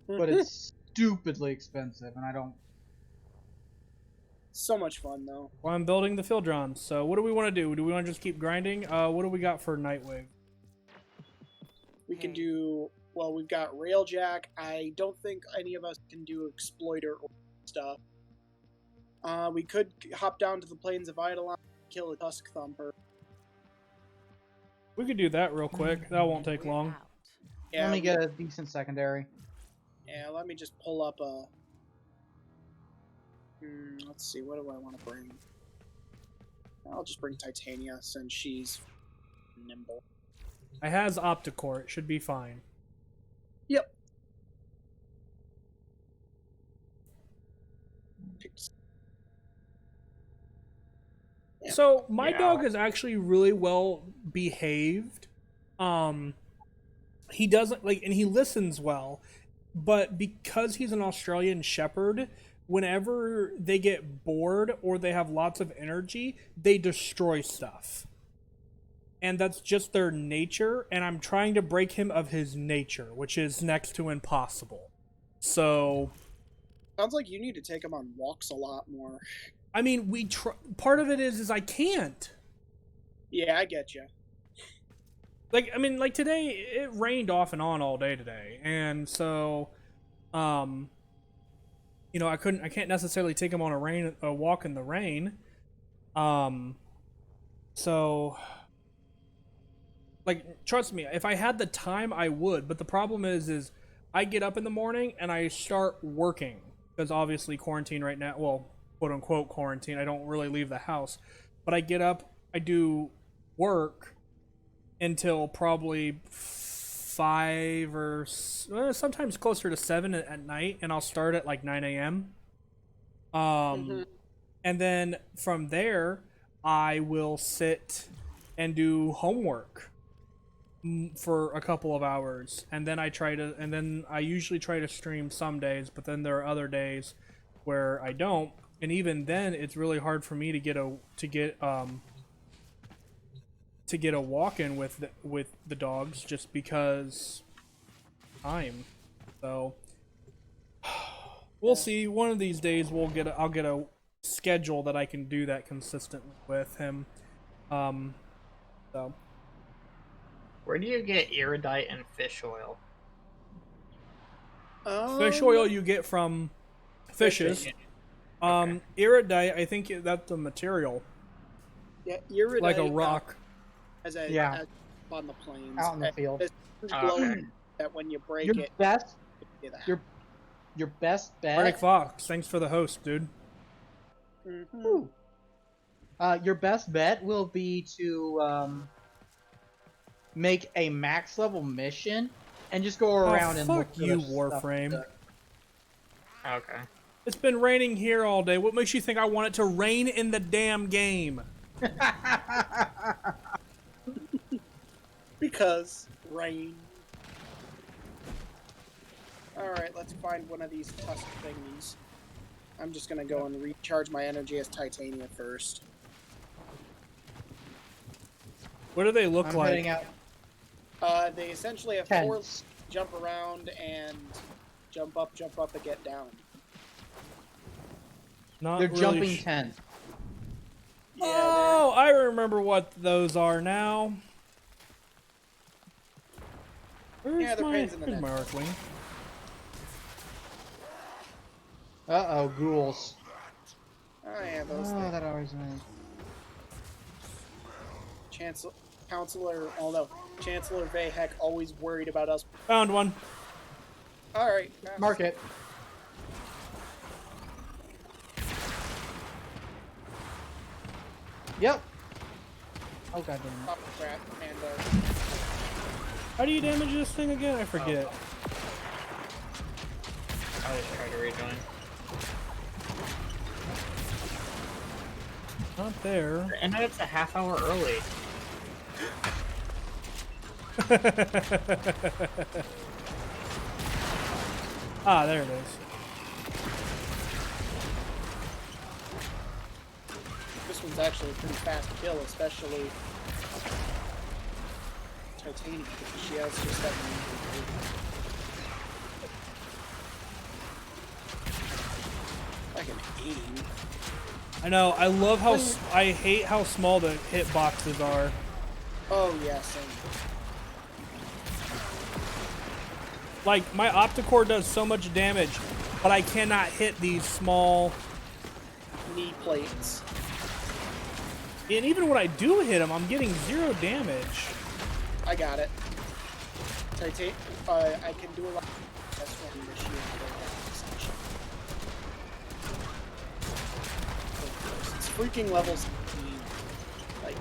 But it's stupidly expensive, and I don't... So much fun, though. Well, I'm building the Fieldrons, so what do we want to do? Do we want to just keep grinding? What do we got for Nightwave? We can do... Well, we've got Railjack. I don't think any of us can do Exploiter or stuff. We could hop down to the plains of Eidolon and kill a Tusk Thumper. We could do that real quick. That won't take long. Yeah, Let me get a decent secondary. Yeah, let me just pull up a... let's see, what do I want to bring? I'll just bring Titania since she's nimble. I has Opticore. It should be fine. Yep. Yeah. So my Yeah. dog is actually really well behaved. He doesn't like, and he listens well, but because he's an Australian Shepherd, whenever they get bored or they have lots of energy, they destroy stuff. And that's just their nature, and I'm trying to break him of his nature, which is next to impossible. So, Sounds like you need to take him on walks a lot more. I mean, part of it is I can't. Yeah, I get you. Like, I mean, like today, it rained off and on all day today, and so, you know, I can't necessarily take him on a walk in the rain. So, like, trust me, if I had the time, I would. But the problem is I get up in the morning and I start working because obviously quarantine right now. Well, quote unquote quarantine. I don't really leave the house, but I get up, I do work until probably 5 or sometimes closer to 7 at night, and I'll start at like 9 a.m. And then from there, I will sit and do homework for a couple of hours, and then I usually try to stream some days, but then there are other days where I don't, and even then it's really hard for me to get a walk in with the dogs just because time. So we'll see. One of these days I'll get a schedule that I can do that consistently with him. So Where do you get iridite and fish oil? fish oil you get from fishes. Okay. Iridite, I think that's the material, Yeah, iridite. like a rock. As on the plains. Out in the field. It's glowing that when you break Your it, best, you get your best Arctic bet. Fox, thanks for the host, dude. Ooh. Your best bet will be to make a max level mission and just go around and fuck look for you, the stuff Warframe. Okay. It's been raining here all day. What makes you think I want it to rain in the damn game? because rain. Alright, let's find one of these tusk thingies. I'm just gonna go and recharge my energy as Titania first. What do they look I'm like? heading out. They essentially have Ten. 4 jump around and jump up, and get down. Not They're really jumping 10. Yeah, Oh, I remember what those are now. Where's Yeah, they're my, pains in the where's neck. my Arcwing? Uh-oh, ghouls. Oh yeah, those Oh, things. that always means. Chancellor Vahek always worried about us. Found one. Alright. Mark it. Yep. Oh, god damn it. Pop the crap, and How do you damage this thing again? I forget. I just tried to rejoin. Not there. And now it's a half hour early. Ah, there it is. this one's actually a pretty fast kill, especially Titania, because she has just that like an 80. I know. I love how. I hate how small the hit boxes are. Oh yeah, same. Like my Opticore does so much damage, but I cannot hit these small. Knee plates. And even when I do hit them, I'm getting 0 damage. I got it. Titania, I can do a lot. That's one the shield. It's freaking level 17. Like,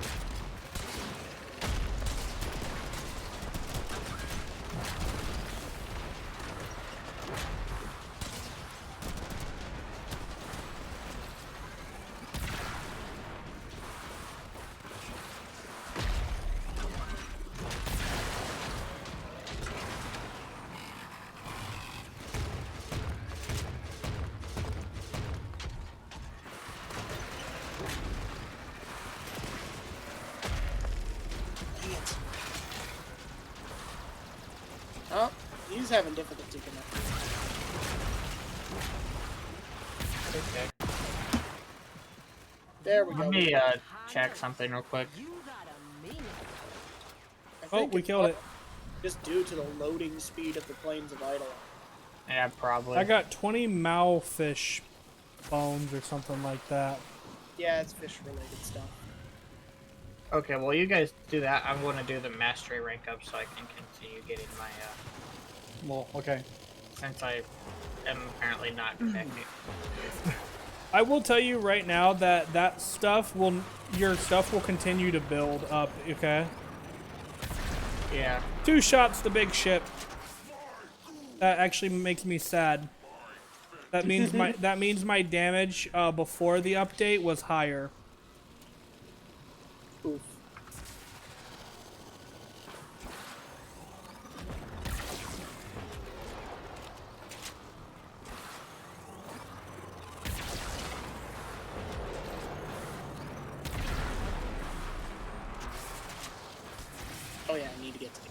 Oh, he's having difficulty connecting. Okay. There we go. Let me check something real quick. You gotta mean it. I Oh, think we it's killed it. just due to the loading speed of the plains of Eidolon. Yeah, probably. I got 20 mowfish bones or something like that. Yeah, it's fish-related stuff. Okay, well, you guys do that. I'm going to do the mastery rank up so I can continue getting my, Well, okay. since I am apparently not connected. I will tell you right now that your stuff will continue to build up, okay? Yeah. 2 shots the big ship. That actually makes me sad. That means my damage before the update was higher. Oof. Oh yeah, I need to get to it.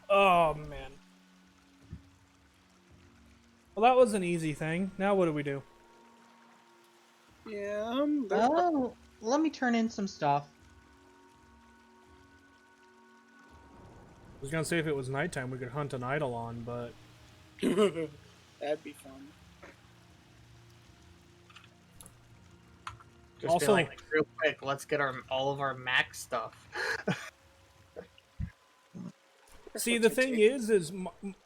Oh, man. Well, that was an easy thing. Now what do we do? Yeah, Oh, let me turn in some stuff. I was gonna say if it was nighttime we could hunt an Eidolon, but... that'd be fun. Just Also- be like, real quick, let's get all of our max stuff. See, the thing is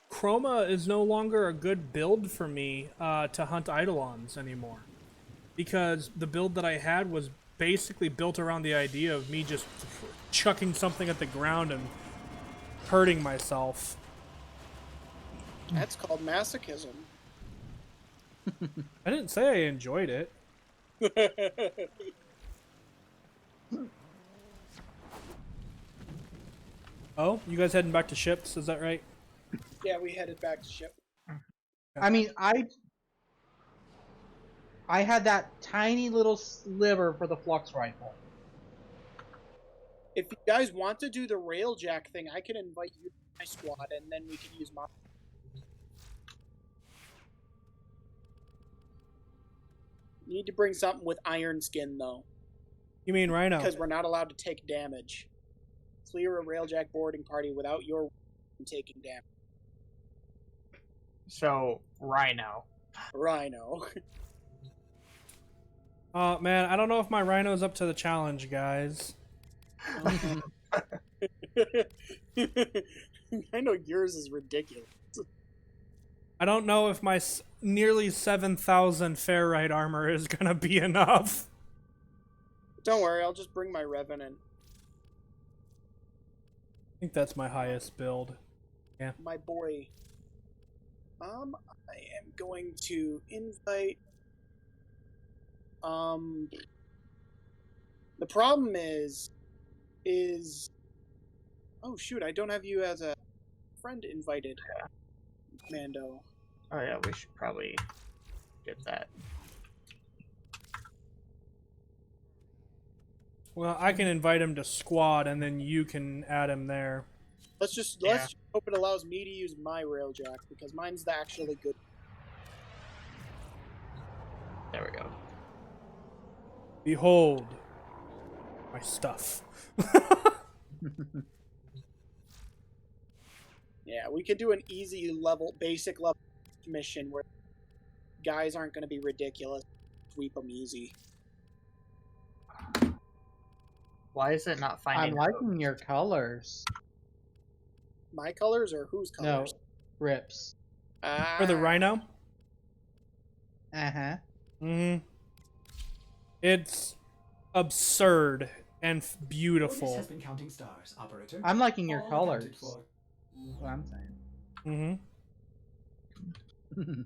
Chroma is no longer a good build for me to hunt Eidolons anymore. Because the build that I had was basically built around the idea of me just chucking something at the ground and hurting myself. That's called masochism. I didn't say I enjoyed it. Oh, you guys heading back to ships, is that right? Yeah, we headed back to ship. I mean, I had that tiny little sliver for the flux rifle. If you guys want to do the railjack thing, I can invite you to my squad, and then we can use my. You need to bring something with iron skin, though, You mean Rhino? because we're not allowed to take damage. Clear a railjack boarding party without your taking damage. So, Rhino. Rhino. Man, I don't know if my Rhino's up to the challenge, guys. I know yours is ridiculous. I don't know if my nearly 7,000 ferrite armor is gonna be enough. Don't worry, I'll just bring my Revenant. I think that's my highest build. Yeah. My boy. I am going to invite. The problem is, oh shoot, I don't have you as a friend invited, Mando. Oh yeah, we should probably get that. Well, I can invite him to squad, and then you can add him there. Let's just hope it allows me to use my railjack because mine's the actually good. There we go. Behold my stuff. Yeah, we could do an easy level, basic level mission where guys aren't going to be ridiculous. Sweep them easy. Why is it not I'm finding? liking your colors. My colors or whose No, colors? Rips. For the Rhino? Uh-huh. Mm-hmm. It's absurd and Otis beautiful. has been counting stars, operator. I'm liking your All colors. accounted for. That's what I'm saying. Mm-hmm.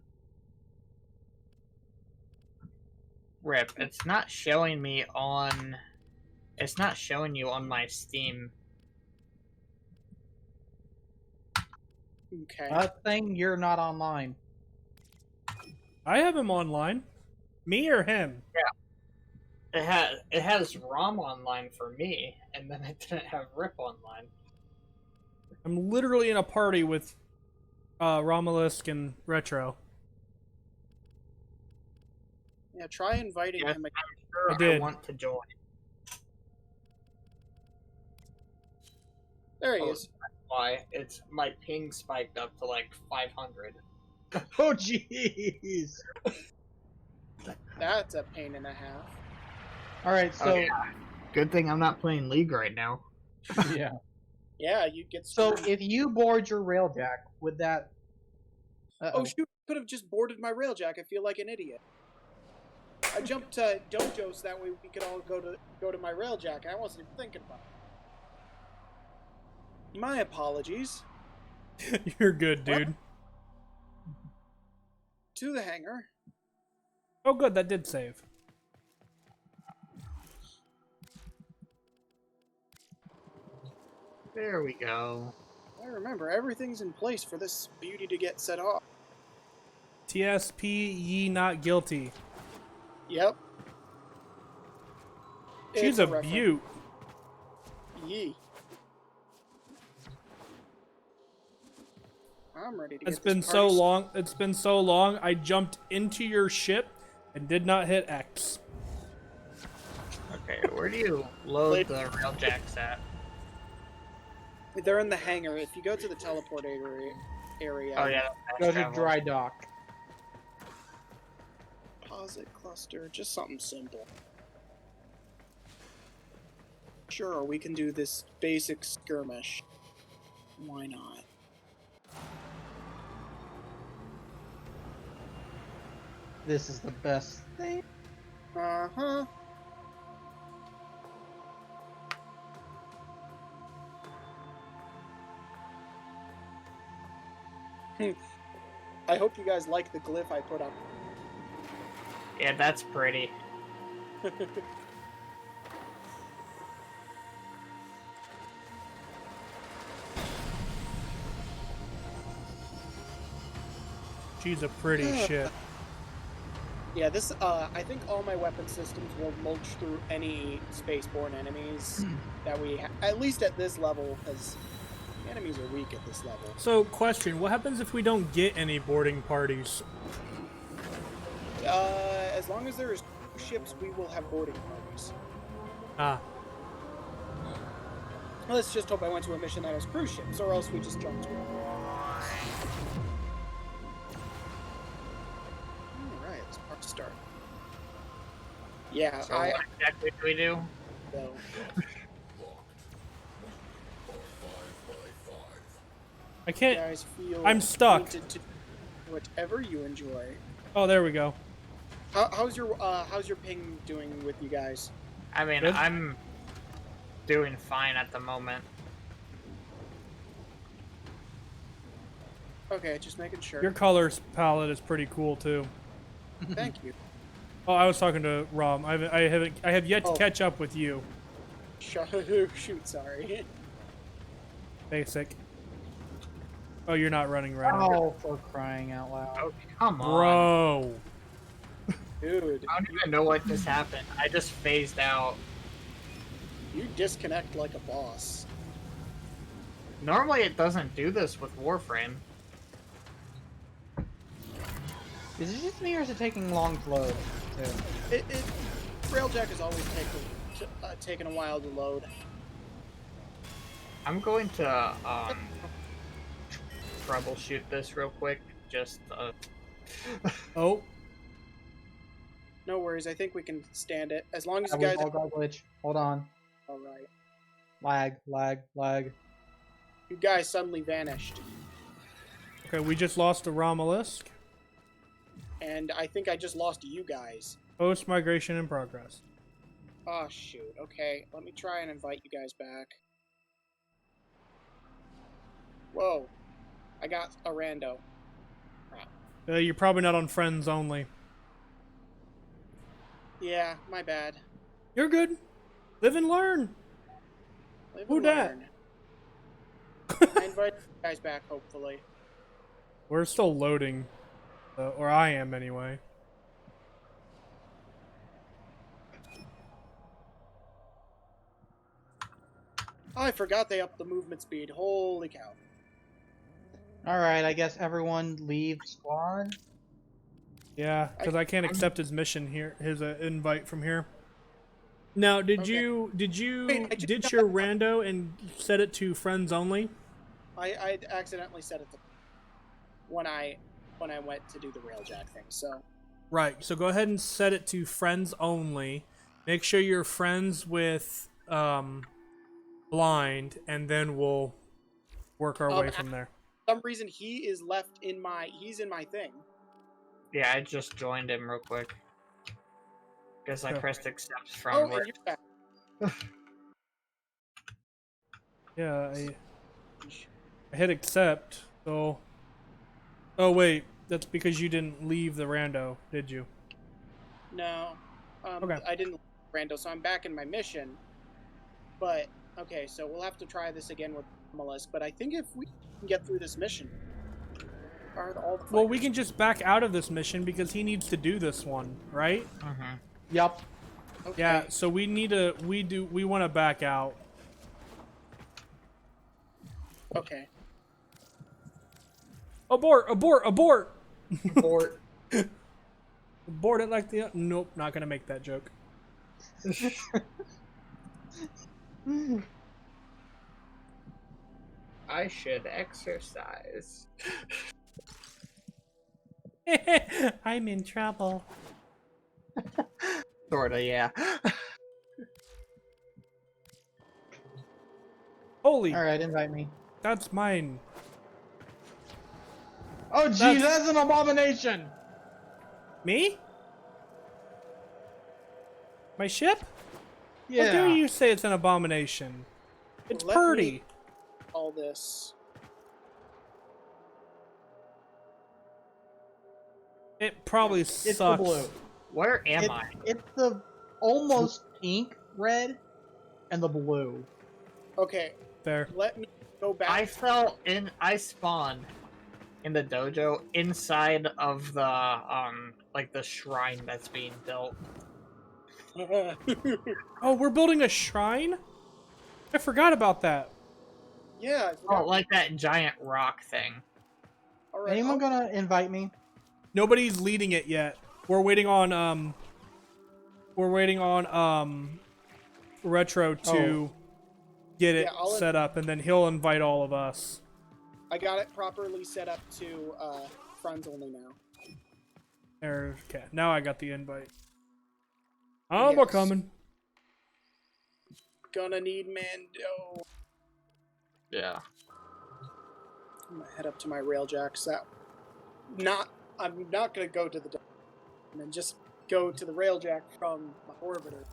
Rip, it's not showing me on... It's not showing you on my Steam. Okay. That thing, you're not online. I have him online. Me or him? It has ROM online for me, and then it didn't have Rip online. I'm literally in a party with Romulus and Retro. Yeah, try inviting Yes, him again. I'm sure I I did. want to join. There he Oh, is. that's why it's my ping spiked up to like 500. Oh, jeez. That's a pain and a half. All right, so Oh, yeah. Good thing I'm not playing League right now. yeah. Yeah, you get So screwed. if you board your railjack, would that? Oh shoot! Could have just boarded my railjack. I feel like an idiot. I jumped to Dojo so that way we could all go to my railjack, and I wasn't even thinking about it. My apologies. You're good, dude. To the hangar. Oh, good. That did save. There we go. I remember everything's in place for this beauty to get set off. TSP, ye not guilty. Yep. She's It's a reference. beaut. Yee. I'm ready to It's get this been so party long. It's been so long. I jumped into your ship and did not hit X. Okay, where do you load the railjacks at? They're in the hangar. If you go to the teleport area, Oh yeah, Go fast to travel. dry dock. deposit cluster, just something simple. Sure, we can do this basic skirmish. Why not? This is the best thing. Uh-huh. I hope you guys like the glyph I put up. Yeah, that's pretty. She's a pretty ship. Yeah, this, I think all my weapon systems will mulch through any spaceborne enemies that we at least at this level, because the enemies are weak at this level. So, question: what happens if we don't get any boarding parties? As long as there is ships, we will have boarding parties. Ah, Let's just hope I went to a mission that has cruise ships, or else we just jumped to it. Alright, let's start. Yeah, So what exactly do we do? So, I can't. guys feel I'm stuck. pointed to whatever you enjoy. Oh, there we go. How's your ping doing with you guys? I mean, Good. I'm doing fine at the moment. Okay, just making sure. Your colors palette is pretty cool too. Thank you. Oh, I was talking to Rom. I have yet to Oh. catch up with you. Shoot, sorry. Basic. Oh, you're not running right now. Oh, for crying out loud. Oh, come on. Bro. Dude, I don't even know what just happened. I just phased out. you disconnect like a boss. Normally it doesn't do this with Warframe. Is it just me or is it taking long to load? Too? Railjack is always taking a while to load. I'm going to troubleshoot this real quick. Just Oh, No worries, I think we can stand it. As long as you We guys all got glitch. Hold on. alright. Lag. You guys suddenly vanished. okay. We just lost a Romulus. And I think I just lost you guys. Post migration in progress. Oh shoot. Okay, let me try and invite you guys back. Whoa. I got a rando. Crap. You're probably not on friends only. Yeah, my bad. You're good. Live and learn. Live Who and dat? learn. I invite you guys back, hopefully. We're still loading. Or I am, anyway. Oh, I forgot they upped the movement speed. Holy cow. Alright, I guess everyone leave squad. Yeah, because I can't accept his mission here, his invite from here. Now, did Okay. you Wait, I just ditch got your back. rando and set it to friends only? I accidentally set it to when I went to do the railjack thing, so Right. So go ahead and set it to friends only. Make sure you're friends with blind, and then we'll work our way from there. for some reason he is left in my he's in my thing. Yeah, I just joined him real quick. Because I Okay. pressed accept from Oh, where... and you're back. Yeah, I hit accept. So. Oh wait, that's because you didn't leave the rando, did you? No. Okay. I didn't rando, so I'm back in my mission. But okay, so we'll have to try this again with Melissa, but I think if we can get through this mission. Well, we can just back out of this mission because he needs to do this one, right? Mm-hmm. Yep. Okay. Yeah, so we need to we want to back out. Okay. Abort, abort, abort. Abort. Abort it like the nope, not going to make that joke. I should exercise. I'm in trouble. Sorta, yeah. Holy, Alright, invite me. that's mine. Oh geez, that's an abomination! Me? My ship? Yeah. How dare you say it's an abomination? It's Let Purdy. me- all this. It probably It's the sucks. blue. Where am I? It's the almost pink red and the blue. Okay, There. let me go back. I spawned in the dojo inside of the like the shrine that's being built. Oh, we're building a shrine? I forgot about that. Yeah, I Oh, forgot. like that giant rock thing. All right, Anyone gonna invite me? Nobody's leading it yet. We're waiting on Retro to get it Yeah, I'll set up, and then he'll invite all of us. I got it properly set up to friends only now. There, okay, now I got the invite. I'm Yes. coming. Gonna need Mando. Yeah. I'm gonna head up to my railjacks. I'm not gonna go to the and then just go to the railjack from my orbiter.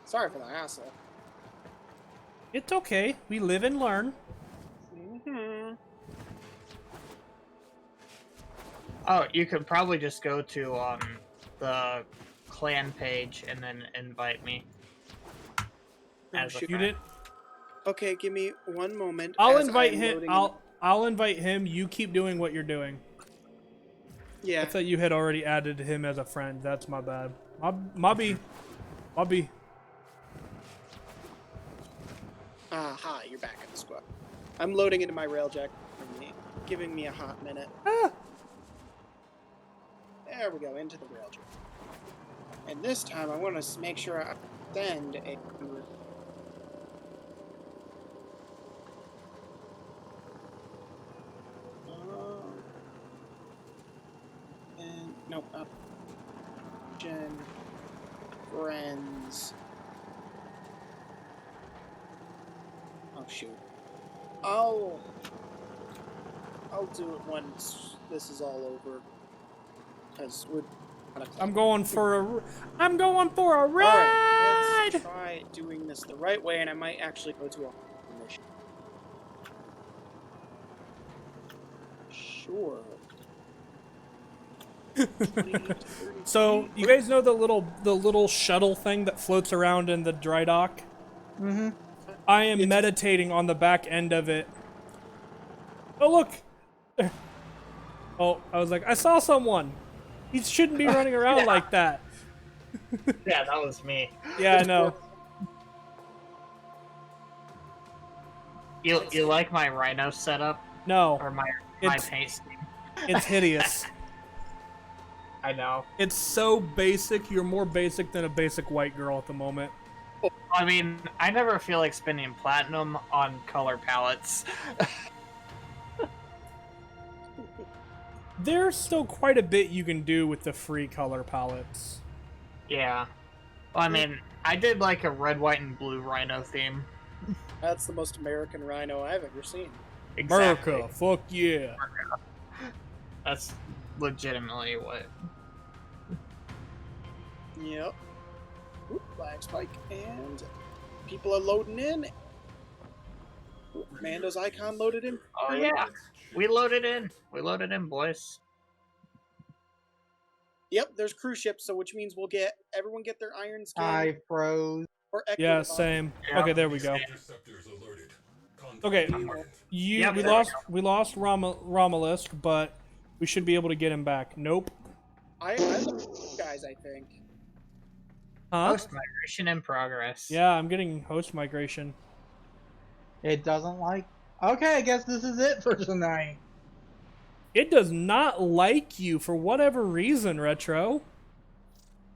Sorry for the hassle. It's okay. We live and learn. Mm-hmm. Oh, you could probably just go to the clan page and then invite me. As a shoot. You friend. didn't. Okay, give me one moment. I'll as invite I'm him. loading I'll invite him. You keep doing what you're doing. Yeah. I thought you had already added him as a friend. That's my bad. Mobby. Hi, you're back in the squad. I'm loading into my railjack. Giving me a hot minute. Ah. There we go, into the railjack. And this time I want to make sure I send a... And, nope, up. Gen... Friends... Oh, shoot. I'll do it once this is all over. Because we're... I'm going for a ride. Alright, let's try doing this the right way, and I might actually go to a mission. Sure. 20 to 30 So feet. you guys know the little shuttle thing that floats around in the dry dock? Mm-hmm. I am It's- meditating on the back end of it. Oh look! Oh, I was like, I saw someone. He shouldn't be running around like that. Yeah, that was me. Yeah, I know. You like my rhino setup No, or my it's paint scheme? it's hideous. I know. It's so basic. You're more basic than a basic white girl at the moment. I mean, I never feel like spending platinum on color palettes. There's still quite a bit you can do with the free color palettes. Yeah. Well, I mean, I did like a red, white, and blue rhino theme. That's the most American rhino I've ever seen. Exactly. America, fuck yeah. That's legitimately what. Yep. Oop, flag spike, and people are loading in. Oop, Mando's icon loaded in. Oh yeah, we loaded in. We loaded in, boys. Yep, there's cruise ships, so which means we'll get everyone get their iron skin I froze. or equity. Yeah, same. Yeah. Okay, there we go. Interceptors alerted. Contact Okay, imminent. Yep, we there we lost Romulus, but we should be able to get him back. Nope. I love you guys, I think. Huh? Post migration in progress. Yeah, I'm getting host migration. It doesn't like. Okay, I guess this is it for tonight. It does not like you for whatever reason, Retro.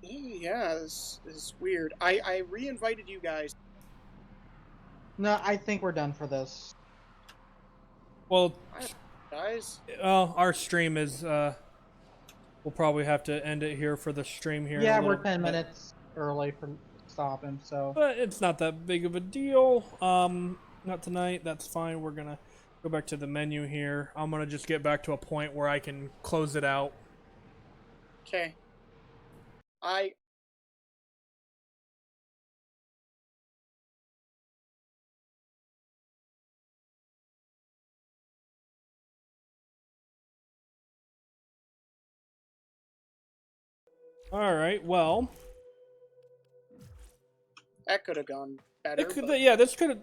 Yeah, this is weird. I re-invited you guys. No, I think we're done for this. Well, Guys, our stream is we'll probably have to end it here for the stream here. in a Yeah, little we're 10 bit. minutes early for stopping, so. But it's not that big of a deal. Not tonight. That's fine. We're gonna go back to the menu here. I'm gonna just get back to a point where I can close it out. okay. All right. Well, That could have gone better. it could, but- yeah, this could.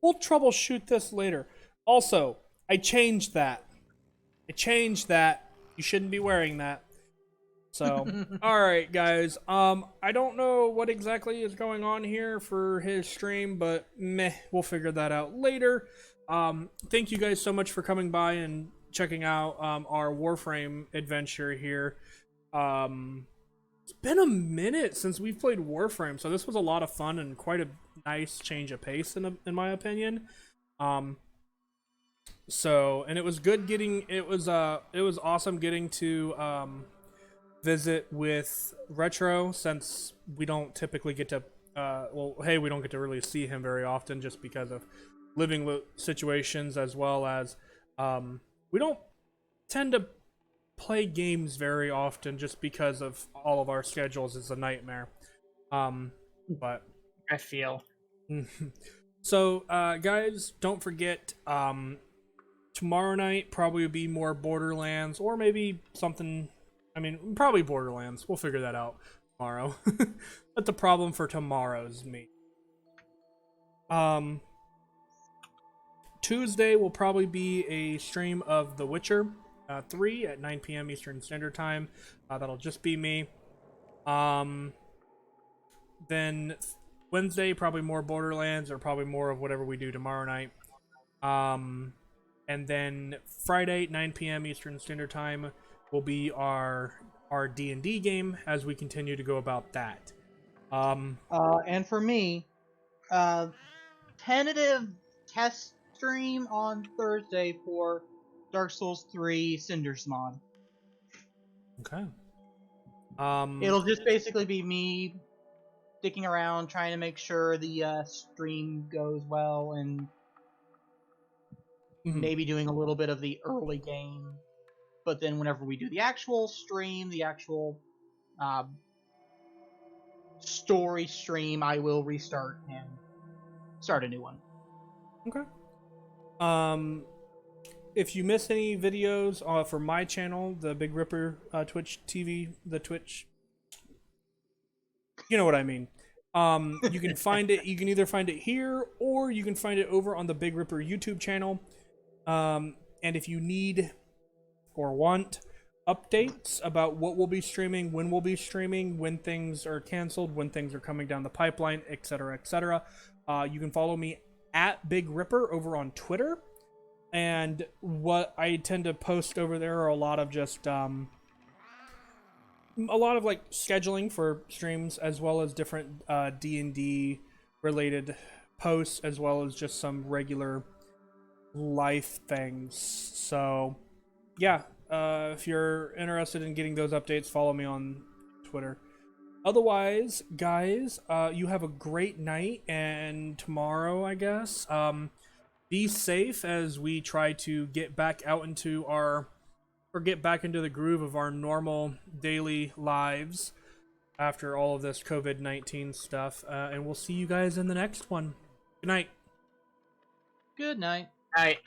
We'll troubleshoot this later. Also, I changed that. You shouldn't be wearing that. So, all right, guys. I don't know what exactly is going on here for his stream, but meh, we'll figure that out later. Thank you guys so much for coming by and checking out our Warframe adventure here. It's been a minute since we've played Warframe, so this was a lot of fun and quite a nice change of pace in my opinion. So, and it was good getting it was awesome getting to visit with Retro, since we don't typically get to we don't get to really see him very often just because of living situations, as well as we don't tend to play games very often just because of all of our schedules. Is a nightmare. But I feel. so guys, don't forget, tomorrow night probably will be more Borderlands, or maybe something. I mean, probably Borderlands. We'll figure that out tomorrow. But the problem for tomorrow's me. Tuesday will probably be a stream of The Witcher 3 at 9 p.m. Eastern Standard Time. That'll just be me. Then Wednesday, probably more Borderlands, or probably more of whatever we do tomorrow night. And then Friday, 9 p.m. Eastern Standard Time, will be our D&D game as we continue to go about that. And for me, tentative test stream on Thursday for Dark Souls 3 Cinders mod. Okay. It'll just basically be me sticking around, trying to make sure the stream goes well, and maybe doing a little bit of the early game. But then whenever we do the actual stream, the actual story stream, I will restart and start a new one. Okay. if you miss any videos from my channel, the Big Ripper Twitch TV, the Twitch, you know what I mean. You can find it. You can either find it here or you can find it over on the Big Ripper YouTube channel. And if you need or want updates about what we'll be streaming, when things are canceled, when things are coming down the pipeline, etc., etc., you can follow me at Big Ripper over on Twitter. And what I tend to post over there are a lot of just a lot of like scheduling for streams, as well as different D&D related posts, as well as just some regular life things. So yeah, if you're interested in getting those updates, follow me on Twitter. Otherwise, guys, you have a great night, and tomorrow, I guess, be safe as we try to get back out into get back into the groove of our normal daily lives after all of this COVID-19 stuff. And we'll see you guys in the next one. Good night. Good night. Alright.